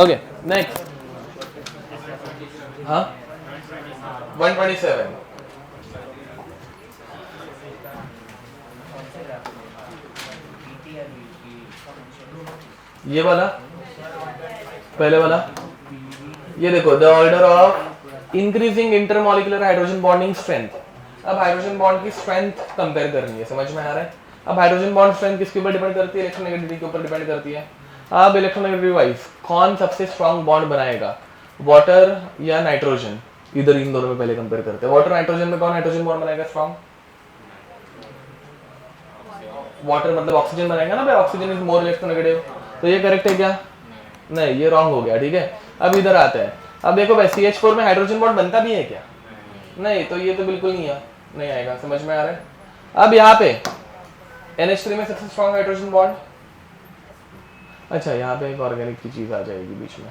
Okay, next. हाँ 127, ये वाला, पहले वाला, ये देखो, the order of increasing intermolecular hydrogen bonding strength. अब हाइड्रोजन बॉन्ड की स्ट्रेंथ कंपेयर करनी है, समझ में आ रहा है? अब हाइड्रोजन बॉन्ड स्ट्रेंथ किसके ऊपर डिपेंड करती है? इलेक्ट्रोनेगेटिविटी के ऊपर डिपेंड करती है। अब इलेक्ट्रोनेगेटिविटी वाइज कौन सबसे स्ट्रॉन्ग बॉन्ड बनाएगा, वाटर या नाइट्रोजन? इधर इन दोनों में पहले कंपेयर करते हैं, वाटर नाइट्रोजन में कौन हाइड्रोजन बॉन्ड बनाएगा स्ट्रॉन्ग? वाटर मतलब ऑक्सीजन बनाएगा ना भाई, ऑक्सीजन इज मोर इलेक्ट्रोनेगेटिव, तो ये करेक्ट है क्या? नहीं, ये रॉन्ग हो गया। ठीक है, अब इधर आते हैं, अब देखो भाई, CH4 में हाइड्रोजन बॉन्ड बनता भी है क्या? नहीं, तो ये तो बिल्कुल नहीं आएगा, समझ में आ रहा है? अब यहाँ पे NH3 में सबसे स्ट्रॉन्ग हाइड्रोजन बॉन्ड, अच्छा यहाँ पे एक ऑर्गेनिक की चीज आ जाएगी बीच में।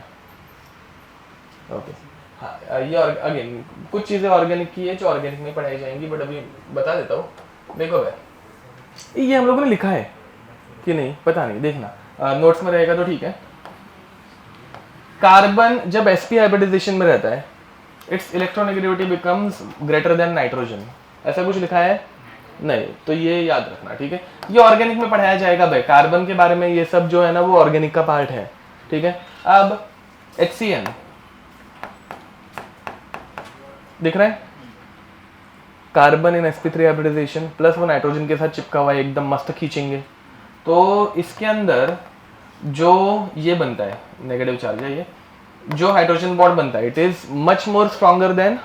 ओके, हाँ, ये अगेन कुछ चीजें ऑर्गेनिक की है जो ऑर्गेनिक में पढ़ाई जाएंगी, बट अभी बता देता हूँ। देखो भाई, ये हम लोगों ने लिखा है कि नहीं पता नहीं, देखना नोट्स में रहेगा तो ठीक है। कार्बन जब sp हाइब्रिडाइजेशन में रहता है, it's electronegativity becomes greater than nitrogen, ऐसा कुछ लिखा है? नहीं, तो ये याद रखना। ठीक है, ये ऑर्गेनिक में पढ़ाया जाएगा भाई, कार्बन के बारे में ये सब जो है ना वो ऑर्गेनिक का पार्ट है। ठीक है, अब HCN दिख रहा है, carbon in sp3 hybridization plus वो नाइट्रोजन के साथ चिपका हुआ है, एकदम मस्त खींचेंगे, तो इसके अंदर जो ये बनता है नेगेटिव चार्ज है, ये जो हाइड्रोजन बॉन्ड बनता है, it is much more stronger than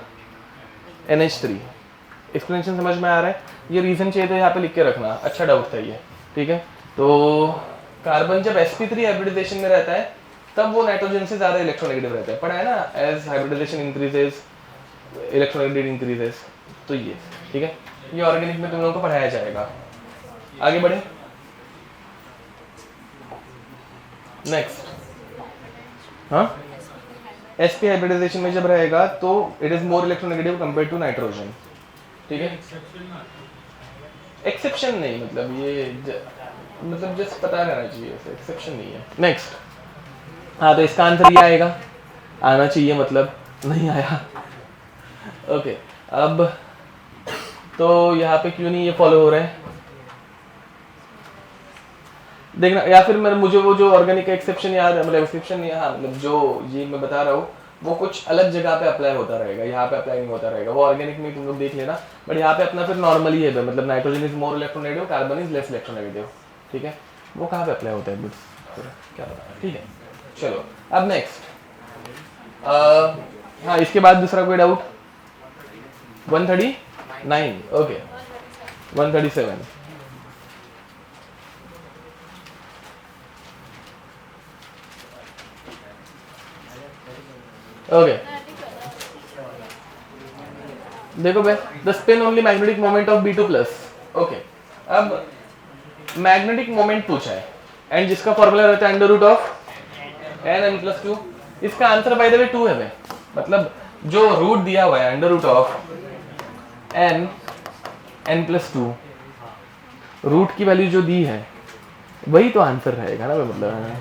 NH3। Explanation समझ में आ रहा है? ये रीजन चाहिए तो यहाँ पे लिख के रखना, अच्छा डाउट था ये। ठीक है, तो कार्बन जब sp3 हाइब्रिडाइजेशन में रहता है तब वो नाइट्रोजन से ज्यादा इलेक्ट्रोनेगेटिव रहता है, पढ़ा है ना, as hybridization increases electronegativity increases, तो ये ठीक है, ये ऑर्गेनिक में तुम लोगों को पढ़ाया जाएगा। आगे बढ़े, नेक्स्ट। हाँ, sp हाइब्रिडाइजेशन में जब रहेगा तो it is more electronegative compare to nitrogen. ठीक है, एक्सेप्शन नहीं, मतलब ये मतलब जस्ट पता रहना चाहिए, एक्सेप्शन नहीं है। नेक्स्ट, हाँ तो इसका आंसर ये आएगा, आना चाहिए, मतलब नहीं आया। ओके, अब तो यहाँ पे क्यों नहीं ये फॉलो हो रहा है देखना, या फिर मुझे वो जो ऑर्गेनिक एक्सेप्शन याद है, मतलब एक्सेप्शन नहीं है, हाँ मतलब जो ये मैं बता रहा हूँ वो कुछ अलग जगह पे अप्लाई होता रहेगा, यहाँ पे अप्लाई नहीं होता रहेगा। वो ऑर्गेनिक में तुम लोग देख लेना, बट यहाँ पे अपना फिर नॉर्मली है, मतलब nitrogen is more electronegative, carbon is less electronegative, ठीक है। वो कहाँ पे अप्लाई होता है क्या पता, ठीक है। चलो अब नेक्स्ट, हाँ इसके बाद दूसरा कोई डाउट? 139, okay 137, okay. देखो भाई, the spin only magnetic moment of B2 plus, okay. अब मैग्नेटिक मोमेंट पूछा है एंड जिसका फॉर्मूला रहता है अंडर रूट ऑफ n+2। इसका आंसर बाय द वे 2 है भाई, मतलब जो रूट दिया हुआ है under root of n+2, root की वैल्यू जो दी है वही तो आंसर रहेगा ना, मतलब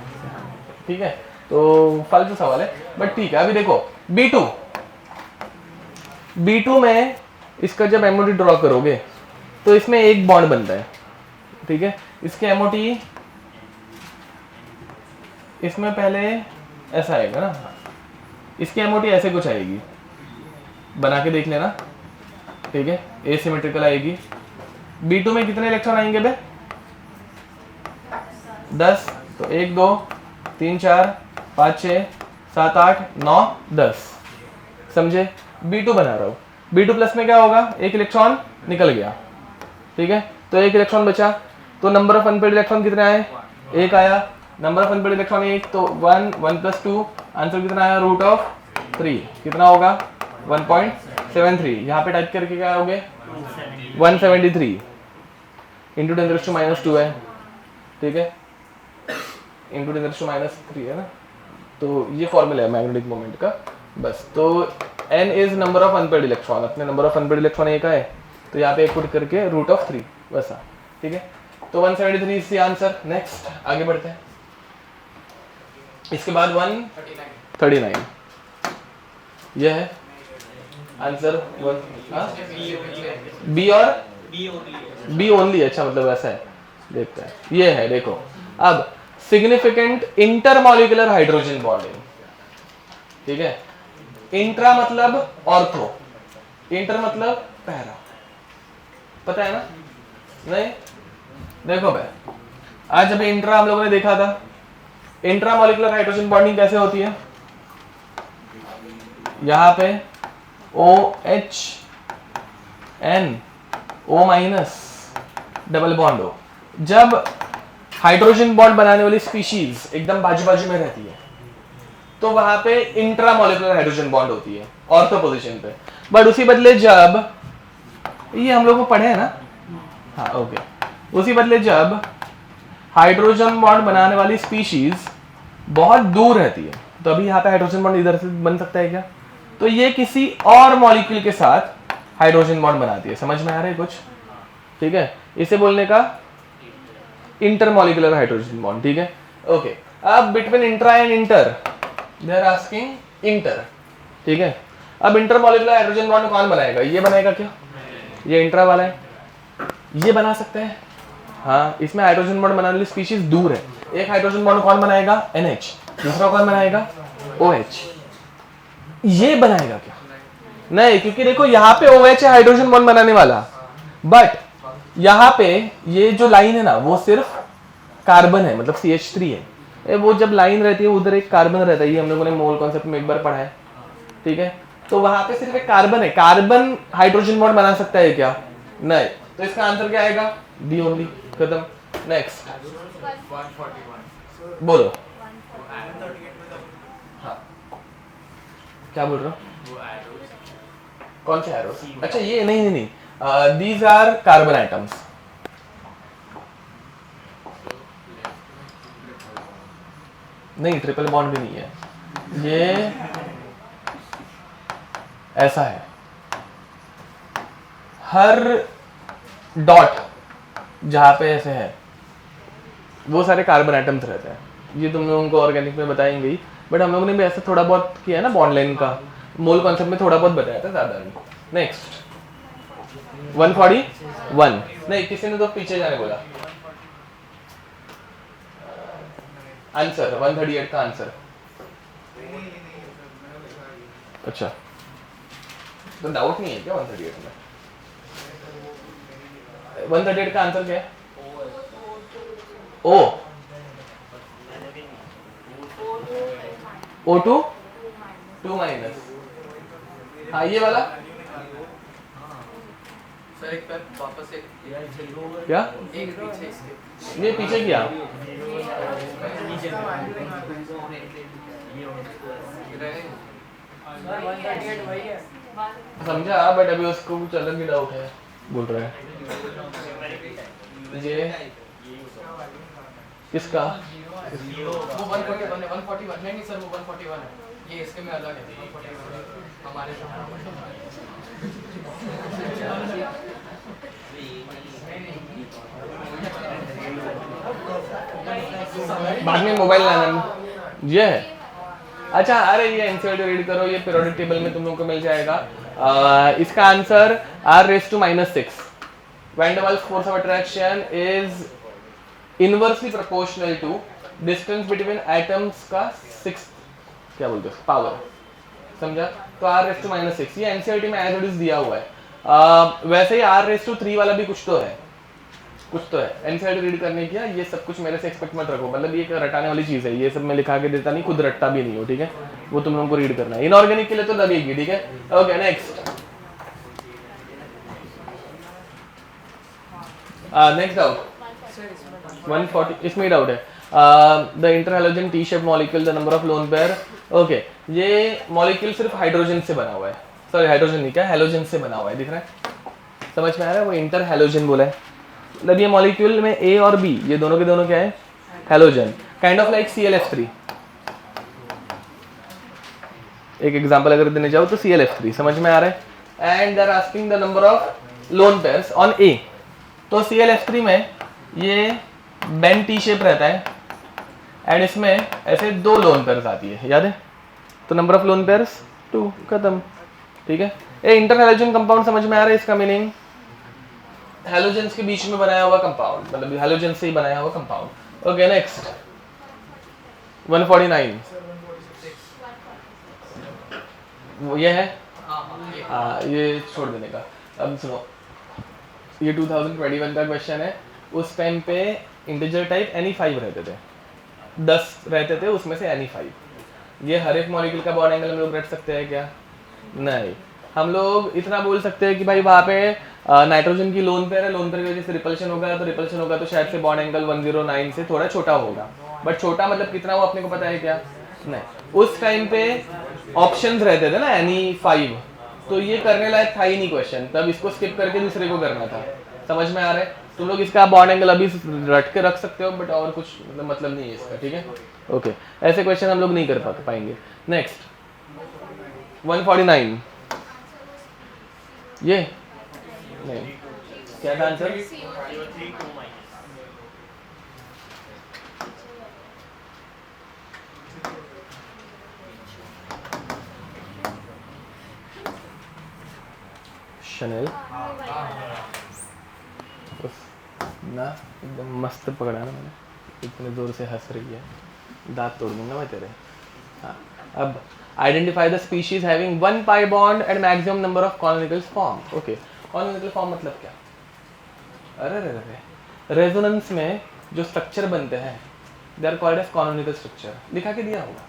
ठीक है। तो फालतू सवाल है बट ठीक है। अभी देखो B2 में इसका जब MOT ड्रॉ करोगे तो इसमें एक बॉन्ड बनता है, ठीक है। इसके MOT इसमें पहले ऐसा आएगा ना, इसकी MOT ऐसे कुछ आएगी, बना के देख लेना, ठीक है। एसिमेट्रिकल आएगी। B2 में कितने इलेक्ट्रॉन आएंगे बे? 10। तो 1 2 3 4 5 6 7 8 9 10, समझे? B2 बना रहा हूँ। B2 प्लस में क्या होगा? एक इलेक्ट्रॉन निकल गया, ठीक है। तो एक इलेक्ट्रॉन बचा, तो नंबर ऑफ अनपेड इलेक्ट्रॉन कितने आए? एक आया। नंबर ऑफ अनपेड इलेक्ट्रॉन 1, तो 1 1 + 2, आंसर कितना आया? रूट ऑफ 3, कितना होगा? 1.73। यहाँ पे टाइप करके क्या होगे? 173 इंटू 10⁻² है, ठीक है, इंटू 10⁻³ है ना। तो ये फॉर्मूला है मैग्नेटिक मोमेंट का, बस। तो n is number of unpaired electron, अपने नंबर ऑफ अनपेड इलेक्ट्रॉन एक है, तो यहाँ पे एक पुट करके रूट ऑफ 3 वैसा, ठीक है। तो 173 इज द आंसर। नेक्स्ट आगे बढ़ते हैं। इसके बाद 139 ये है आंसर। बी और बी ओनली, अच्छा मतलब ऐसा है, देखते हैं। ये है, देखो अब सिग्निफिकेंट इंटरमॉलिक्यूलर हाइड्रोजन बॉन्डिंग, ठीक है। इंट्रा मतलब ऑर्थो, इंटर मतलब पहला, पता है ना? नहीं? देखो भाई, आज अभी इंट्रा हम लोगों ने देखा था। इंट्रा मॉलिक्यूलर हाइड्रोजन बॉन्डिंग कैसे होती है? यहां पे OH N O- double bond हो। जब हाइड्रोजन बॉन्ड बनाने वाली स्पीशीज एकदम बाजू बाजू में रहती है तो वहां पे इंट्रा मॉलिक्यूलर हाइड्रोजन बॉन्ड होती है ऑर्थो पोजीशन पे। बट उसी बदले जब, ये हम लोग को पढ़े है ना, हाँ ओके, उसी बदले जब हाइड्रोजन बॉन्ड बनाने वाली स्पीशीज बहुत दूर रहती है, तो अभी यहाँ पे हाइड्रोजन बॉन्ड इधर से बन सकता है क्या? तो ये किसी और मॉलिक्यूल के साथ हाइड्रोजन बॉन्ड बनाती है। समझ में आ रहा है कुछ? ठीक है, इसे बोलने का इंटरमॉलिक्यूलर हाइड्रोजन बॉन्ड, ठीक है। ओके, अब between intra and inter they are asking inter, ठीक है। अब इंटरमॉलिक्यूलर हाइड्रोजन बॉन्ड कौन बनाएगा? ये बनाएगा क्या? ये इंट्रा वाला है, ये बना सकते हैं। हाँ, इसमें हाइड्रोजन बॉन्ड बनाने वाली स्पीशीज दूर है। एक हाइड्रोजन बॉन्ड कौन बनाएगा? NH। दूसरा कौन बनाएगा? OH। ये बनाएगा क्या? नहीं, क्योंकि देखो यहाँ पे OH है हाइड्रोजन बॉन्ड बनाने वाला, बट यहाँ पे ये जो लाइन है ना वो सिर्फ कार्बन है, मतलब CH3 है। वो जब लाइन रहती है उधर एक कार्बन रहता है, ये हम लोगों ने मोल कॉन्सेप्ट में एक बार पढ़ा है, ठीक है। तो वहां पे सिर्फ एक कार्बन है। कार्बन हाइड्रोजन बॉन्ड बना सकता है क्या? नहीं। तो इसका आंसर क्या आएगा? डी ओनली, खत्म। नेक्स्ट 141 बोलो। हाँ, क्या बोल रहे हो? कौन से एरोस? अच्छा ये नहीं नहीं नहीं, दीज आर कार्बन आइटम्स। नहीं, ट्रिपल बॉन्ड भी नहीं है, ये ऐसा है। हर डॉट जहां पे ऐसे है वो सारे कार्बन आइटम्स रहते हैं। ये तुम लोगों को ऑर्गेनिक में बताएंगे ही, बट हम लोगों ने भी ऐसा थोड़ा बहुत किया है ना, बॉन्ड लाइन का मोल कॉन्सेप्ट में थोड़ा बहुत बताया था, ज्यादा नहीं। नेक्स्ट 141, नहीं किसी ने तो पीछे जाने बोला। आंसर 138 का आंसर अच्छा, तो डाउट नहीं है क्या 138 में? 138 का आंसर क्या है? ओ O2 2 माइनस, हाँ ये वाला सर एक पैर वापस एक क्या, एक पीछे इसके ये पीछे किया समझा, बट अभी उसको कुछ अलग ही डाउट है, बोल रहा है ये किसका? वो 141 है, 141 नहीं सर, वो 141 है, ये इसके में अलग है 141 हमारे बाद में मोबाइल लाना ये है। अच्छा, अरे ये एनसीईआरटी रीड करो, ये पीरियोडिक टेबल में तुम लोगों को मिल जाएगा। इसका answer r⁻⁻⁶ van der Waals force of attraction is inversely proportional to distance between atoms का 6 क्या बोलते हैं पावर, समझा? तो r⁻⁻⁶ ये एनसीईआरटी में एज इट इज दिया हुआ है। वैसे ही r⁻³ वाला भी कुछ तो है, कुछ तो है। एनसीईआरटी रीड करने की ये सब कुछ मेरे से एक्सपेक्ट मत रखो, मतलब ये रटाने वाली चीज है, ये सब मैं लिखा के देता नहीं, खुद रटता भी नहीं हो, ठीक है? वो तुम लोगों को रीड करना है, इनऑर्गेनिक के लिए तो लगेगी, ठीक है? ओके नेक्स्ट, नेक्स्ट डाउट 140, इसमें डाउट है। The interhalogen T shape molecule, the number of lone pair. Okay, ये मॉलिक्यूल सिर्फ हाइड्रोजन से बना हुआ है, सॉरी हाइड्रोजन नहीं, क्या हैलोजन से बना हुआ है, दिख रहा है? समझ में आ रहा है? वो इंटरहैलोजन बोला है, मतलब ये मॉलिक्यूल में A और B ये दोनों के दोनों क्या है? Halogen, kind of like ClF3। एक एग्जांपल अगर देने जाओ तो ClF3, समझ में आ रहा है? And they are asking the number of lone pairs on A। तो ClF3 में ये बेन टी शेप रहता है एंड इसमें ऐसे 2 लोन पेयर्स आती है, याद है? तो नंबर ऑफ लोन पेयर्स 2, खत्म, ठीक है? ए इंटरहैलोजन कंपाउंड समझ में आ रहा है? इसका मीनिंग हैलोजेंस के बीच में बनाया हुआ कंपाउंड, मतलब हैलोजन से ही बनाया हुआ कंपाउंड। ओके नेक्स्ट 149, वो ये है, हाँ ये छोड़ देने का। अब सुनो, ये 2021 का क्वेश्चन है। उस टाइम पे इंटीजर टाइप Ni5 रहते थे, 10 रहते थे, उसमें से Ni5। ये हर एक मॉलिक्यूल का बॉन्ड एंगल हम लोग रट सकते हैं क्या? नहीं, हम लोग इतना बोल सकते हैं कि भाई वहाँ पे नाइट्रोजन की लोन पेयर है, लोन पेयर की वजह से रिपल्शन होगा, तो रिपल्शन होगा तो शायद से बॉन्ड एंगल 109 से थोड़ा छोटा होगा, बट छोटा मतलब कितना वो अपने को पता है क्या? नहीं, उस टाइम पे ऑप्शंस रहते थे ना Ni5, तो ये करने लायक था ही नहीं क्वेश्चन, तब इसको स्किप करके दूसरे को करना था। समझ में आ रहा है? तुम लोग इसका बॉन्ड एंगल अभी रट के रख सकते हो, बट और कुछ मतलब नहीं है इसका, ठीक है? ओके, ऐसे क्वेश्चन हम लोग नहीं कर पाएंगे। नेक्स्ट 149, ये नहीं, क्या था आंसर? शनेल ना, एकदम मस्त पकड़ा ना मैंने, इतने जोर से हंस रही है, दांत तोड़ दूंगा मैं तेरे। हाँ, अब identify the species having 1 pi bond and maximum number of canonicals form. Okay, canonical form मतलब क्या? अरे रे रे, रेजोनेंस में जो स्ट्रक्चर बनते हैं they are called as canonical structure, लिखा के दिया होगा,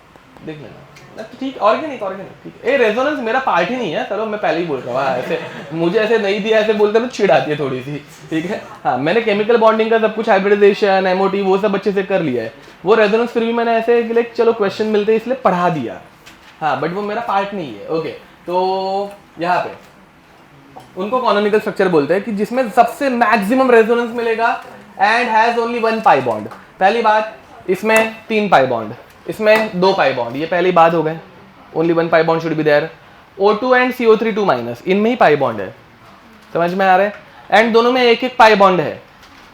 देख लेना। ठीक, ऑर्गेनिक ठीक है। रेजोनेंस मेरा पार्ट ही नहीं है, चलो मैं पहले ही बोल रहा हूँ, ऐसे मुझे ऐसे नहीं दिया, ऐसे बोलते तो चिढ़ आती है थोड़ी सी, ठीक है? हाँ, मैंने केमिकल बॉन्डिंग का सब कुछ, हाइब्रिडाइजेशन, एमओटी, वो सब अच्छे से कर लिया है। वो रेजोनेंस फिर भी मैंने ऐसे लाइक चलो क्वेश्चन मिलते इसलिए पढ़ा दिया, हाँ, बट वो मेरा पार्ट नहीं है। ओके, तो यहाँ पे उनको कॉनोनिकल स्ट्रक्चर बोलते हैं कि जिसमें सबसे मैक्सिमम रेजोनेंस मिलेगा and has only 1 pi bond. पहली बात, इसमें 3 pi बॉन्ड, इसमें 2 pi बॉन्ड, ये पहली बात हो गए, only 1 pi bond should be there. O2 and CO3 2 minus, इनमें ही pi बॉन्ड है, समझ में आ रहा है? एंड दोनों में एक एक pi बॉन्ड है,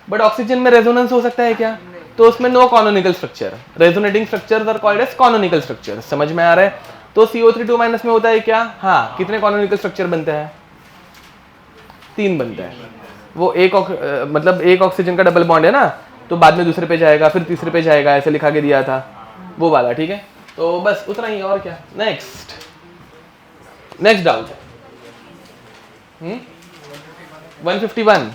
बट ऑक्सीजन में रेजोनेंस हो सकता है क्या? तो उसमें no canonical structure, resonating structures are called as canonical structure, समझ में आ रहा है? तो CO3 2 माइनस में होता है क्या? हाँ, कितने कॉनोनिकल स्ट्रक्चर बनते हैं? 3 बनते हैं। वो एक मतलब एक ऑक्सीजन का डबल बॉन्ड है ना, तो बाद में दूसरे पे जाएगा, फिर तीसरे पे जाएगा, ऐसे लिखा के दिया था वो वाला, ठीक है? तो बस उतना ही, और क्या। नेक्स्ट नेक्स्ट डाउट 151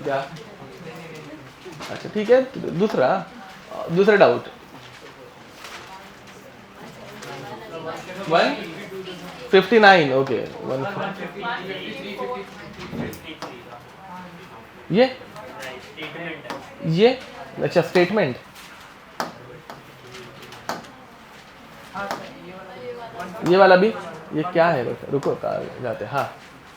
क्या? अच्छा ठीक है, दूसरा डाउट 159 ओके। ये अच्छा स्टेटमेंट, ये वाला भी, ये क्या है? रुको जाते हैं। हाँ,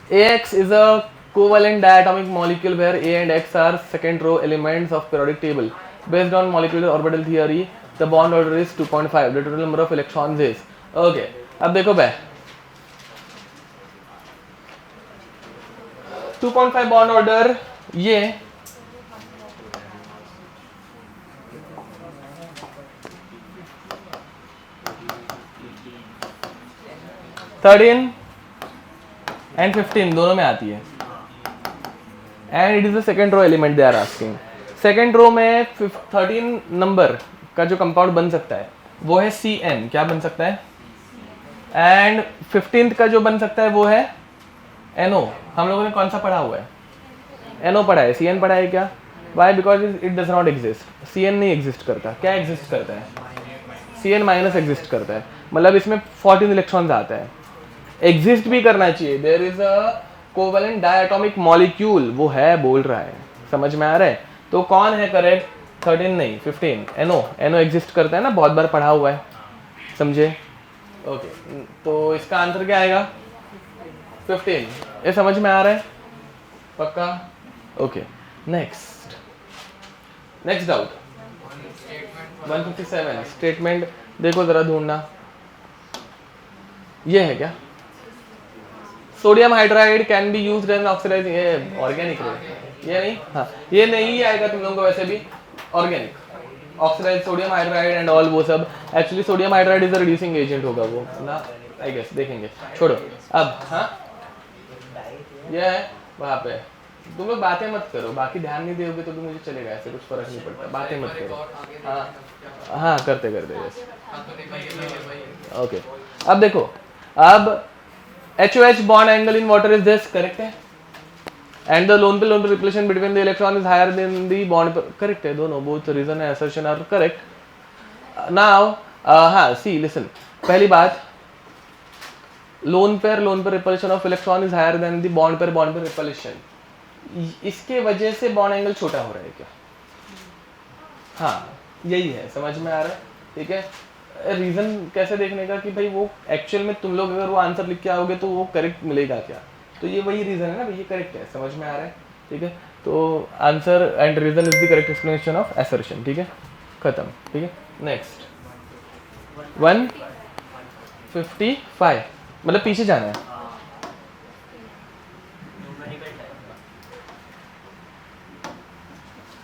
AX is a covalent diatomic molecule where A and X are second row elements of periodic table. Based on molecular orbital theory, the bond order is 2.5. The total number of electrons is okay. अब देखो बे 2.5 bond order, ये thirteen and 15 दोनों में आती है and it is the second row element they are asking. Second row में 13 number का जो कंपाउंड बन सकता है वो है CN, क्या बन सकता है? एंड 15th का जो बन सकता है वो है NO। हम लोगों ने कौन सा पढ़ा हुआ है? NO पढ़ा है, CN पढ़ा है क्या? Why? Because it does not exist. CN नहीं एग्जिस्ट करता। क्या एग्जिस्ट करता है? CN माइनस एग्जिस्ट करता है, मतलब इसमें 14 इलेक्ट्रॉन्स आता है। एग्जिस्ट भी करना चाहिए, there is a covalent diatomic molecule, वो है बोल रहा है, समझ में आ रहा है? तो कौन है करेक्ट? 13 नहीं 15, NO एग्जिस्ट करता है ना, बहुत बार पढ़ा हुआ है, समझे? ओके तो इसका आंसर क्या आएगा? 15। ये समझ में आ रहा है पक्का? ओके नेक्स्ट डाउट 157 स्टेटमेंट देखो जरा ढूंढना, ये है क्या? Sodium hydride can be used as oxidizing, ये ऑर्गेनिक है, ये नहीं, हाँ ये नहीं आएगा तुम लोगों को वैसे भी। Organic oxidize sodium hydride and all वो सब, actually sodium hydride is a reducing agent होगा वो ना, आई गेस, देखेंगे, छोड़ो अब। हाँ ये है वहाँ पे, तुम लोग बातें मत करो, बाकी ध्यान नहीं दोगे तो मुझे चलेगा, ऐसे कुछ फर्क नहीं पड़ता, बातें मत करो। हाँ करते यस ओके। अब देखो, अब HOH bond angle in water is this, correct है? And the lone pair repulsion between the electron is higher than the bond pair, correct है दोनों, both reason and assertion are correct. Now हाँ see listen, पहली बात, lone pair repulsion of electron is higher than the bond pair repulsion, इसके वजह से bond angle छोटा हो रहा है क्या? हाँ यही है, समझ में आ रहा है? ठीक है, रीजन कैसे देखने का कि भाई वो एक्चुअल में तुम लोग अगर वो आंसर लिख के आओगे तो वो करेक्ट मिलेगा क्या? तो ये वही रीजन है ना भाई, ये करेक्ट है, समझ में आ रहा है? ठीक है, तो answer and reason is the correct explanation of assertion. ठीक है, खत्म। ठीक है, नेक्स्ट 155, मतलब पीछे जाना है।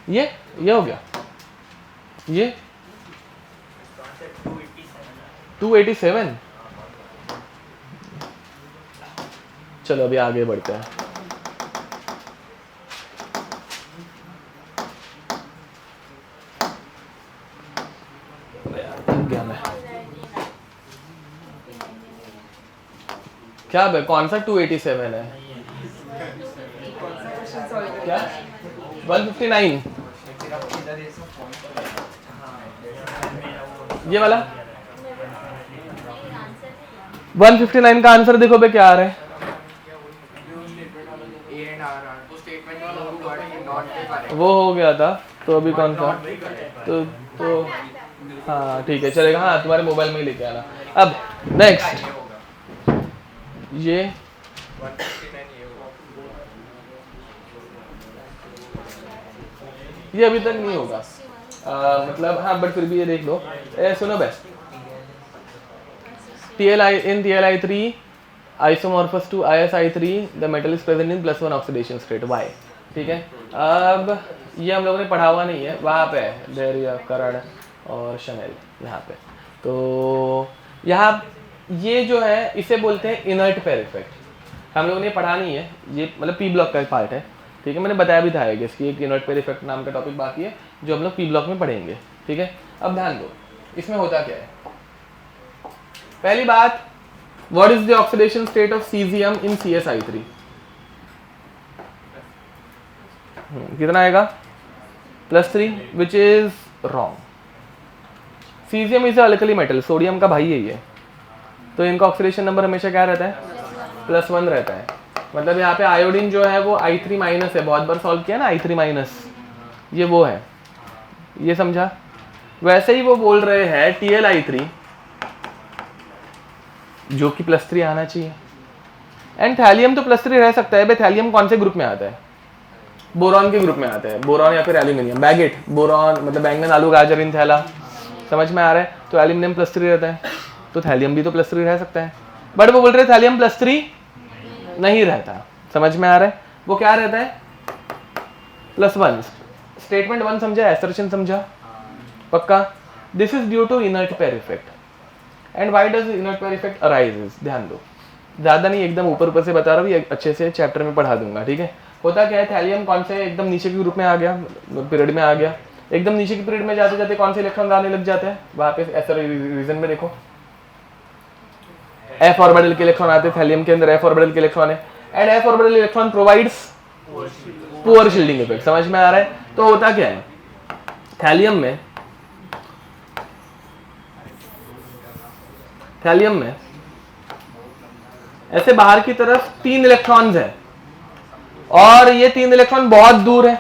ये हो गया, ये 287। चलो अभी आगे बढ़ते हैं। क्या भाई, कौन सा 287 है? क्या 159? ये वाला 159 का आंसर देखो बे क्या आ रहा है? वो हो गया था, तो अभी कौन सा? तो हाँ ठीक है चलेगा, हाँ तुम्हारे मोबाइल में ही लेके आना। अब नेक्स्ट ये अभी तक नहीं होगा, मतलब हाँ बट फिर भी ये देख लो। सुनो best, in TLI3 isomorphous to ISI3 the metal is present in +1 oxidation state, why? ठीक है, अब ये हम लोगों ने पढ़ा हुआ नहीं है, वहाँ पे है करण और शनेल यहाँ पे। तो यहाँ ये जो है इसे बोलते हैं इनर्ट पेयर इफेक्ट, हम लोगों ने पढ़ा नहीं है, ये मतलब पी ब्लॉक का पार्ट है। ठीक है, मैंने बताया भी था कि इसकी एक इनर्ट पेयर इफेक्ट नाम का टॉपिक बाकी है जो हम लोग पी ब्लॉक में पढ़ेंगे। ठीक है, अब ध्यान दो, इसमें होता क्या है? पहली बात, what is the oxidation state of caesium in CsI3? कितना आएगा? +3, which is wrong. Caesium is alkali metal, sodium का भाई है ये, तो इनका ऑक्सीडेशन नंबर हमेशा क्या रहता है? +1 रहता है. मतलब यहाँ पे आयोडीन जो है वो I3- है, बहुत बार सॉल्व किया ना I3-, ये वो है, ये समझा. वैसे ही वो बोल रहे हैं TlI3 जो कि +3 आना चाहिए. एंड थैलियम तो +3 रह सकता है. भाई थैलियम कौन से ग्रुप में आता है? बोरॉन के ग्रुप में आता है. बोरॉन या फिर एल्यूमिनियम. बैगेट, बोरॉन मतलब बैंगन आलू गाजर इन थैला, समझ में आ रहा है. तो एल्यूमिनियम +3 रहता है, तो थैलियम भी तो +3 रह सकता है. बट वो बोल रहे थैलियम +3 नहीं रहता. समझ में आ रहा है? वो क्या रहता है? +1. स्टेटमेंट 1 समझा? एसर्शन समझा? पक्का? This is due to inert pair effect. And why does inert pair effect arises? ध्यान दो, ज्यादा नहीं, एकदम ऊपर से बता रहा हूँ, ये अच्छे से चैप्टर में पढ़ा दूंगा. ठीक है. होता क्या है, थैलियम कौन से एकदम नीचे के ग्रुप में आ गया, पीरियड में आ गया. एकदम नीचे की पीरियड में जाते जाते कौन से इलेक्ट्रॉन आने लग जाते हैं? वहां पे ऐसा रीजन में देखो, f ऑर्बिटल के इलेक्ट्रॉन आते हैं थैलियम के अंदर. f ऑर्बिटल के इलेक्ट्रॉन है, and f orbital electron provides poor shielding effect. समझ में आ रहा है? तो होता क्या है, थैलियम में ऐसे बाहर की तरफ 3 इलेक्ट्रॉन्स हैं, और ये 3 इलेक्ट्रॉन बहुत दूर है,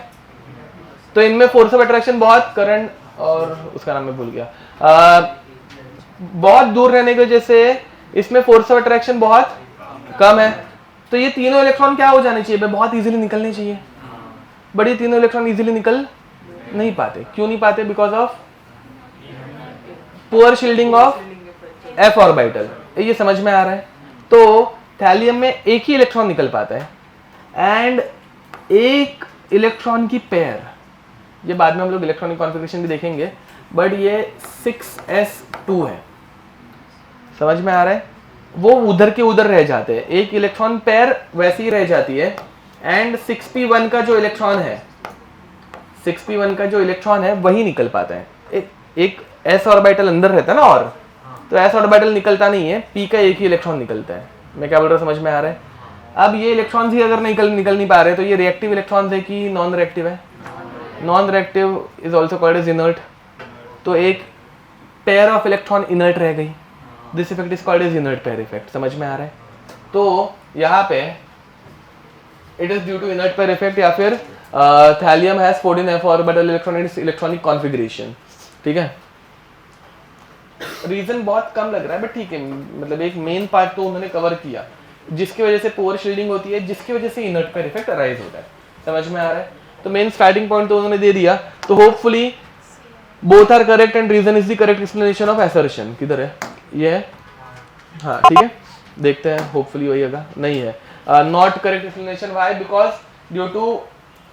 तो इनमें फोर्स ऑफ अट्रैक्शन बहुत, करंट और उसका नाम मैं भूल गया, बहुत दूर रहने की वजह से इसमें फोर्स ऑफ अट्रैक्शन बहुत कम है. तो ये तीनों इलेक्ट्रॉन क्या हो जाने चाहिए? बहुत इजीली निकलने चाहिए, बट ये तीनों इलेक्ट्रॉन इजीली निकल नहीं पाते. क्यों नहीं पाते? Because of poor shielding of f orbital. ये समझ में आ रहा है? तो थैलियम में एक ही इलेक्ट्रॉन निकल पाता है, एंड एक इलेक्ट्रॉन की पेयर, ये बाद में हम लोग इलेक्ट्रॉनिक कॉन्फ़िगरेशन भी देखेंगे, बट ये 6s2 है. समझ में आ रहा है? वो उधर के उधर रह जाते हैं, एक इलेक्ट्रॉन पेयर वैसी ही रह जाती है. एंड 6p1 का जो इलेक्ट्रॉन है, 6p1 का जो इलेक्ट्रॉन है वही निकल पाता है. एक s ऑर्बिटल अंदर रहता है ना, और तो s ऑर्बिटल निकलता नहीं है, p का एक ही इलेक्ट्रॉन निकलता है. मैं क्या बोल रहा हूँ, समझ में आ रहा है? अब ये इलेक्ट्रॉन्स ही अगर निकल नहीं पा रहे, तो ये रिएक्टिव इलेक्ट्रॉन्स है कि नॉन रिएक्टिव है? Non reactive is also called as inert. तो एक पेयर ऑफ इलेक्ट्रॉन इनर्ट रह गई. This effect is called as inert pair effect. समझ में आ रहा है? तो यहाँ पे it is due to inert pair effect, या फिर thallium has 14 f orbital electron in its electronic configuration. ठीक है. रीजन बहुत कम लग रहा है, बट ठीक है, मतलब एक मेन पार्ट तो उन्होंने कवर किया, जिसकी वजह से पुअर शील्डिंग होती है, जिसकी वजह से इनर्ट पेयर इफेक्ट अराइज होता है. समझ में आ रहा है? तो मेन स्टार्टिंग पॉइंट तो उन्होंने दे दिया. तो hopefully both are correct and reason is the correct explanation of assertion. किधर है ये? हाँ ठीक है, देखते हैं. होपफुली वही होगा. नहीं है, not correct explanation. Why? Because due to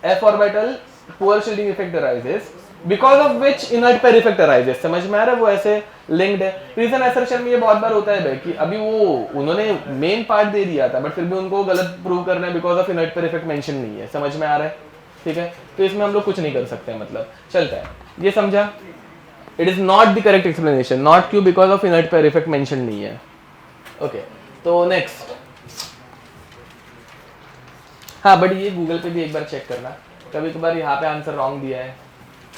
f orbital poor shielding effect arises, because of which inert pair effect arises. समझ में आ रहा है? वो ऐसे लिंक्ड है. रीजन असर्शन में ये बहुत बार होता है कि अभी वो उन्होंने मेन पार्ट दे दिया था, बट फिर भी उनको गलत प्रूव करना है, because of inert pair effect mention नहीं है. समझ में आ रहा है? ठीक है. तो इसमें हम लोग कुछ नहीं कर सकते, मतलब चलता है. ये समझा? It is not the correct explanation. Not क्यों? Because of inert pair effect mention नहीं है. ओके, तो नेक्स्ट. हाँ, बट ये गूगल पे भी एक बार चेक करना, कभी कभार यहाँ पे आंसर रॉन्ग दिया है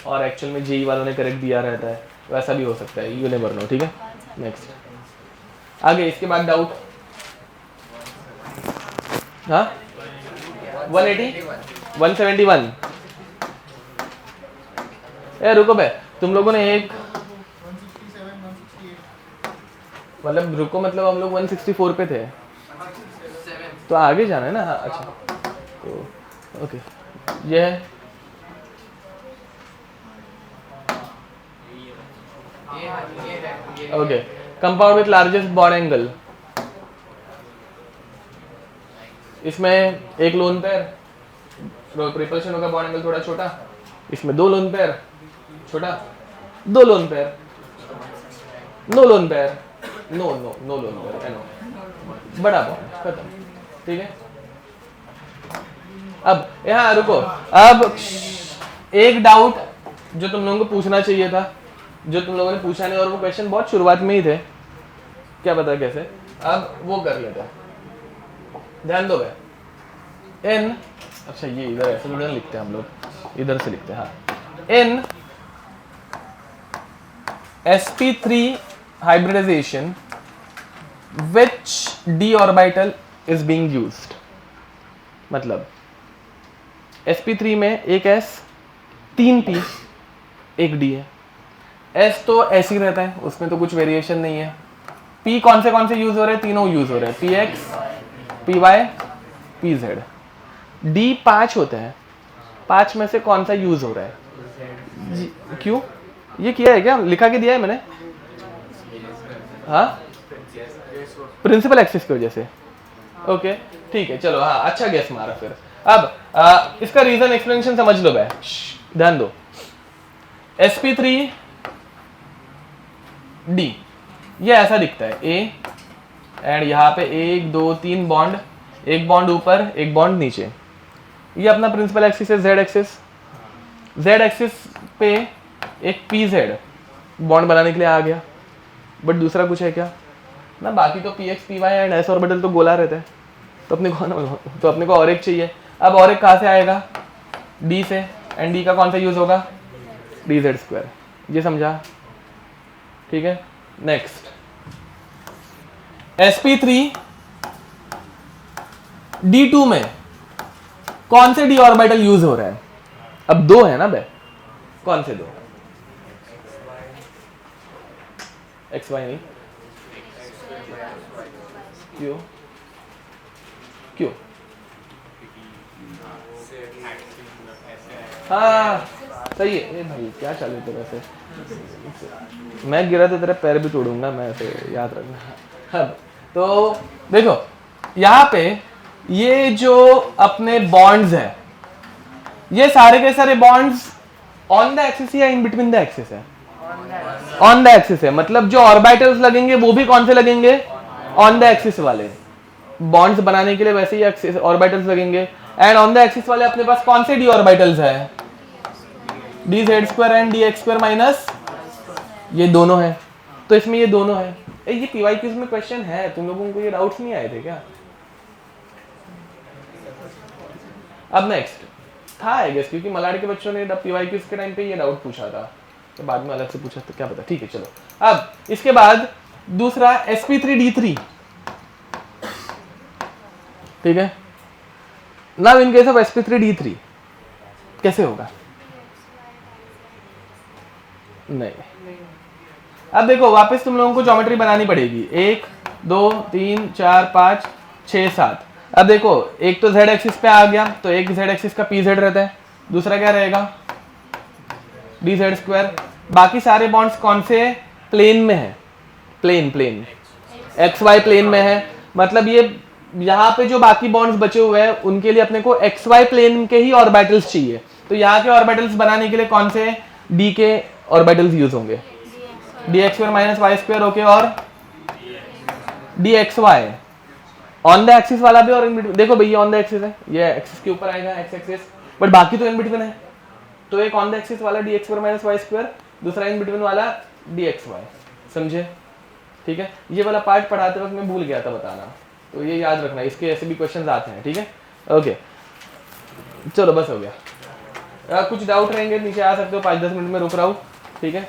और एक्चुअल में जेई वालों ने करेक्ट दिया रहता है, वैसा भी हो सकता है. You never know. ठीक है. नेक्स्ट आगे. इसके बाद डाउट. हाँ 180 171. ए रुको बे, तुम लोगों ने एक मतलब रुको, मतलब हम लोग 164 पे थे, तो आगे जाना है ना. हाँ अच्छा, तो ओके. ये है okay. Compound with largest bond angle. इसमें एक लोन पेयर, रिपल्शन होगा, बॉन्ड एंगल थोड़ा छोटा. इसमें 2 लोन पेयर छोटा, 2 lone pair, no lone pair, no lone pair, no बड़ा बॉन्ड, खत्म. ठीक है. अब यहाँ रुको. अब एक डाउट जो तुम लोगों को पूछना चाहिए था, जो तुम लोगों ने पूछा नहीं, और वो क्वेश्चन बहुत शुरुआत में ही थे. क्या पता कैसे, अब वो कर लेते हैं, ध्यान दो भाई। इन, अच्छा ये इधर ऐसे थोड़ा लिखते हैं हम लोग, इधर से लिखते हैं, हाँ। इन sp3 hybridization which d orbital is being used, मतलब sp3 में एक s, 3 p, एक d है। s तो ऐसे ही रहता है, उसमें तो कुछ वेरिएशन नहीं है। p कौन से यूज हो रहे हैं, तीनों यूज हो रहे हैं, px, py, pz। d 5 होते हैं, 5 में से कौन सा यूज हो रहा है, क्यों ये किया है क्या, लिखा के दिया है मैंने, हाँ प्रिंसिपल एक्सिस की वजह से, ओके ठीक है चलो, हाँ अच्छा गेस मारा फिर। अब इसका रीजन एक्सप्लेनेशन समझ लो भाई, ध्यान दो। sp3 d ये ऐसा दिखता है, a एंड यहाँ पे 1 2 3 बॉन्ड, एक बॉन्ड ऊपर एक बॉन्ड नीचे, ये अपना प्रिंसिपल एक्सिस है z एक्सिस। z एक्सिस पे एक pz बॉन्ड बनाने के लिए आ गया, बट दूसरा कुछ है क्या ना, बाकी तो px py and s orbital तो गोला रहता है, तो अपने को और एक चाहिए। अब और एक कहाँ से आएगा, d से, एंड d का कौन सा यूज होगा, dz², ये समझा, ठीक है। नेक्स्ट sp3 d2 में कौन से d ऑर्बिटल यूज हो रहा है, अब 2 है ना बे, कौन से 2, xy नहीं, क्यों क्यों, हाँ सही है। ए भाई क्या चालू तेरे से, मैं गिरा तो तेरे पैर भी तोड़ूंगा मैं, ऐसे याद रखना। अब तो देखो यहाँ पे ये जो अपने बॉन्ड्स हैं, ये सारे के सारे बॉन्ड्स ऑन द एक्सिस या इन बिटवीन द एक्सिस है, ऑन द एक्सिस है, मतलब जो ऑर्बिटल्स लगेंगे वो भी कौन से लगेंगे, ऑन द एक्सिस वाले। बॉन्ड्स बनाने के लिए वैसे ही एक्सिस ऑर्बिटल्स लगेंगे, एंड ऑन द एक्सिस वाले अपने पास कौन से डी ऑर्बिटल्स है, dz² एंड dx² माइनस, ये दोनों है, तो इसमें ये दोनों है। ये PYQs में क्वेश्चन है, तुम लोगों को ये डाउट्स नहीं आए थे क्या? अब नेक्स्ट था आई गेस, क्योंकि मलाड के बच्चों ने PYQs के टाइम पे ये डाउट पूछा था, तो बाद में अलग से पूछा तो क्या पता, ठीक है चलो। अब इसके बाद दूसरा sp3d3, ठीक है। Now in case of sp3d3 कैसे होगा, नहीं, अब देखो वापस तुम लोगों को ज्योमेट्री बनानी पड़ेगी, 1 2 3 4 5 6 7। अब देखो एक तो z एक्सिस पे आ गया, तो एक z एक्सिस का pz रहता है, दूसरा क्या रहेगा dz²। बाकी सारे बॉन्ड्स कौन से प्लेन में है, प्लेन xy प्लेन में है, मतलब ये यहाँ पे जो बाकी बॉन्ड्स बचे हुए हैं उनके लिए अपने को xy प्लेन के ही ऑर्बिटल्स चाहिए, तो यहाँ के ऑर्बिटल्स बनाने के लिए कौन से d के ऑर्बिटल्स यूज होंगे, dx² माइनस y², ओके, और dxy ऑन द एक्सिस वाला भी, और इन बिटवीन देखो भैया ऑन द एक्सिस है, ये एक्सिस के ऊपर आएगा x एक्सिस, बट बाकी तो इन बिटवीन है, तो एक ऑन द एक्सिस वाला dx² माइनस y², दूसरा इन बिटवीन वाला dxy, समझे, ठीक है। ये वाला पार्ट पढ़ाते वक्त मैं भूल गया था बताना, तो ये याद रखना, इसके ऐसे भी क्वेश्चंस आते हैं, ठीक है, ओके चलो बस हो गया। कुछ डाउट रहेंगे नीचे आ सकते हो, 5-10 मिनट में रुक रहा हूँ, ठीक है।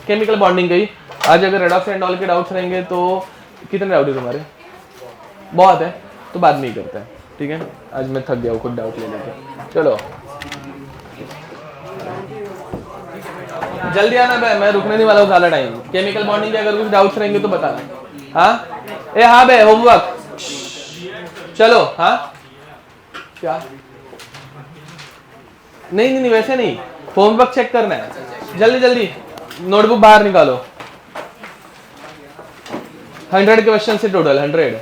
केमिकल बॉन्डिंग का ही आज अगर रेडॉक्स एंड ऑल के डाउट्स रहेंगे, तो कितने डाउट है तुम्हारे, बहुत है, तो बाद में ही करते हैं, ठीक है। आज मैं थक गया हूँ खुद डाउट लेने के, चलो जल्दी आना बे, मैं रुकने नहीं वाला हूँ ज़्यादा टाइम। केमिकल बॉन्डिंग के अगर कुछ डाउट्स रहेंगे तो बताना, हाँ ए हाँ बे, होमवर्क चलो, हाँ क्या, नहीं वैसे नहीं, होमवर्क चेक करना है, जल्दी नोटबुक बाहर निकालो, 100 क्वेश्चन से टोटल 100।